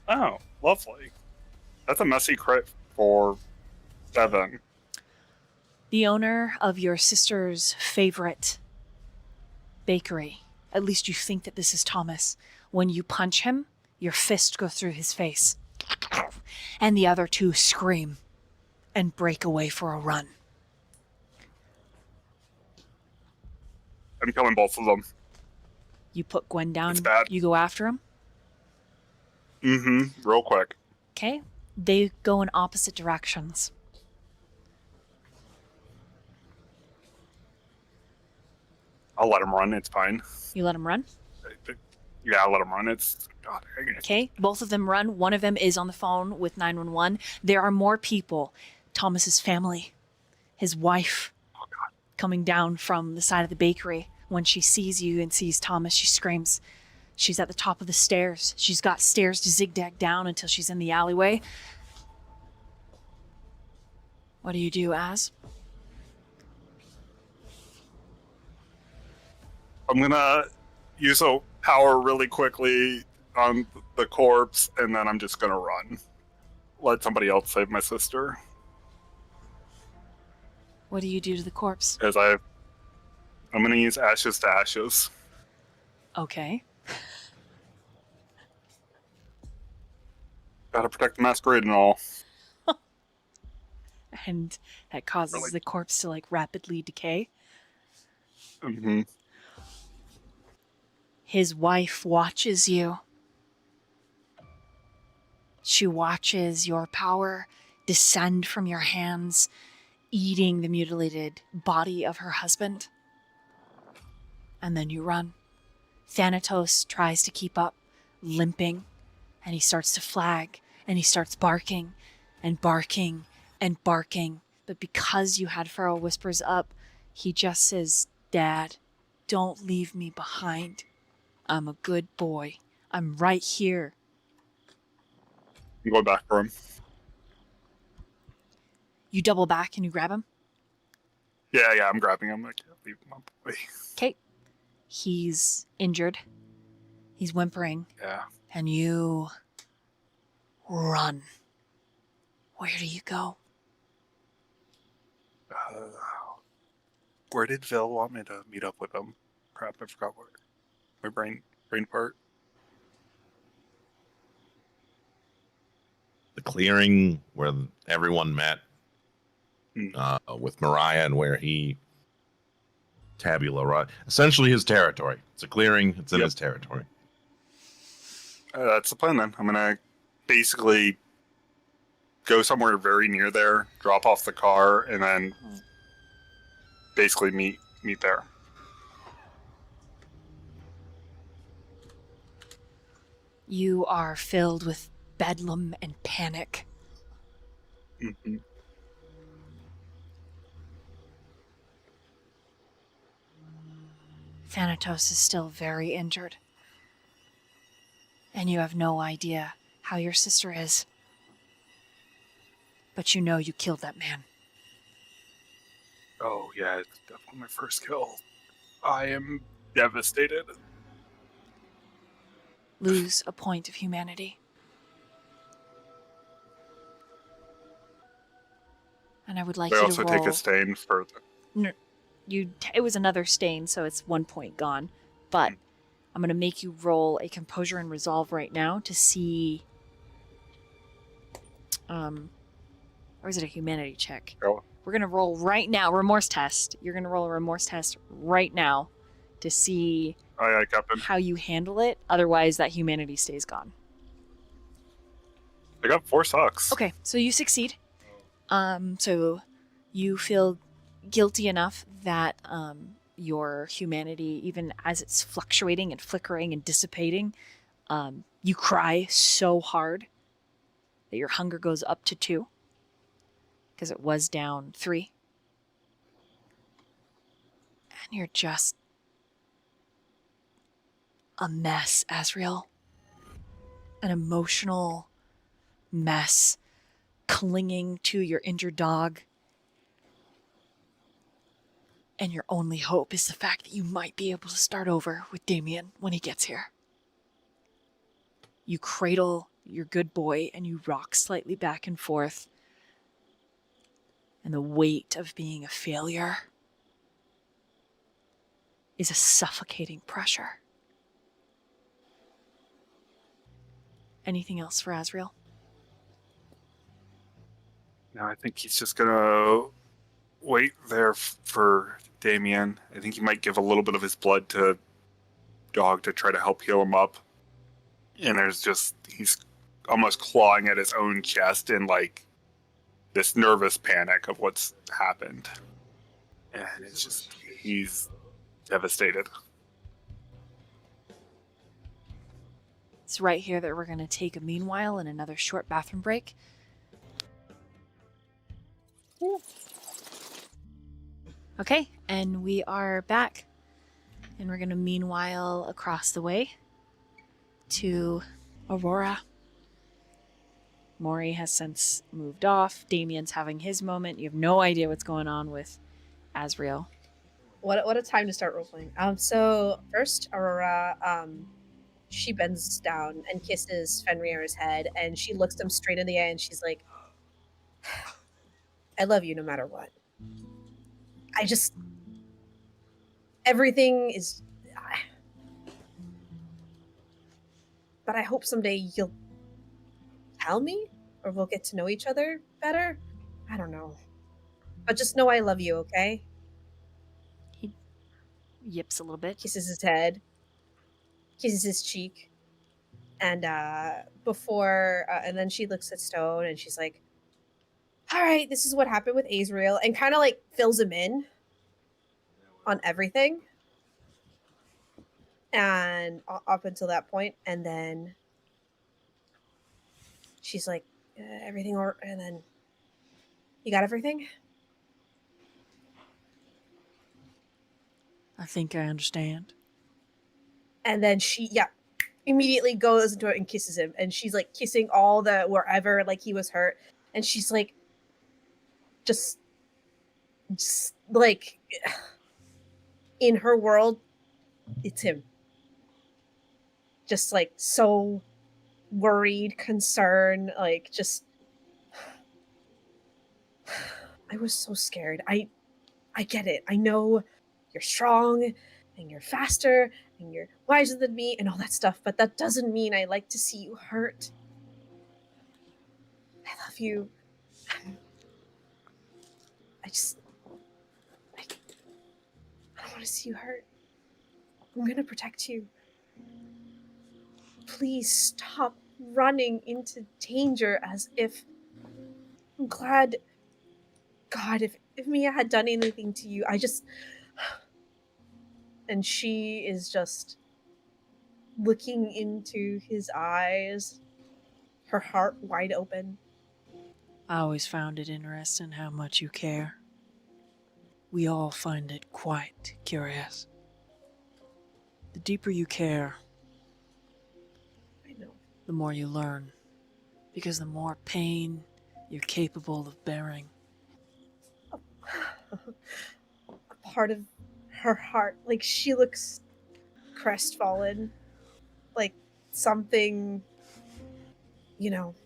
Oh, lovely. That's a messy crit for 7. The owner of your sister's favorite bakery, at least you think that this is Thomas. When you punch him, your fist goes through his face. And the other two scream and break away for a run. I'm killing both of them. You put Gwen down, It's bad. you go after him. Mm-hmm. Real quick. Okay? They go in opposite directions. I'll let him run. It's fine. You let him run? Yeah, I'll let him run. It's... God, Okay, both of them run. One of them is on the phone with 911. There are more people. Thomas's family, his wife, coming down from the side of the bakery. When she sees you and sees Thomas, she screams. She's at the top of the stairs. She's got stairs to zigzag down until she's in the alleyway. What do you do, Az? I'm gonna use a power really quickly on the corpse, and then I'm just gonna run. Let somebody else save my sister. What do you do to the corpse? As I'm gonna use ashes to ashes. Okay. Gotta protect the masquerade and all. And that causes Really? the corpse to like rapidly decay. Mm-hmm. His wife watches you. She watches your power descend from your hands, eating the mutilated body of her husband. And then you run. Thanatos tries to keep up, limping, and he starts to flag, and he starts barking and barking and barking. But because you had feral whispers up, he just says, "Dad, don't leave me behind. I'm a good boy. I'm right here." I'm going back for him. You double back and you grab him. Yeah, I'm grabbing him. I can't leave my boy. Okay. He's injured. He's whimpering. Yeah. And you run. Where do you go? Where did Vil want me to meet up with him? Crap, I forgot where. My brain part. the clearing where everyone met Hmm. with Mariah, and where he tabula rasa. Essentially his territory. It's a clearing. It's in Yep. his territory. That's the plan then. I'm gonna basically go somewhere very near there, drop off the car, and then basically meet there. You are filled with bedlam and panic. Mm-hmm. Thanatos is still very injured. And you have no idea how your sister is. But you know you killed that man. Oh yeah, it's definitely my first kill. I am devastated. Lose a point of humanity. And I would like I you also to roll. take a stain for the... It was another stain, so it's 1 point gone. But I'm going to make you roll a composure and resolve right now to see... or is it a humanity check? Oh. We're going to roll right now. Remorse test. You're going to roll a remorse test right now to see Aye, aye, Captain. how you handle it. Otherwise, that humanity stays gone. I got 4 sucks. Okay, so you succeed. So you feel guilty enough that your humanity, even as it's fluctuating and flickering and dissipating, you cry so hard that your hunger goes up to 2, because it was down 3. And you're just a mess, Azriel. An emotional mess, clinging to your injured dog. And your only hope is the fact that you might be able to start over with Damien when he gets here. You cradle your good boy and you rock slightly back and forth. And the weight of being a failure is a suffocating pressure. Anything else for Azriel? No, I think he's just gonna wait there for Damien. I think he might give a little bit of his blood to Dog to try to help heal him up. And he's almost clawing at his own chest in like this nervous panic of what's happened. And it's just, he's devastated. It's right here that we're going to take a meanwhile and another short bathroom break. Okay, and we are back. And we're going to meanwhile across the way to Aurora. Mori has since moved off. Damien's having his moment. You have no idea what's going on with Azriel. What a time to start roleplaying. So first, Aurora, she bends down and kisses Fenrir's head, and she looks him straight in the eye, and she's like, "I love you no matter what. Everything is, but I hope someday you'll tell me, or we'll get to know each other better. I don't know, but just know I love you, okay?" He yips a little bit. Kisses his head, kisses his cheek, and and then she looks at Stone and she's like, "All right, this is what happened with Azriel," and kind of like fills him in on everything, and up until that point, and then she's like, "Everything," and then, "You got everything?" I think I understand. And then she, immediately goes into it and kisses him. And she's like kissing all the wherever like he was hurt. And she's like, just like in her world, it's him. Just like so worried, concerned, like just. I was so scared. I get it. I know you're strong and you're faster and you're wiser than me and all that stuff, but that doesn't mean I like to see you hurt. I love you. I don't want to see you hurt. I'm gonna protect you. Please stop running into danger as if... I'm glad... God, if Mia had done anything to you, I just... And she is just looking into his eyes, her heart wide open. I always found it interesting how much you care. We all find it quite curious. The deeper you care, I know. the more you learn, because the more pain you're capable of bearing. A part of her heart, like, she looks crestfallen, like something, you know.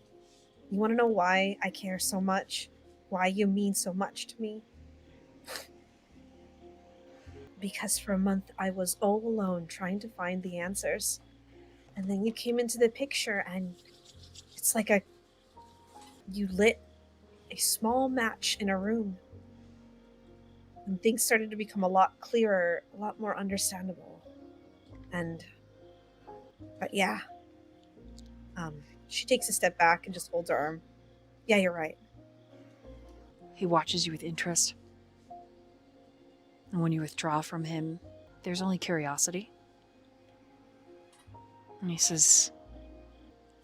You want to know why I care so much? Why you mean so much to me? Because for a month I was all alone trying to find the answers. And then you came into the picture and it's like you lit a small match in a room. And things started to become a lot clearer, a lot more understandable. But yeah. She takes a step back and just holds her arm. Yeah, you're right. He watches you with interest. And when you withdraw from him, there's only curiosity. And he says,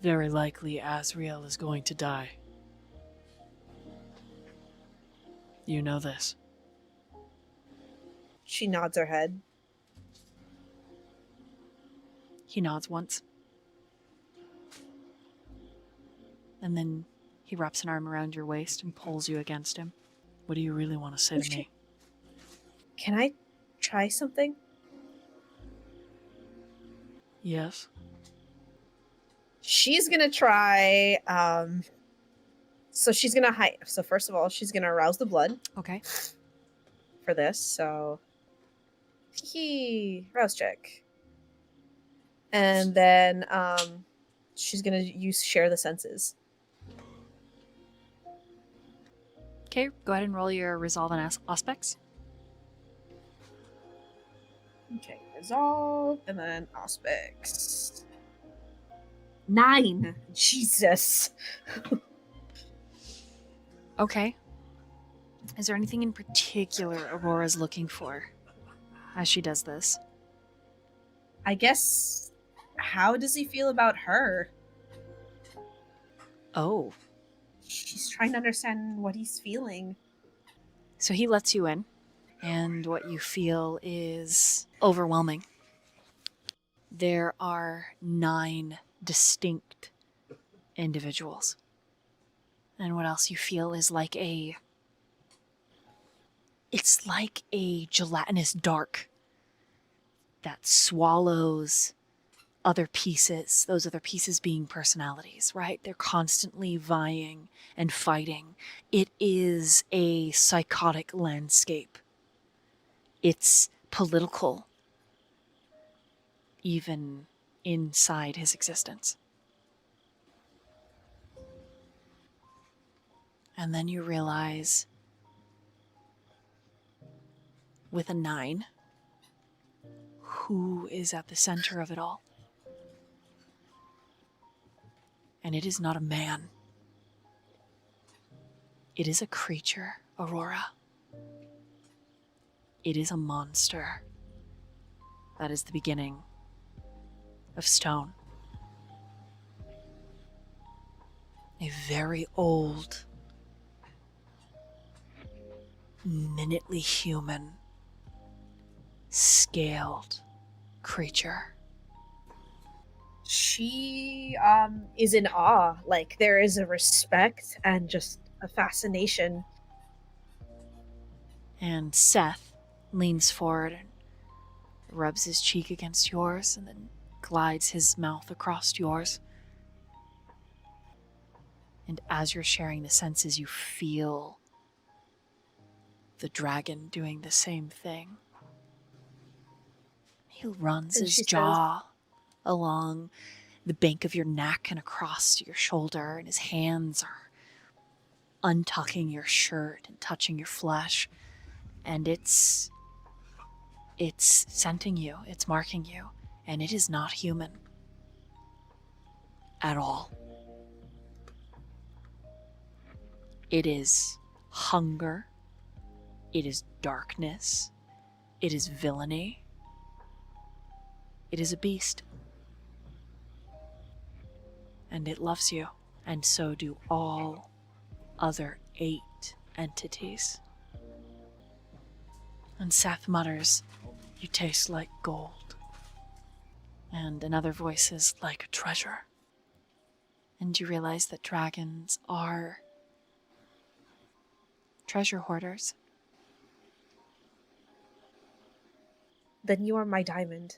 very likely Azriel is going to die. You know this. She nods her head. He nods once. And then he wraps an arm around your waist and pulls you against him. What do you really want to say to me? Can I try something? Yes. She's gonna try, so she's gonna hide. So first of all, she's gonna arouse the blood Okay. for this, so... rouse check. And then, she's gonna use share the senses. Okay, go ahead and roll your resolve and aspects. Okay, resolve, and then aspects. 9! Jesus! Okay. Is there anything in particular Aurora's looking for as she does this? I guess... How does he feel about her? Oh. She's trying to understand what he's feeling. So he lets you in, and what you feel is overwhelming. There are 9 distinct individuals. And what else you feel is like it's like a gelatinous dark that swallows other pieces, those other pieces being personalities, right? They're constantly vying and fighting. It is a psychotic landscape. It's political, even inside his existence. And then you realize, with a 9, who is at the center of it all. And it is not a man. It is a creature, Aurora. It is a monster. That is the beginning of stone. A very old, minutely human, scaled creature. She is in awe. Like, there is a respect and just a fascination. And Seth leans forward and rubs his cheek against yours and then glides his mouth across yours. And as you're sharing the senses, you feel the dragon doing the same thing. He runs And his she jaw along the bank of your neck and across your shoulder, and his hands are untucking your shirt and touching your flesh, and it's scenting you, it's marking you, and it is not human at all. It is hunger, it is darkness, it is villainy, it is a beast. And it loves you, and so do all other 8 entities. And Seth mutters, "You taste like gold." And another voice is like a treasure. And you realize that dragons are treasure hoarders. Then you are my diamond.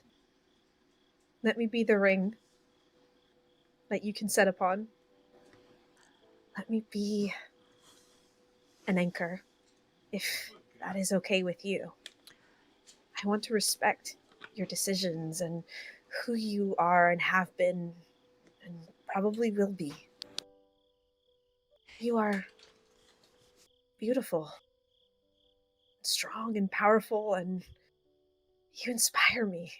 Let me be the ring that you can set upon. Let me be an anchor, if that is okay with you. I want to respect your decisions and who you are and have been and probably will be. You are beautiful, strong and powerful, and you inspire me.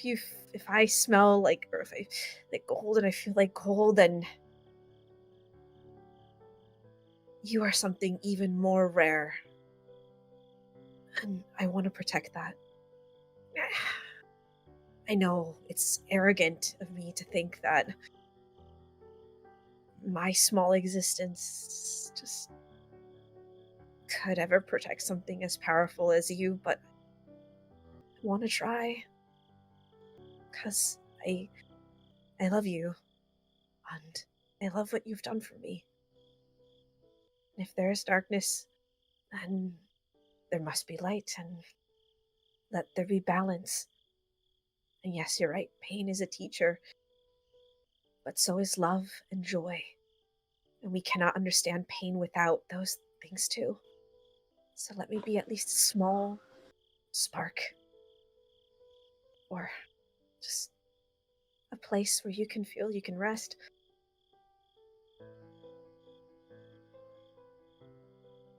If I smell like, or if I like gold and I feel like gold, then you are something even more rare. And I want to protect that. I know it's arrogant of me to think that my small existence just could ever protect something as powerful as you, but I want to try. Because I love you, and I love what you've done for me. And if there is darkness, then there must be light, and let there be balance. And yes, you're right, pain is a teacher, but so is love and joy. And we cannot understand pain without those things too. So let me be at least a small spark, or just a place where you can feel you can rest.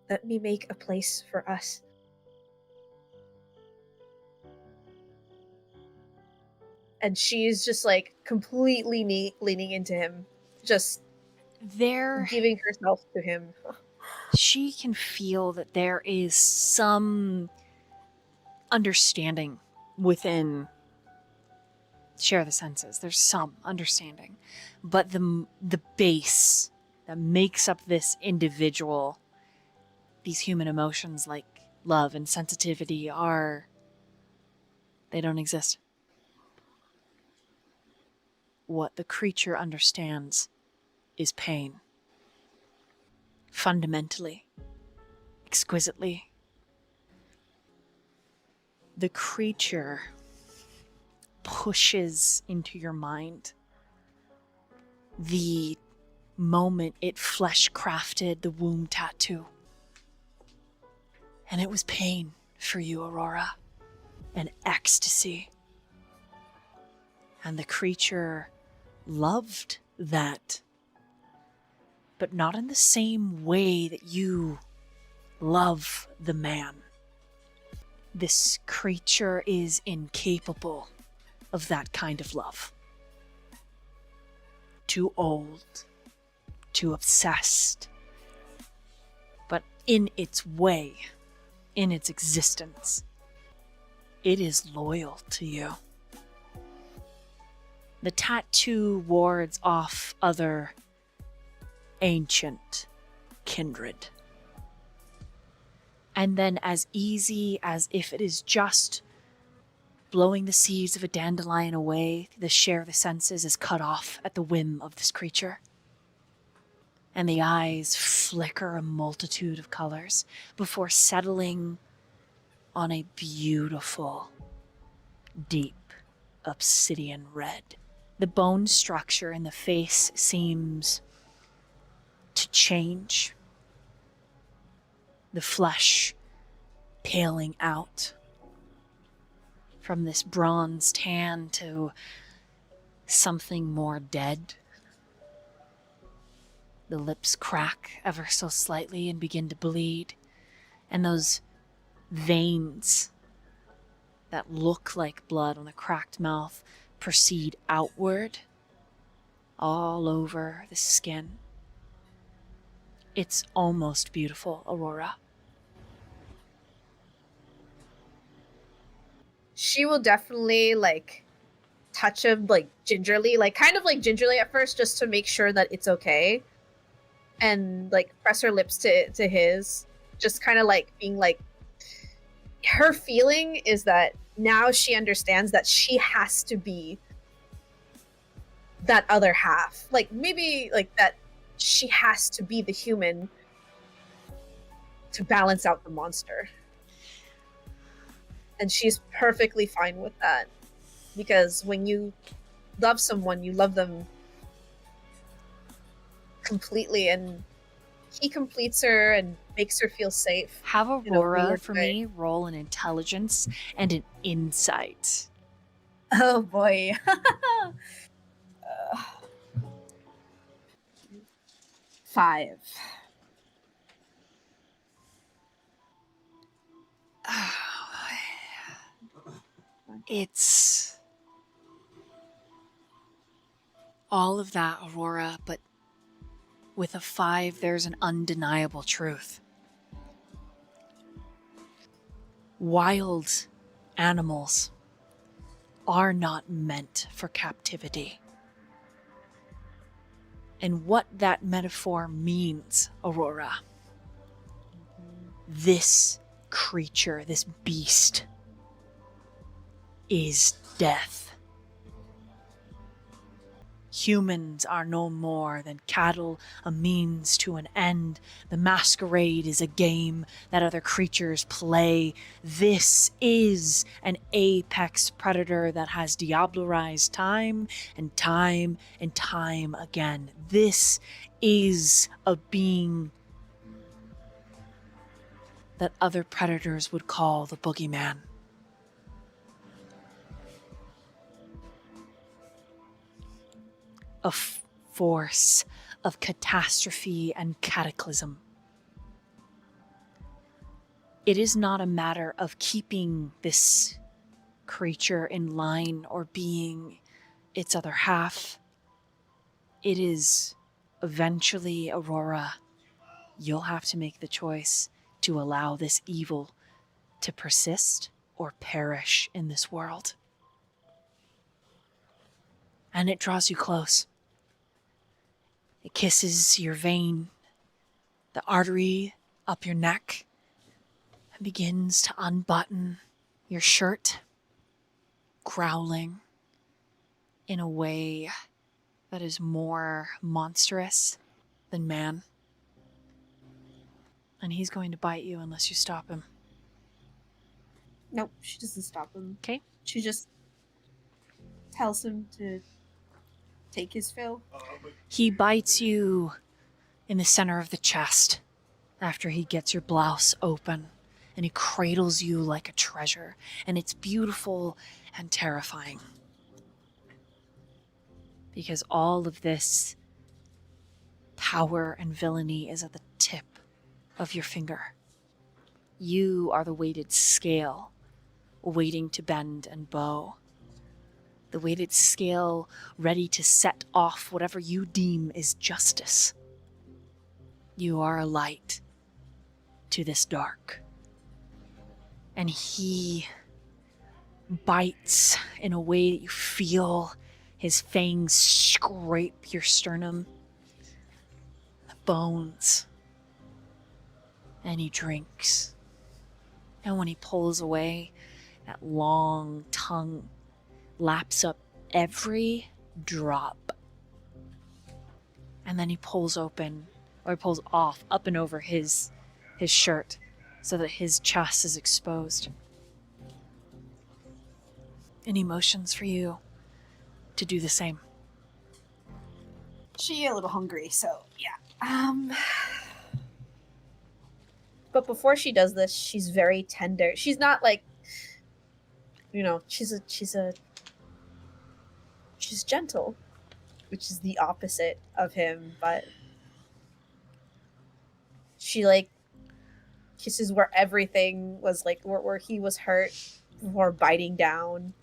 Let me make a place for us. And she is just like completely leaning into him, just giving herself to him. She can feel that there is some understanding within Share the Senses. There's some understanding. But the base that makes up this individual, these human emotions like love and sensitivity they don't exist. What the creature understands is pain. Fundamentally. Exquisitely. The creature pushes into your mind the moment it flesh crafted the womb tattoo. And it was pain for you, Aurora, and ecstasy. And the creature loved that, but not in the same way that you love the man. This creature is incapable of that kind of love. Too old, too obsessed. But in its way, in its existence, it is loyal to you. The tattoo wards off other ancient kindred. And then, as easy as if it is just blowing the seeds of a dandelion away, the Share of the Senses is cut off at the whim of this creature. And the eyes flicker a multitude of colors before settling on a beautiful, deep obsidian red. The bone structure in the face seems to change. The flesh paling out from this bronze tan to something more dead, The lips crack ever so slightly and begin to bleed. And those veins that look like blood on the cracked mouth proceed outward all over the skin. It's almost beautiful, Aurora. She will definitely like touch him like gingerly, like kind of like gingerly at first, just to make sure that it's okay, and like press her lips to his, just kind of like being like, her feeling is that now she understands that she has to be that other half, like maybe like that she has to be the human to balance out the monster. And she's perfectly fine with that, because when you love someone, you love them completely, and he completes her and makes her feel safe. Have in a Aurora, weird for way. me, roll an intelligence and an insight. Oh boy. 5. It's all of that, Aurora, but with a 5, there's an undeniable truth. Wild animals are not meant for captivity. And what that metaphor means, Aurora, this creature, this beast, is death. Humans are no more than cattle, a means to an end. The masquerade is a game that other creatures play. This is an apex predator that has diablerized time and time and time again. This is a being that other predators would call the boogeyman. A force of catastrophe and cataclysm. It is not a matter of keeping this creature in line or being its other half. It is eventually, Aurora, you'll have to make the choice to allow this evil to persist or perish in this world. And it draws you close. It kisses your vein, the artery up your neck, and begins to unbutton your shirt, growling in a way that is more monstrous than man. And he's going to bite you unless you stop him. Nope, she doesn't stop him. Okay. She just tells him to take his fill. He bites you in the center of the chest after he gets your blouse open, and he cradles you like a treasure, and it's beautiful and terrifying. Because all of this power and villainy is at the tip of your finger. You are the weighted scale waiting to bend and bow. The weighted scale ready to set off whatever you deem is justice. You are a light to this dark. And he bites in a way that you feel his fangs scrape your sternum, the bones, and he drinks. And when he pulls away, that long tongue laps up every drop. And then he pulls open, or he pulls off up and over his shirt so that his chest is exposed. Any motions for you to do the same? She a little hungry, so yeah. But before she does this, she's very tender. She's not like, she's gentle, which is the opposite of him, but She like kisses where everything was like where he was hurt before biting down.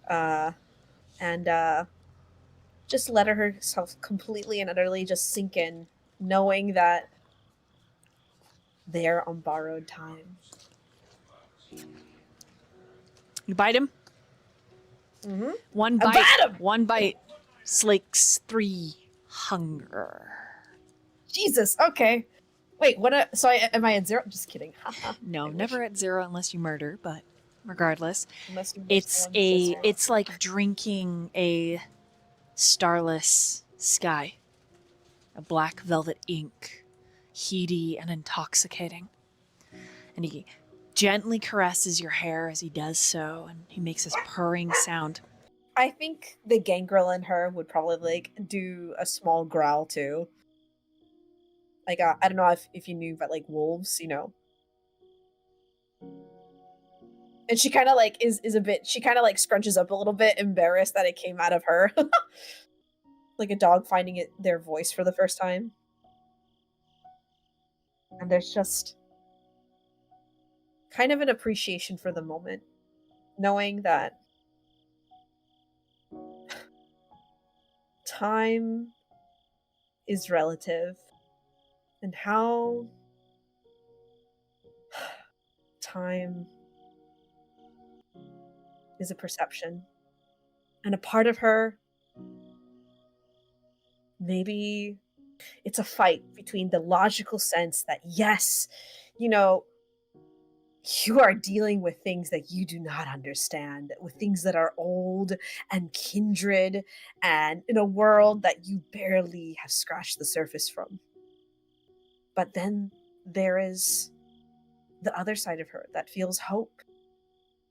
And just let herself completely and utterly just sink in, knowing that they're on borrowed time. You bite him. Mm-hmm. One I bite. bite him! One bite slakes 3 hunger. Jesus. Okay. Wait. What? Am I at 0? Just kidding. No, I never wish. at 0 unless you murder. But regardless, Unless you it's someone who says zero. it's like drinking a starless sky, a black velvet ink, heady and intoxicating. And he gently caresses your hair as he does so, and he makes this purring sound. I think the gangrel in her would probably like do a small growl too. Like I don't know if you knew about like wolves, you know. And she kind of like is a bit. She kind of like scrunches up a little bit, embarrassed that it came out of her, like a dog finding their voice for the first time. And there's just kind of an appreciation for the moment, knowing that time is relative, and how time is a perception. And a part of her, maybe it's a fight between the logical sense that, yes, you know, you are dealing with things that you do not understand, with things that are old and kindred, and in a world that you barely have scratched the surface from. But then there is the other side of her that feels hope,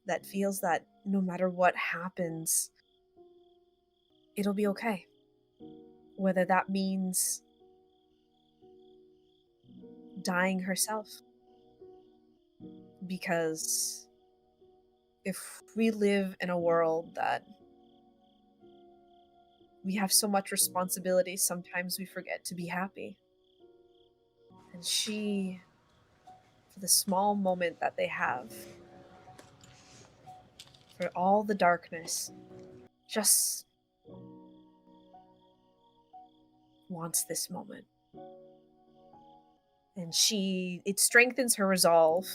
that feels that no matter what happens, it'll be okay. Whether that means dying herself. Because if we live in a world that we have so much responsibility, sometimes we forget to be happy. And she, for the small moment that they have, for all the darkness, just wants this moment. And it strengthens her resolve.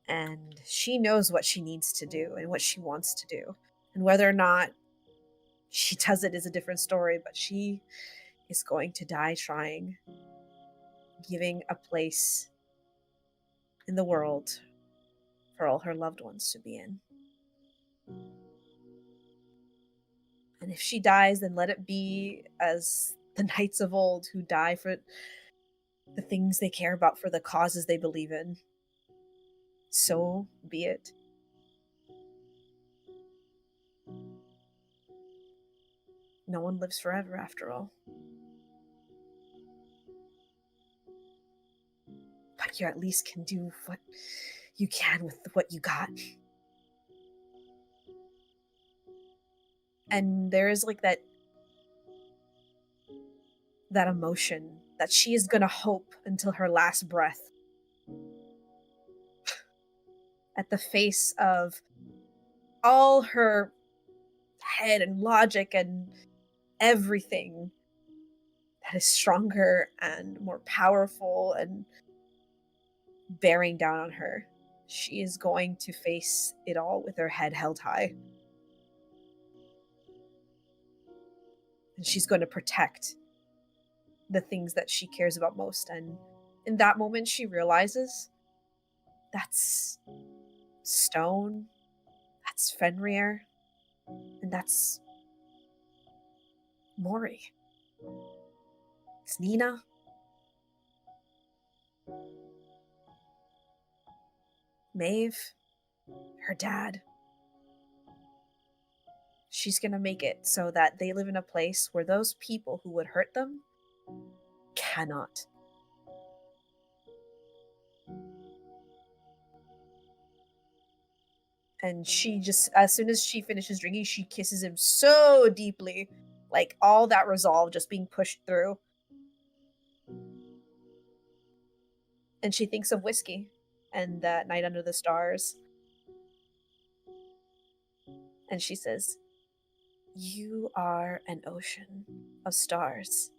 And she knows what she needs to do and what she wants to do. And whether or not she does it is a different story, but she is going to die trying, giving a place in the world for all her loved ones to be in. And if she dies, then let it be as the knights of old who die for the things they care about, for the causes they believe in. So be it. No one lives forever, after all. But you at least can do what you can with what you got. And there is like that emotion that she is gonna hope until her last breath. At the face of all her head and logic and everything that is stronger and more powerful and bearing down on her, she is going to face it all with her head held high. And she's going to protect the things that she cares about most. And in that moment, she realizes that's Stone, that's Fenrir, and that's Mori. It's Nina. Maeve, her dad. She's gonna make it so that they live in a place where those people who would hurt them cannot. And she just, as soon as she finishes drinking, she kisses him so deeply. Like all that resolve just being pushed through. And she thinks of whiskey and that night under the stars. And she says, "You are an ocean of stars,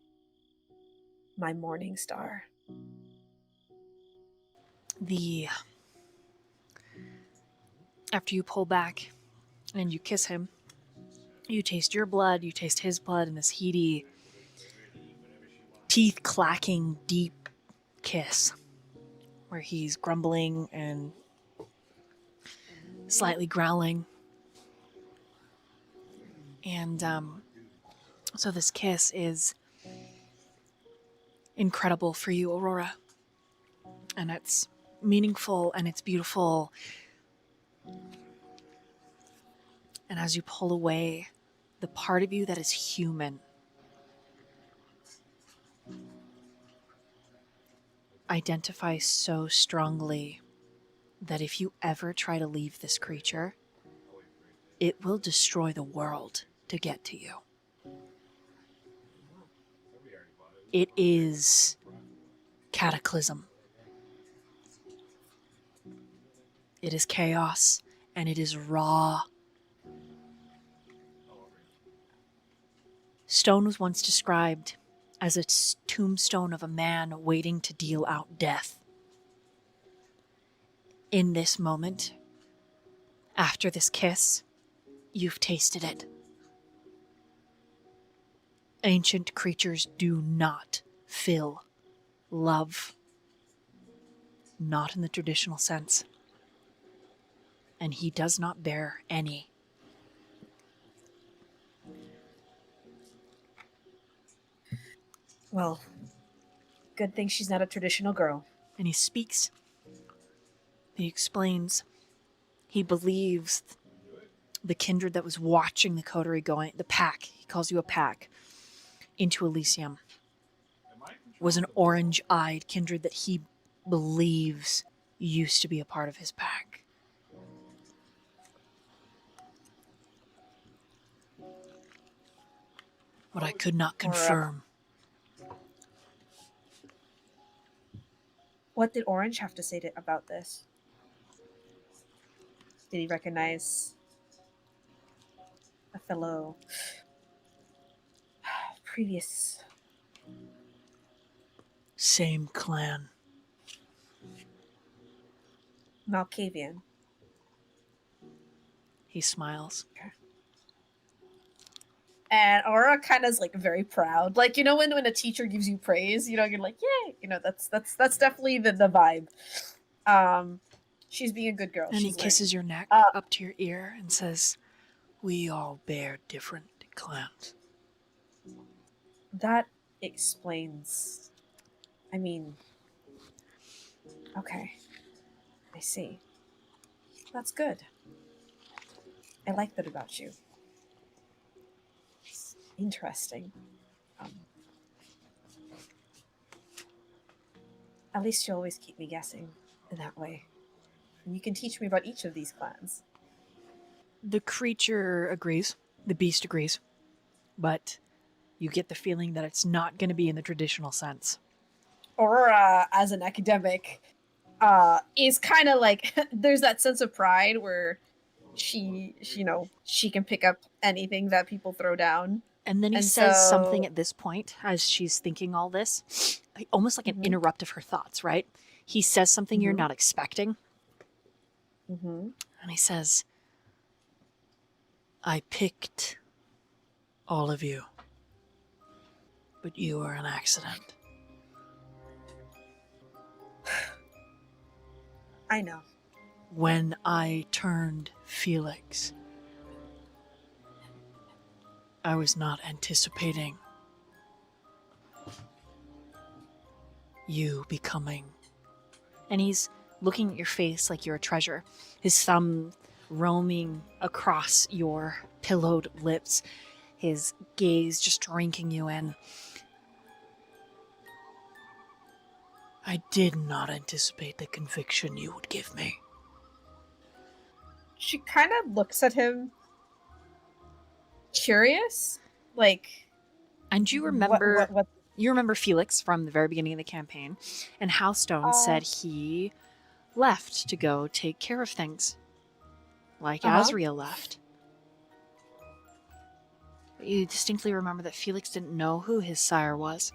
my morning star." After you pull back and you kiss him, you taste your blood, you taste his blood in this heady, teeth clacking, deep kiss where he's grumbling and slightly growling. And so this kiss is incredible for you, Aurora. And it's meaningful and it's beautiful. And as you pull away, the part of you that is human identifies so strongly that if you ever try to leave this creature, it will destroy the world to get to you. It is cataclysm. It is chaos, and it is raw. Stone was once described as a tombstone of a man waiting to deal out death. In this moment, after this kiss, you've tasted it. Ancient creatures do not feel love. Not in the traditional sense. And he does not bear any. Well, good thing she's not a traditional girl. And he speaks. He explains. He believes the kindred that was watching the coterie going, the pack, he calls you a pack, into Elysium, was an orange-eyed kindred that he believes used to be a part of his pack. What I could not confirm. What did Orange have to say about this? Did he recognize a fellow previous? Same clan. Malkavian. He smiles. And Aurora kind of is like very proud. Like, you know, when a teacher gives you praise, you know, you're like, yay! You know, that's definitely the vibe. She's being a good girl. And he She's kisses learning. your neck up to your ear and says, "We all bear different clans." That explains. I mean, okay. I see. That's good. I like that about you. It's interesting. At least you always keep me guessing in that way. And you can teach me about each of these clans. The creature agrees. The beast agrees. But you get the feeling that it's not going to be in the traditional sense. Aurora, as an academic, is kind of like, there's that sense of pride where she can pick up anything that people throw down. And then he says something at this point, as she's thinking all this, almost like an interrupt of her thoughts, right? He says something you're not expecting. Mm-hmm. And he says, "I picked all of you, but you are an accident." I know. When I turned Felix, I was not anticipating you becoming. And he's looking at your face like you're a treasure, his thumb roaming across your pillowed lips, his gaze just drinking you in. I did not anticipate the conviction you would give me. She kind of looks at him curious, like. And you remember what you remember Felix from the very beginning of the campaign, and how Stone said he left to go take care of things, like Azriel left. But you distinctly remember that Felix didn't know who his sire was.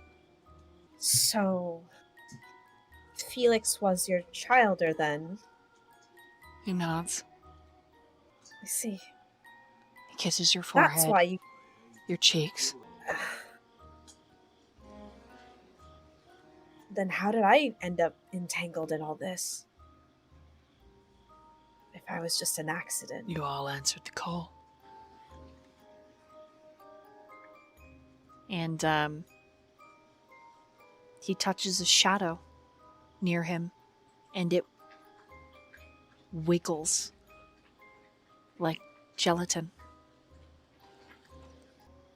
So, Felix was your childer then? He nods. I see. He kisses your forehead, That's why you... your cheeks. Then how did I end up entangled in all this? If I was just an accident. You all answered the call. And, he touches a shadow near him, and it wiggles like gelatin.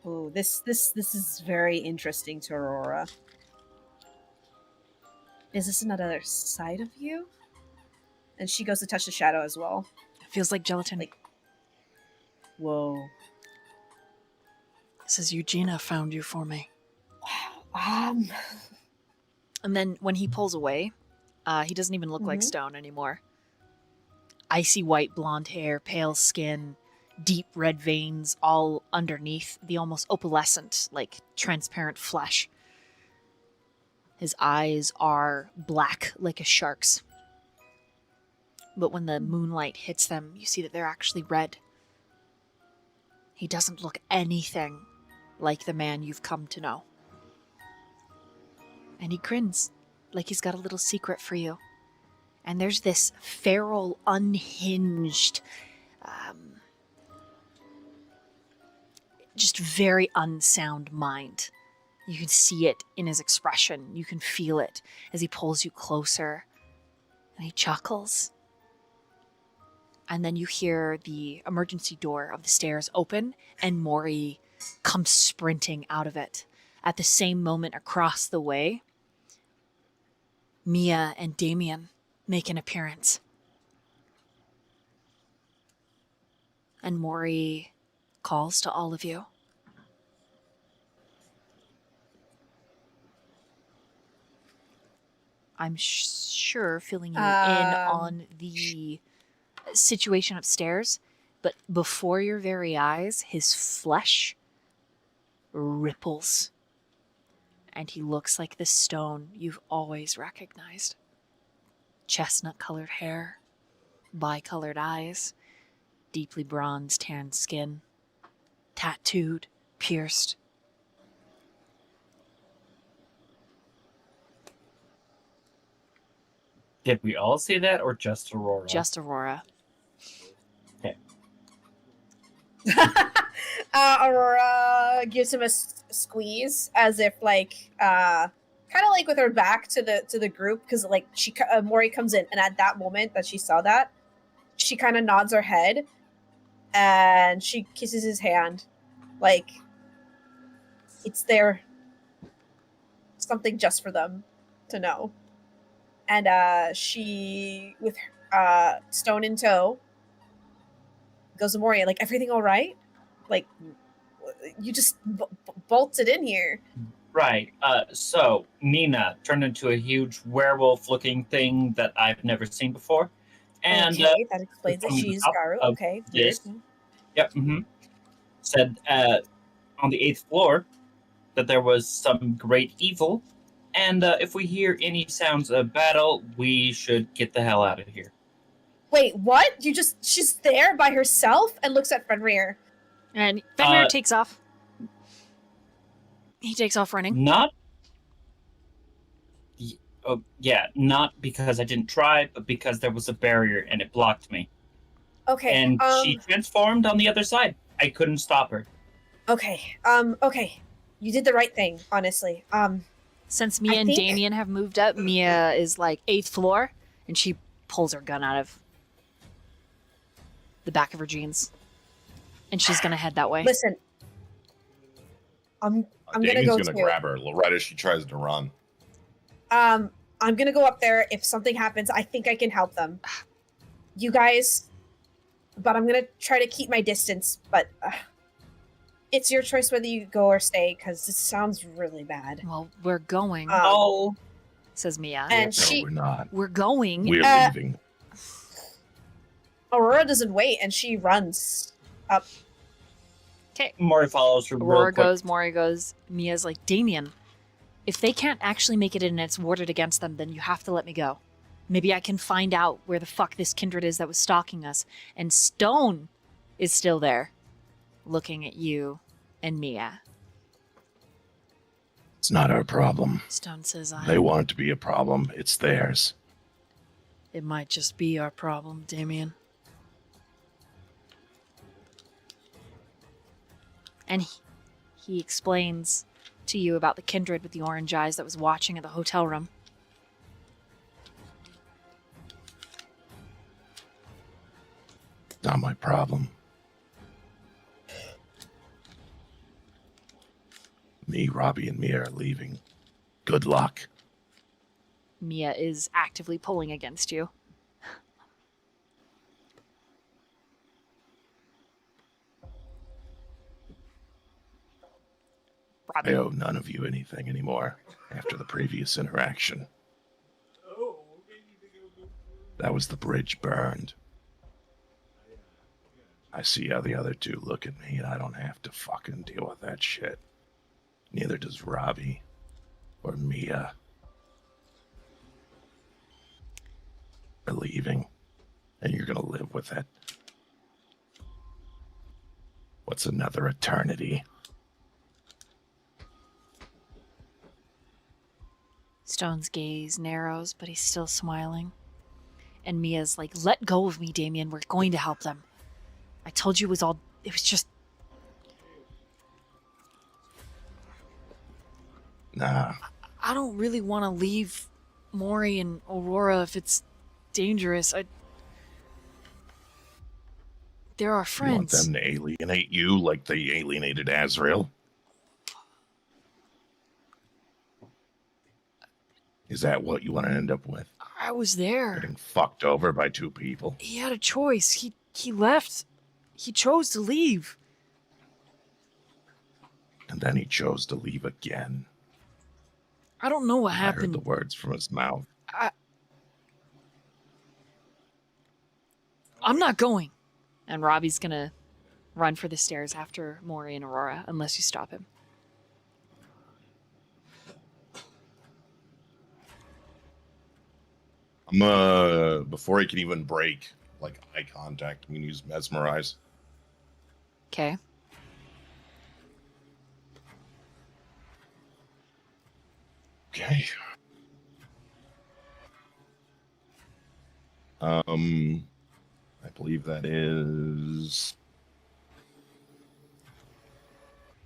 Ooh, this is very interesting to Aurora. Is this another side of you? And she goes to touch the shadow as well. It feels like gelatin. Like- Whoa. It says, Eugenia found you for me. Um, And then when he pulls away, he doesn't even look like Stone anymore. Icy white blonde hair, pale skin, deep red veins all underneath the almost opalescent, like transparent flesh. His eyes are black like a shark's. But when the moonlight hits them, you see that they're actually red. He doesn't look anything like the man you've come to know. And he grins like he's got a little secret for you. And there's this feral, unhinged, just very unsound mind. You can see it in his expression. You can feel it as he pulls you closer. And he chuckles. And then you hear the emergency door of the stairs open, and Mori comes sprinting out of it. At the same moment, across the way, Mia and Damien make an appearance. And Mori calls to all of you. I'm sure filling you in on the situation upstairs, but before your very eyes, his flesh ripples. And he looks like the Stone you've always recognized. Chestnut-colored hair, bi-colored eyes, deeply bronzed tanned skin, tattooed, pierced. Did we all see that, or just Aurora? Just Aurora. Aurora gives him a squeeze, as if like kind of like with her back to the group, because like Mori comes in, and at that moment that she saw that, she kind of nods her head and she kisses his hand, like it's there, something just for them to know. And she, with Stone in tow, goes to Mori, like, everything all right? Like, you just bolted in here. Right. So Nina turned into a huge werewolf-looking thing that I've never seen before. And okay, that explains it. from the She's top Garu. of Okay. this- weird. Yep. Said on the 8th floor that there was some great evil, and if we hear any sounds of battle, we should get the hell out of here. Wait, what? She's there by herself and looks at Fenrir. And Fenrir takes off. He takes off running. Not. Yeah, not because I didn't try, but because there was a barrier and it blocked me. Okay. And she transformed on the other side. I couldn't stop her. Okay. Okay. You did the right thing, honestly. Since Mia I and think- Damien have moved up, Mia is like 8th floor, and she pulls her gun out of the back of her jeans. And she's gonna head that way. Listen. I'm gonna Damien's go gonna too. grab her right as she tries to run. I'm gonna go up there. If something happens, I think I can help them. You guys, but I'm gonna try to keep my distance. But it's your choice whether you go or stay, because this sounds really bad. Well, we're going, Oh, says Mia. And No, she, we're not. We're going. We're Uh, leaving. Aurora doesn't wait, and she runs up. Okay. Mori follows her real Aurora quick. goes, Mori goes. Mia's like, Damien, if they can't actually make it in and it's warded against them, then you have to let me go. Maybe I can find out where the fuck this kindred is that was stalking us. And Stone is still there, looking at you and Mia. It's not our problem. Stone says, They want it to be a problem. It's theirs. It might just be our problem, Damien. And he explains to you about the kindred with the orange eyes that was watching at the hotel room. Not my problem. Me, Robbie, and Mia are leaving. Good luck. Mia is actively pulling against you. I owe none of you anything anymore after the previous interaction. That was the bridge burned. I see how the other two look at me, and I don't have to fucking deal with that shit. Neither does Robbie or Mia. We're leaving, and you're gonna live with it. What's another eternity? Stone's gaze narrows, but he's still smiling. And Mia's like, let go of me, Damien. We're going to help them. I told you it was just... Nah, I don't really want to leave Mori and Aurora if it's dangerous. They're our you want friends. them to alienate you like they alienated Azriel? Is that what you want to end up with? I was there. Getting fucked over by two people? He had a choice. He left. He chose to leave. And then he chose to leave again. I don't know what I heard happened. the words from his mouth. I'm not going. And Robbie's gonna run for the stairs after Mori and Aurora, unless you stop him. Before he can even break, like, eye contact, I'm gonna use Mesmerize. Okay. Okay. I believe that is...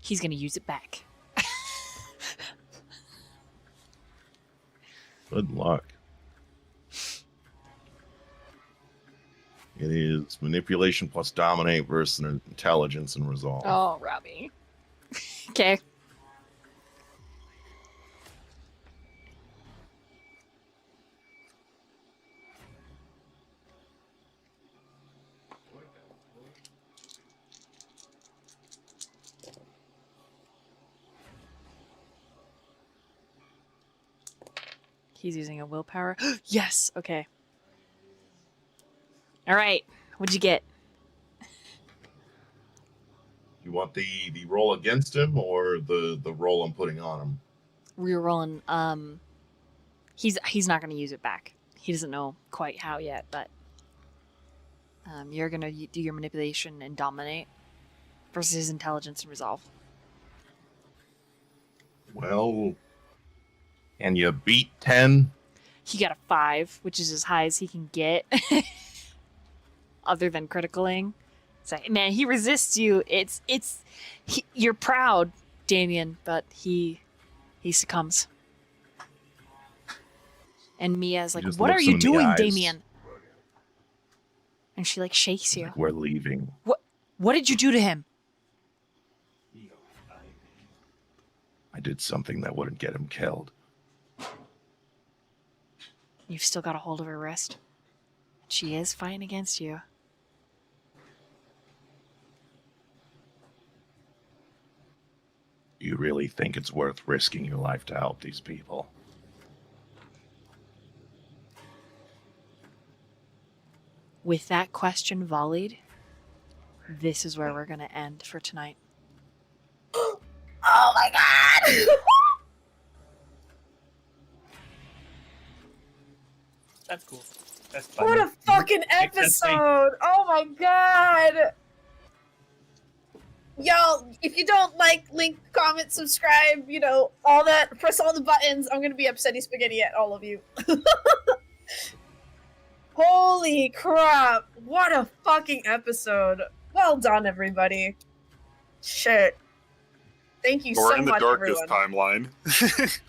He's gonna use it back. Good luck. It is manipulation plus dominate versus intelligence and resolve. Oh, Robbie. Okay. He's using a willpower. Yes. Okay. All right. What'd you get? You want the roll against him or the roll I'm putting on him? Rerolling. He's not gonna use it back. He doesn't know quite how yet, but you're gonna do your manipulation and dominate versus his intelligence and resolve. Well, and you beat 10? He got a 5, which is as high as he can get, other than criticaling. So, man, he resists you. You're proud, Damien, but he succumbs. And Mia's like, just "What are looks you him in the doing, eyes. Damien?" And she like shakes you. Like, we're leaving. What did you do to him? I did something that wouldn't get him killed. You've still got a hold of her wrist. She is fighting against you. You really think it's worth risking your life to help these people? With that question volleyed, this is where we're going to end for tonight. Oh my god! That's cool. That's fun. What a fucking episode! Oh my god! Y'all, if you don't like, link, comment, subscribe, you know, all that, press all the buttons. I'm gonna be upsetty spaghetti at all of you. Holy crap! What a fucking episode. Well done, everybody. Shit. Thank you We're so in the much, darkest everyone. timeline.